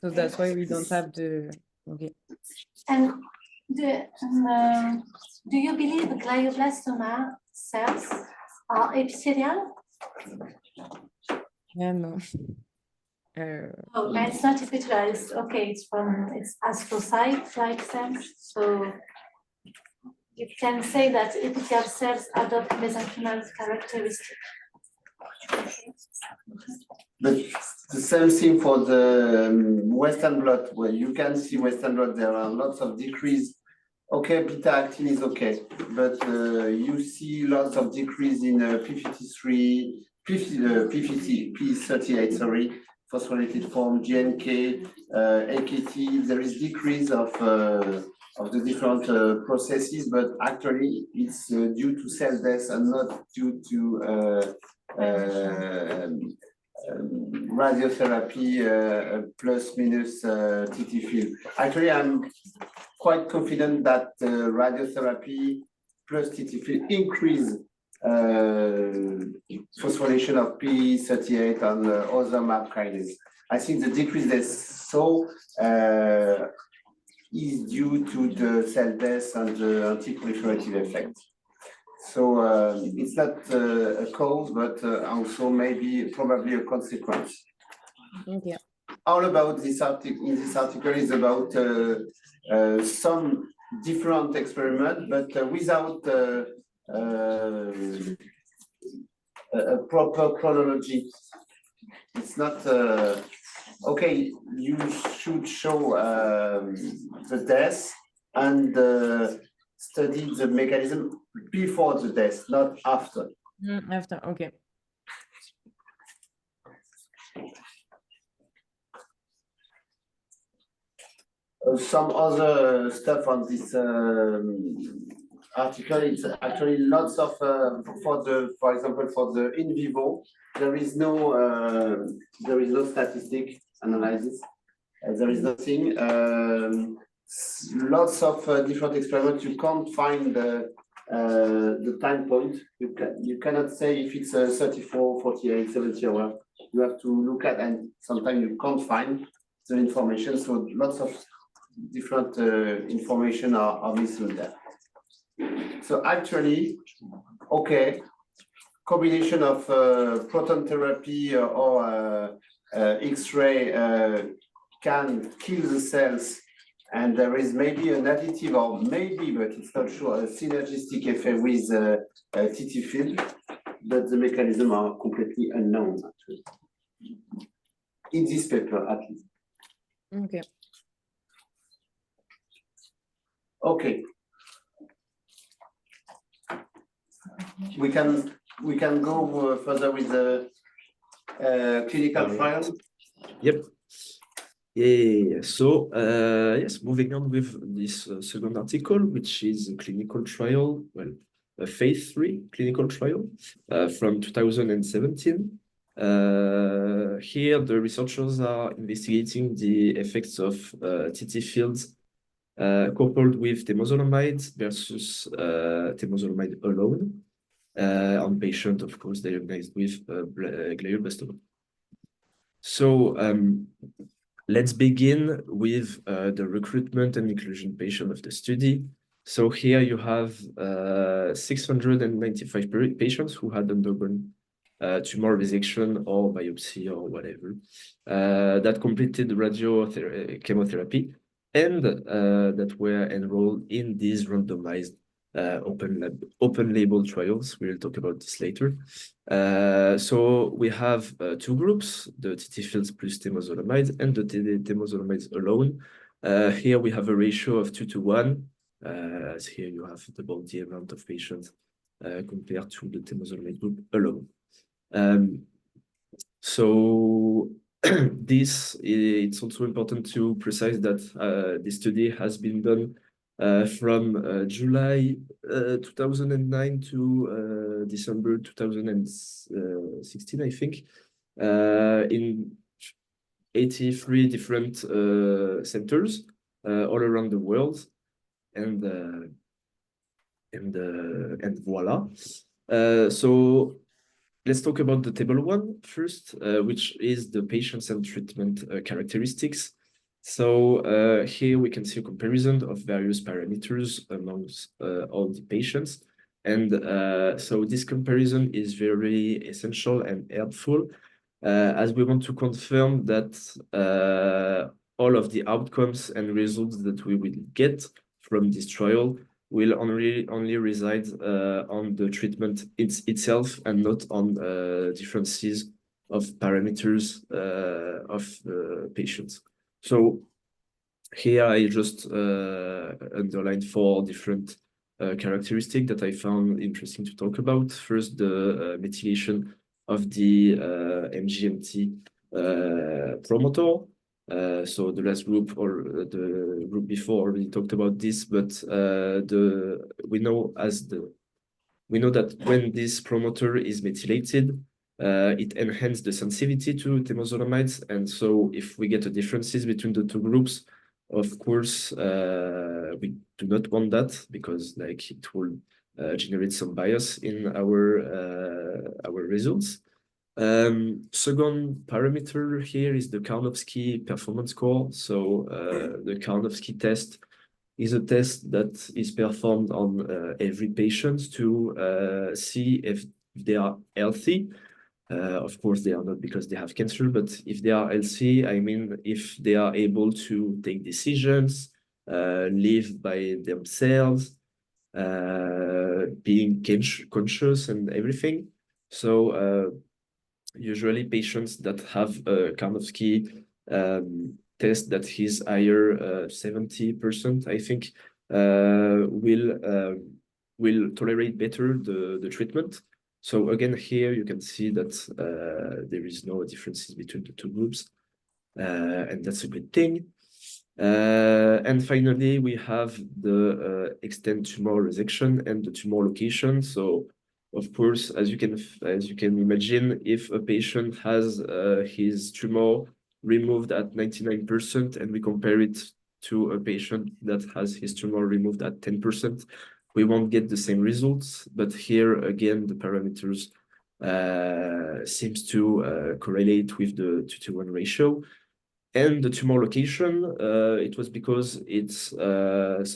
So that's why we don't have the. Okay. And do you believe glioblastoma cells are epithelial? Yeah, no. Oh, and it's not epithelial. It's okay. It's astrocyte-like cells. So you can say that epithelial cells adopt mesenchymal characteristics. But the same thing for the Western blot, where you can see Western blot, there are lots of decrease. Okay, beta actin is okay, but you see lots of decrease in P38, sorry, phosphorylated form, GNK, AKT. There is decrease of the different processes, but actually it's due to cell death and not due to radiotherapy plus minus TT film. Actually, I'm quite confident that radiotherapy plus TT film increase phosphorylation of P38 and other MAP kinase. I think the decrease they saw is due to the cell death and the anti-proliferative effect. So it's not a cause, but also maybe probably a consequence. Okay. All about this article in this article is about some different experiment, but without a proper chronology. It's not okay. You should show the death and study the mechanism before the death, not after. After, okay. Some other stuff on this article. It's actually lots of for example, for the in vivo, there is no statistic analysis. There is nothing. Lots of different experiments. You can't find the time point. You cannot say if it's 34, 48, 70 hours. You have to look at, and sometimes you can't find the information. So lots of different information are missing there. So actually, okay, combination of proton therapy or X-ray can kill the cells And there is maybe an additive, or maybe, but it's not sure, a synergistic effect with TT field, but the mechanism are completely unknown, actually. In this paper, at least. Okay. Okay. We can go further with the clinical trial. Yep. Yeah. So yes, moving on with this second article, which is a clinical trial, well, a phase 3 clinical trial from 2017. Here, the researchers are investigating the effects of TT fields coupled with temozolomide versus temozolomide alone on patient, of course, diagnosed with glioblastoma. So let's begin with the recruitment and inclusion patient of the study. So here you have 695 patients who had undergone tumor resection or biopsy or whatever that completed chemotherapy and that were enrolled in these randomized open label trials. We'll talk about this later. So we have two groups, the TT fields plus temozolomide and the temozolomide alone. Here we have a ratio of 2:1. As here you have double the amount of patients compared to the temozolomide group alone. So this, it's also important to precise that this study has been done from July 2009 to December 2016, I think, in 83 different centers all around the world, and voila. So let's talk about the table 1 first, which is the patients and treatment characteristics. So here we can see a comparison of various parameters amongst all the patients. And so this comparison is very essential and helpful as we want to confirm that all of the outcomes and results that we will get from this trial will only reside on the treatment itself and not on differences of parameters of patients. So here I just underlined 4 different characteristics that I found interesting to talk about. First, the methylation of the MGMT promoter. So the last group or the group before already talked about this, but we know that when this promoter is methylated, it enhances the sensitivity to temozolomide, and so if we get a differences between the two groups, of course, we do not want that because like it will generate some bias in our results. Second parameter here is the Karnofsky performance score. So the Karnofsky test is a test that is performed on every patient to see if they are healthy. Of course, they are not because they have cancer, but if they are healthy, I mean, if they are able to take decisions, live by themselves, being conscious and everything. So usually patients that have a Karnofsky test that is higher, 70%, I think, will tolerate better the treatment. So again, here you can see that there is no differences between the two groups, and that's a good thing. And finally, we have the extent tumor resection and the tumor location. So of course, as you can imagine, if a patient has his tumor removed at 99% and we compare it to a patient that has his tumor removed at 10%, we won't get the same results. But here again, the parameters seems to correlate with the 2:1 ratio. And the tumor location, it was because it's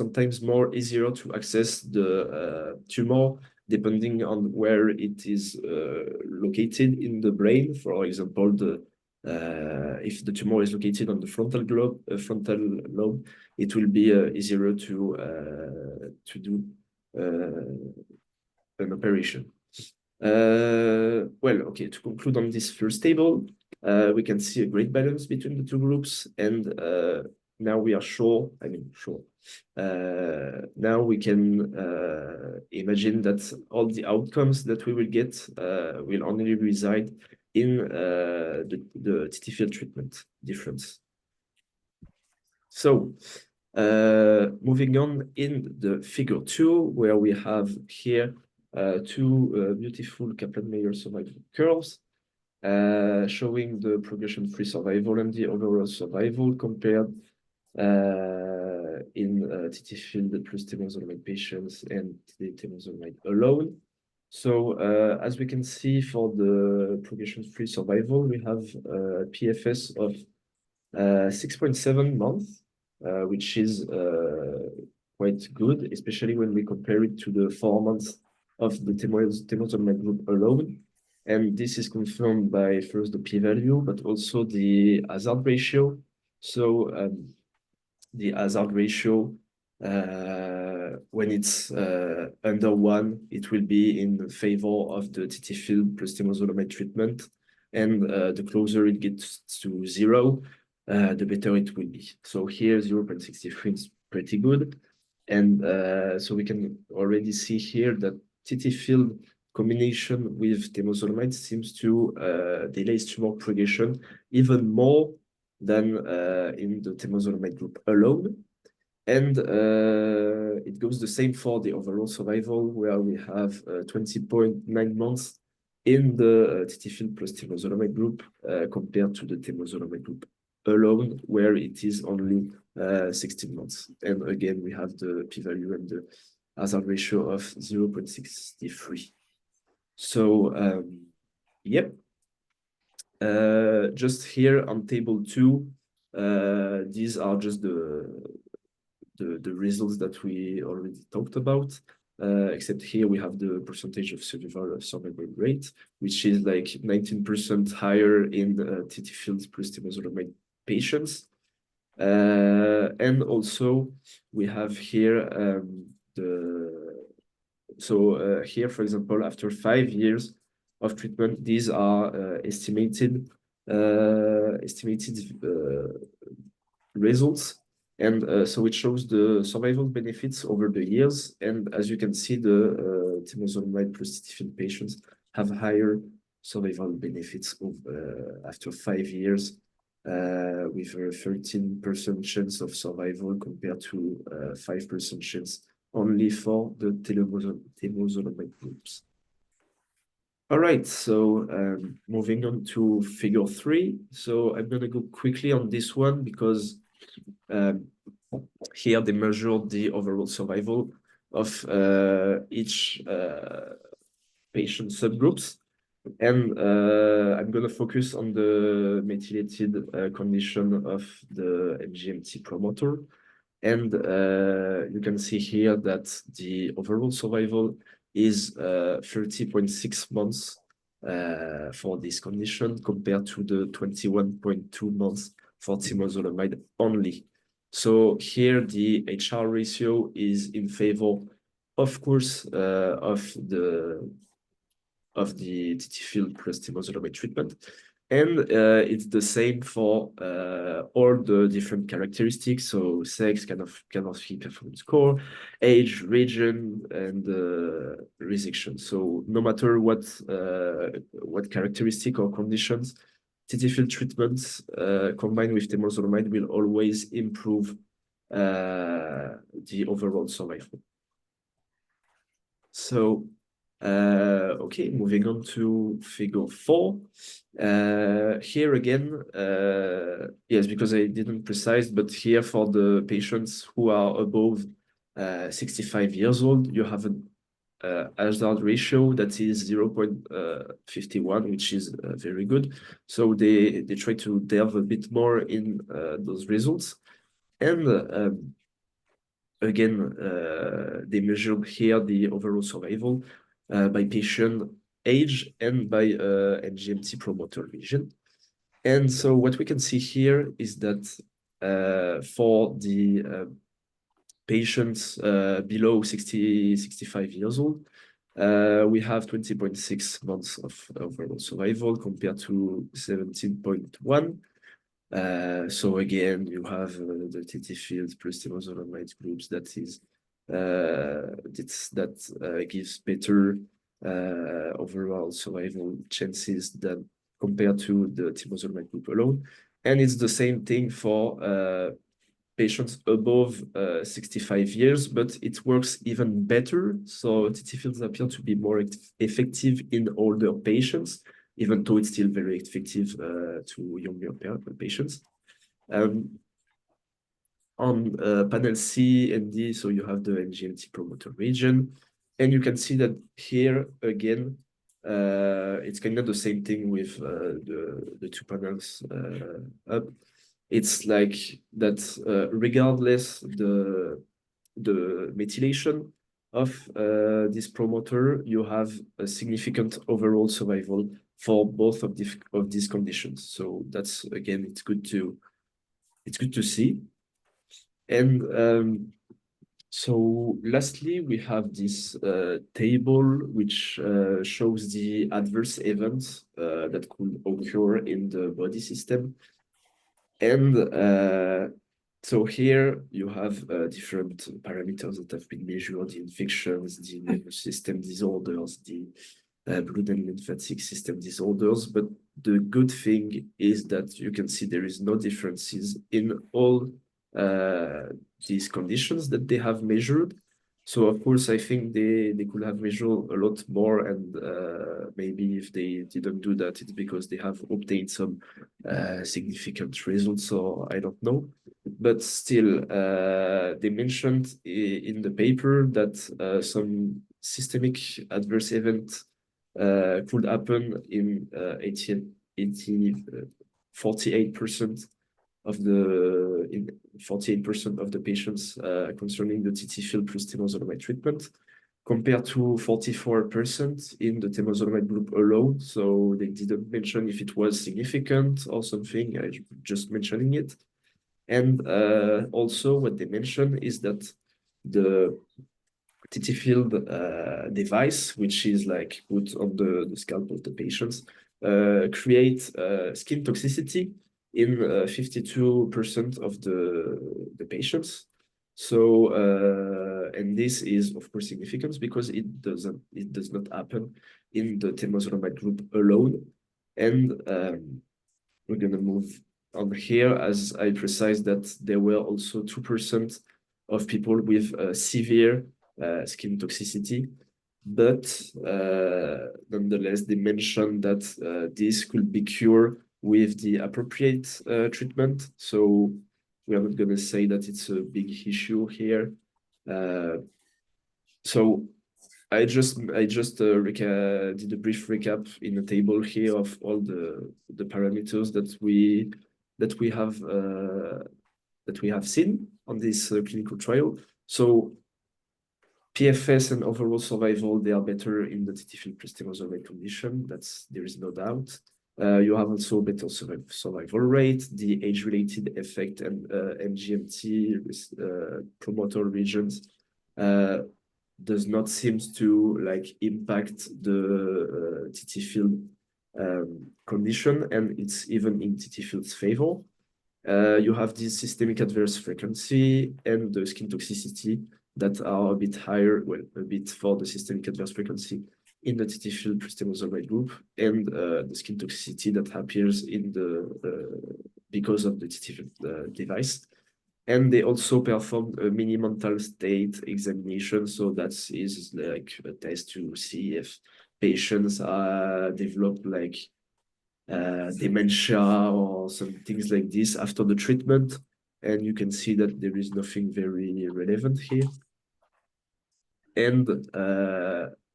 sometimes more easier to access the tumor depending on where it is located in the brain. For example, the if the tumor is located on the frontal lobe, it will be easier to do an operation. Well, okay, to conclude on this first table, we can see a great balance between the two groups, and now we are sure, now we can imagine that all the outcomes that we will get will only reside in the TTField treatment difference. So, moving on in the figure 2, where we have here two beautiful Kaplan-Meier survival curves showing the progression-free survival and the overall survival compared in TTField plus temozolomide patients and the temozolomide alone. So as we can see, for the progression-free survival, we have a PFS of 6.7 months, which is quite good, especially when we compare it to the 4 months of the temozolomide group alone. And this is confirmed by first the p-value, but also the hazard ratio. So the hazard ratio, when it's under 1, it will be in favor of the TTField plus temozolomide treatment. And the closer it gets to 0, the better it will be. So here 0.63 is pretty good. And so we can already see here that TTField combination with temozolomide seems to delay tumor progression even more than in the temozolomide group alone. And it goes the same for the overall survival, where we have 20.9 months in the TTField plus temozolomide group compared to the temozolomide group alone, where it is only 16 months. And again, we have the p-value and the hazard ratio of 0.63. So, yep. Just here on table 2, these are just the results that we already talked about. Except here we have the percentage of survival rate, which is like 19% higher in TTField plus temozolomide patients. And also we have here here, for example, after 5 years of treatment, these are estimated results. And so it shows the survival benefits over the years. And as you can see, the temozolomide plus TTField patients have higher survival benefits after 5 years, with a 13% chance of survival compared to 5% chance only for the temozolomide groups. All right, so moving on to figure 3. So I'm going to go quickly on this one because here they measured the overall survival of each patient subgroups. And I'm going to focus on the methylated condition of the MGMT promoter. And you can see here that the overall survival is 30.6 months for this condition compared to the 21.2 months for temozolomide only. So here the HR ratio is in favor, of course, of the TTField plus temozolomide treatment. And it's the same for all the different characteristics, so sex, kind of key performance score, age, region, and resection. So no matter what characteristic or conditions, TTField treatments combined with temozolomide will always improve the overall survival. So okay, moving on to figure 4. Here again, yes, because I didn't precise, but here for the patients who are above 65 years old, you have an hazard ratio that is 0.51, which is very good. So they try to delve a bit more in those results. And again, they measured here the overall survival by patient age and by MGMT promoter region. And so what we can see here is that for the patients below 65 years old, we have 20.6 months of overall survival compared to 17.1. So again, you have the TT fields plus temozolomide groups that gives better overall survival chances than compared to the temozolomide group alone. And it's the same thing for patients above 65 years, but it works even better. So TT fields appear to be more effective in older patients, even though it's still very effective to younger patients. On panel C and D, so you have the NGMT promoter region, and you can see that here again, it's kind of the same thing with the two panels up. It's like that regardless the methylation of this promoter, you have a significant overall survival for both of these conditions. So that's again, it's good to see. And so lastly, we have this table which shows the adverse events that could occur in the body system. And so here you have different parameters that have been measured: the infections, the nervous system disorders, the blood and lymphatic system disorders. But the good thing is that you can see there is no differences in all these conditions that they have measured. So of course, I think they could have measured a lot more, and maybe if they didn't do that, it's because they have obtained some significant results, or I don't know. But still, they mentioned in the paper that some systemic adverse event could happen in 48% of the patients concerning the TT field plus temozolomide treatment, compared to 44% in the temozolomide group alone. So they didn't mention if it was significant or something. I just mentioning it. And also what they mention is that the TT field device, which is like put on the scalp of the patients, create skin toxicity in 52% of the patients. So and this is of course significant because it does not happen in the temozolomide group alone. And we're gonna move on here, as I precise that there were also 2% of people with severe skin toxicity. But nonetheless, they mentioned that this could be cured with the appropriate treatment. So we are not going to say that it's a big issue here. So I just did a brief recap in a table here of all the parameters that we have seen on this clinical trial. So PFS and overall survival, they are better in the TT field plus temozolomide condition. There is no doubt. You have also better survival rate. The age-related effect and NGMT promoter regions does not seem to impact the TT field condition, and it's even in TT field's favor. You have this systemic adverse frequency and the skin toxicity that are a bit higher, well, a bit for the systemic adverse frequency in the TT field plus temozolomide group, and the skin toxicity that appears in because of the TT field device. And they also performed a mini mental state examination. So that is like a test to see if patients develop dementia or some things like this after the treatment. And you can see that there is nothing very relevant here. And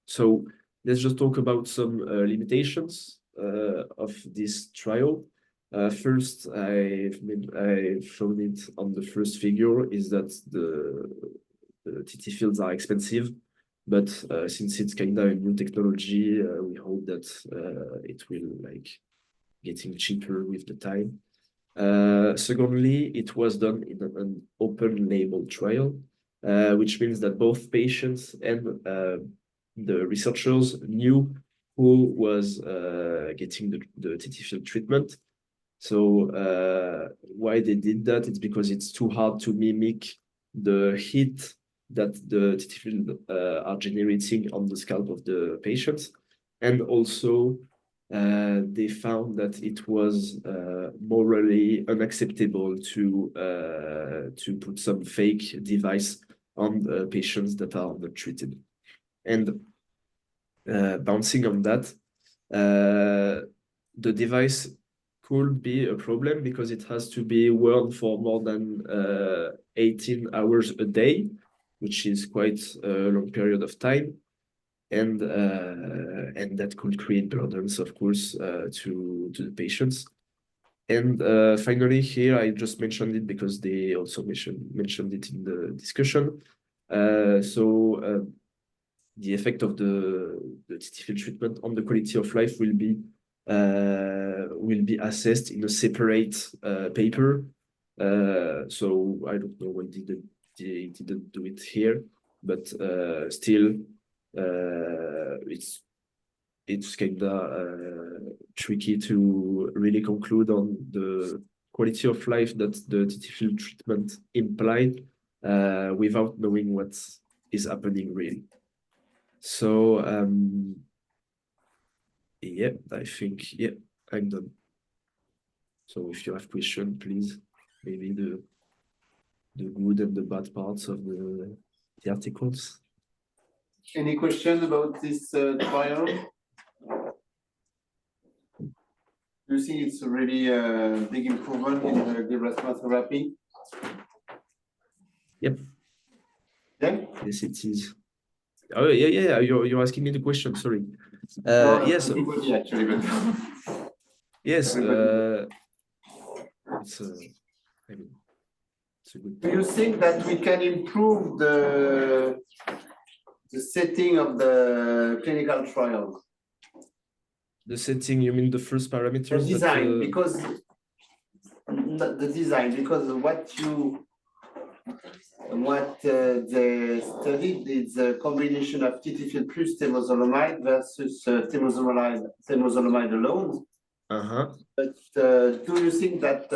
so let's just talk about some limitations of this trial. First, I've shown it on the first figure, is that the TT fields are expensive, but since it's kind of a new technology, we hope that it will getting cheaper with the time. Secondly, it was done in an open label trial, which means that both patients and the researchers knew who was getting the TTField treatment. So why they did that? It's because it's too hard to mimic the heat that the TTField are generating on the scalp of the patients. And also, they found that it was morally unacceptable to put some fake device on patients that are not treated. And bouncing on that, the device could be a problem because it has to be worn for more than 18 hours a day, which is quite a long period of time. And that could create burdens, of course, to the patients. And finally, here I just mentioned it because they also mentioned it in the discussion. The effect of the TTField treatment on the quality of life will be assessed in a separate paper. So I don't know why they didn't do it here, but still. It's kind of tricky to really conclude on the quality of life that the TTField treatment implied without knowing what is happening really. So yeah, I think I'm done. So if you have questions, please, maybe the good and the bad parts of the articles. Any question about this trial? Do you think it's a really big improvement in the glioblastoma therapy? Yep. Yeah? Yes, it is. Oh, yeah. You're asking me the question, sorry. Yes. Everybody actually, but yes. It's I mean, it's a good do you think that we can improve the setting of the clinical trial? The setting, you mean the first parameters? The design, that, because the design, because they studied is a combination of TTField plus temozolomide versus temozolomide alone. But do you think that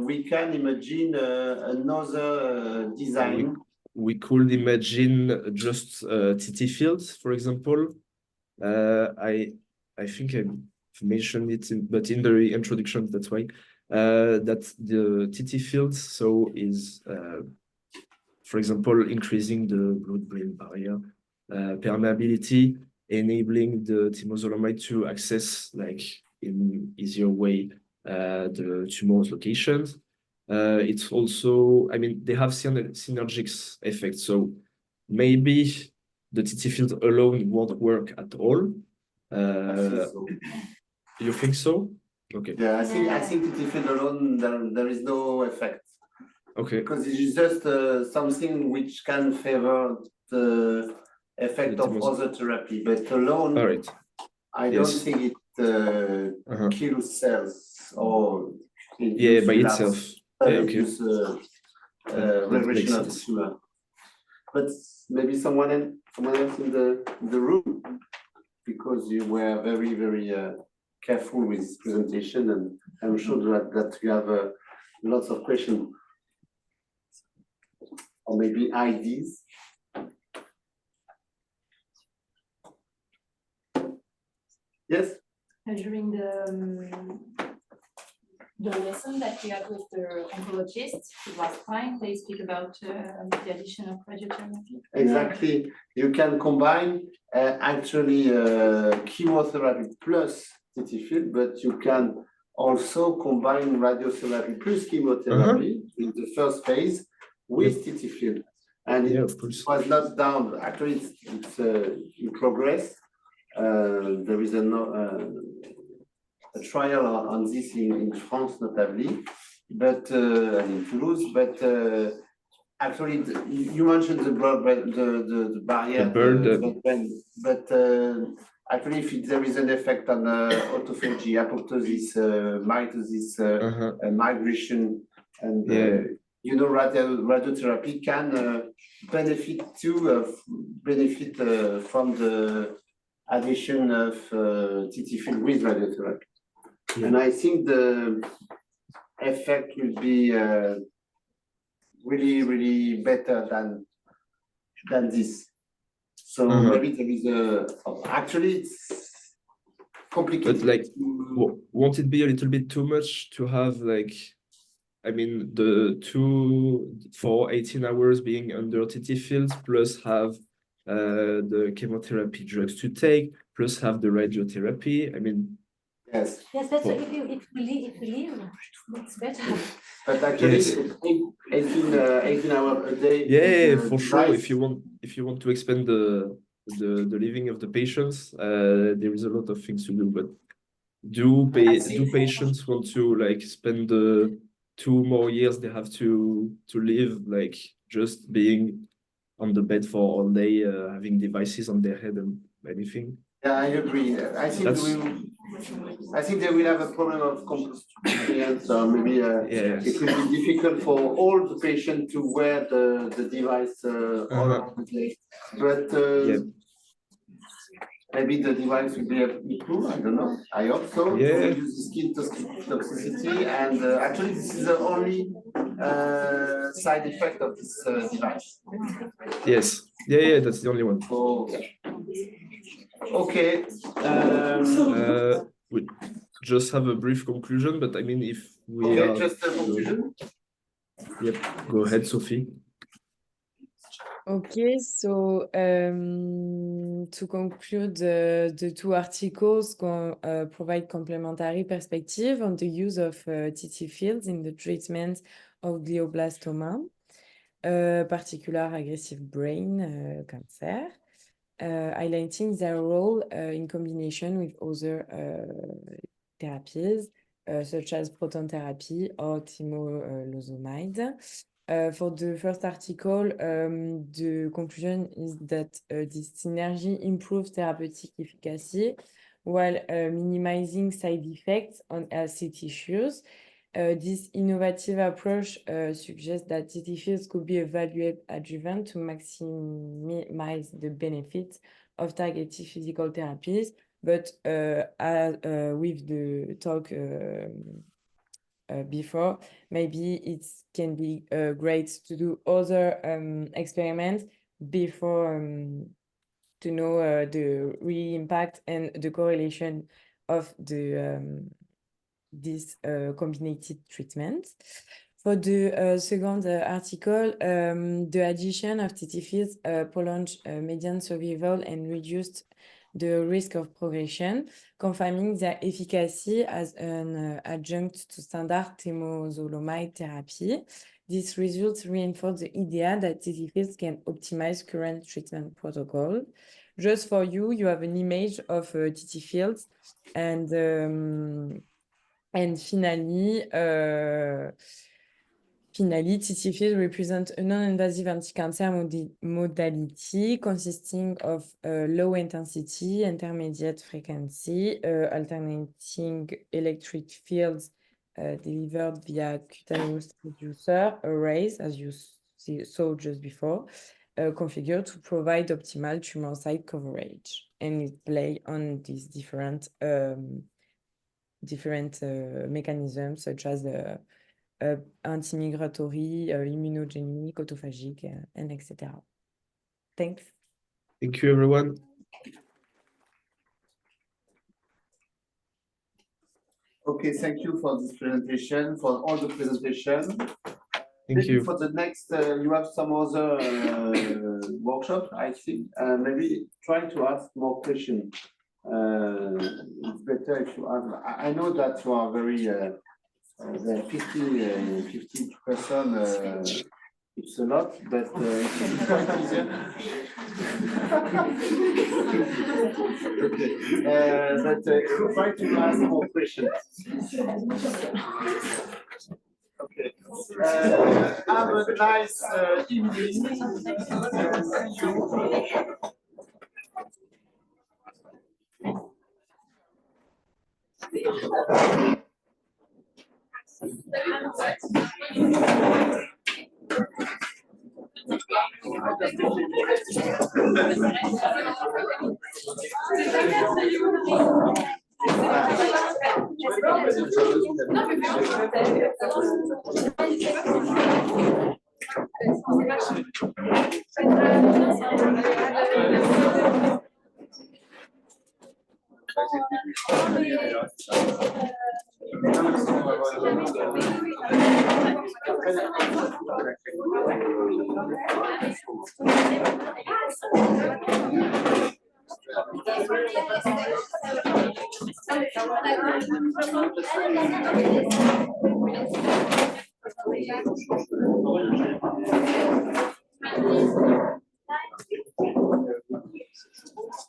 we can imagine another design? We could imagine just TTFields, for example. I think I mentioned it, but in the introduction, that's why that the TTFields is, for example, increasing the blood-brain barrier permeability, enabling the temozolomide to access, like in easier way, the tumor's locations. It's also, I mean, they have synergic effects. So maybe the TTField alone won't work at all. I think so. You think so? Okay. Yeah, I think TTField alone there is no effect. Okay. Because it is just something which can favor the effect of other therapy, but alone, all right. I don't think it kills cells or by itself. Okay. Regression of the tumor. But maybe someone else in the room, because you were very, very careful with this presentation, and I'm sure that you have lots of questions or maybe ideas. Yes? During the lesson that we had with the oncologists last time, they speak about the addition of radiotherapy. Exactly. You can combine actually chemotherapy plus TTField, but you can also combine radiotherapy plus chemotherapy in the first phase with TTField. And it was not done. Actually, it's in progress. There is a trial on this in France, notably, but and in Toulouse. But Actually, you mentioned the barrier, bird, but actually, if there is an effect on autophagy, apoptosis, mitosis, migration, and you know, radiotherapy can benefit from the addition of TT field with radiotherapy, and I think the effect will be really better than this. So maybe there is actually it's complicated. But like, won't it be a little bit too much to have like, I mean, the 2 for 18 hours being under TT fields, plus have the chemotherapy drugs to take, plus have the radiotherapy? I mean, yes, but if you leave, it's better. But actually, 18 hours a day. Yeah, for sure. If you want to expand the living of the patients, there is a lot of things to do. But do patients want to like spend the 2 more years they have to live like just being on the bed for all day, having devices on their head and anything? Yeah, I agree. I think they will have a problem of compliance, so maybe it will be difficult for all the patients to wear the device all of the day. But maybe the device will be improved. I don't know. I hope so. To reduce the skin toxicity, and actually, this is the only side effect of this device. Yes. Yeah, that's the only one. So, okay. We just have a brief conclusion, but I mean, if we are just a conclusion. Yep, go ahead, Sophie. Okay, so to conclude, the 2 articles provide complementary perspective on the use of TT fields in the treatment of glioblastoma, particular aggressive brain cancer, highlighting their role in combination with other therapies, such as proton therapy or temozolomide. For the first article, the conclusion is that this synergy improves therapeutic efficacy while minimizing side effects on healthy tissues. This innovative approach suggests that TT fields could be a valuable adjuvant to maximize the benefits of targeted physical therapies, but with the talk before, maybe it can be great to do other experiments before to know the real impact and the correlation of this combinated treatment. For the second article, the addition of TT fields prolonged median survival and reduced the risk of progression, confirming their efficacy as an adjunct to standard temozolomide therapy. These results reinforce the idea that TT fields can optimize current treatment protocol. Just for you, you have an image of TT fields, and finally, TT fields represent a non-invasive anti-cancer modality consisting of low intensity, intermediate frequency, alternating electric fields delivered via cutaneous reducer arrays, as you saw just before, configured to provide optimal tumor site coverage. And it play on these different mechanisms such as anti-migratory, immunogenic, autophagic, and etc. Thanks. Thank you, everyone. Okay, thank you for this presentation, for all the presentation. Thank you. For the next, you have some other workshop, I think. Maybe try to ask more questions. It's better if you have. I know that you are very. The 50 person, it's a lot, but it's quite easier. Okay, but try to ask more questions. Okay. Have a nice evening. See you.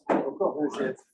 Encore,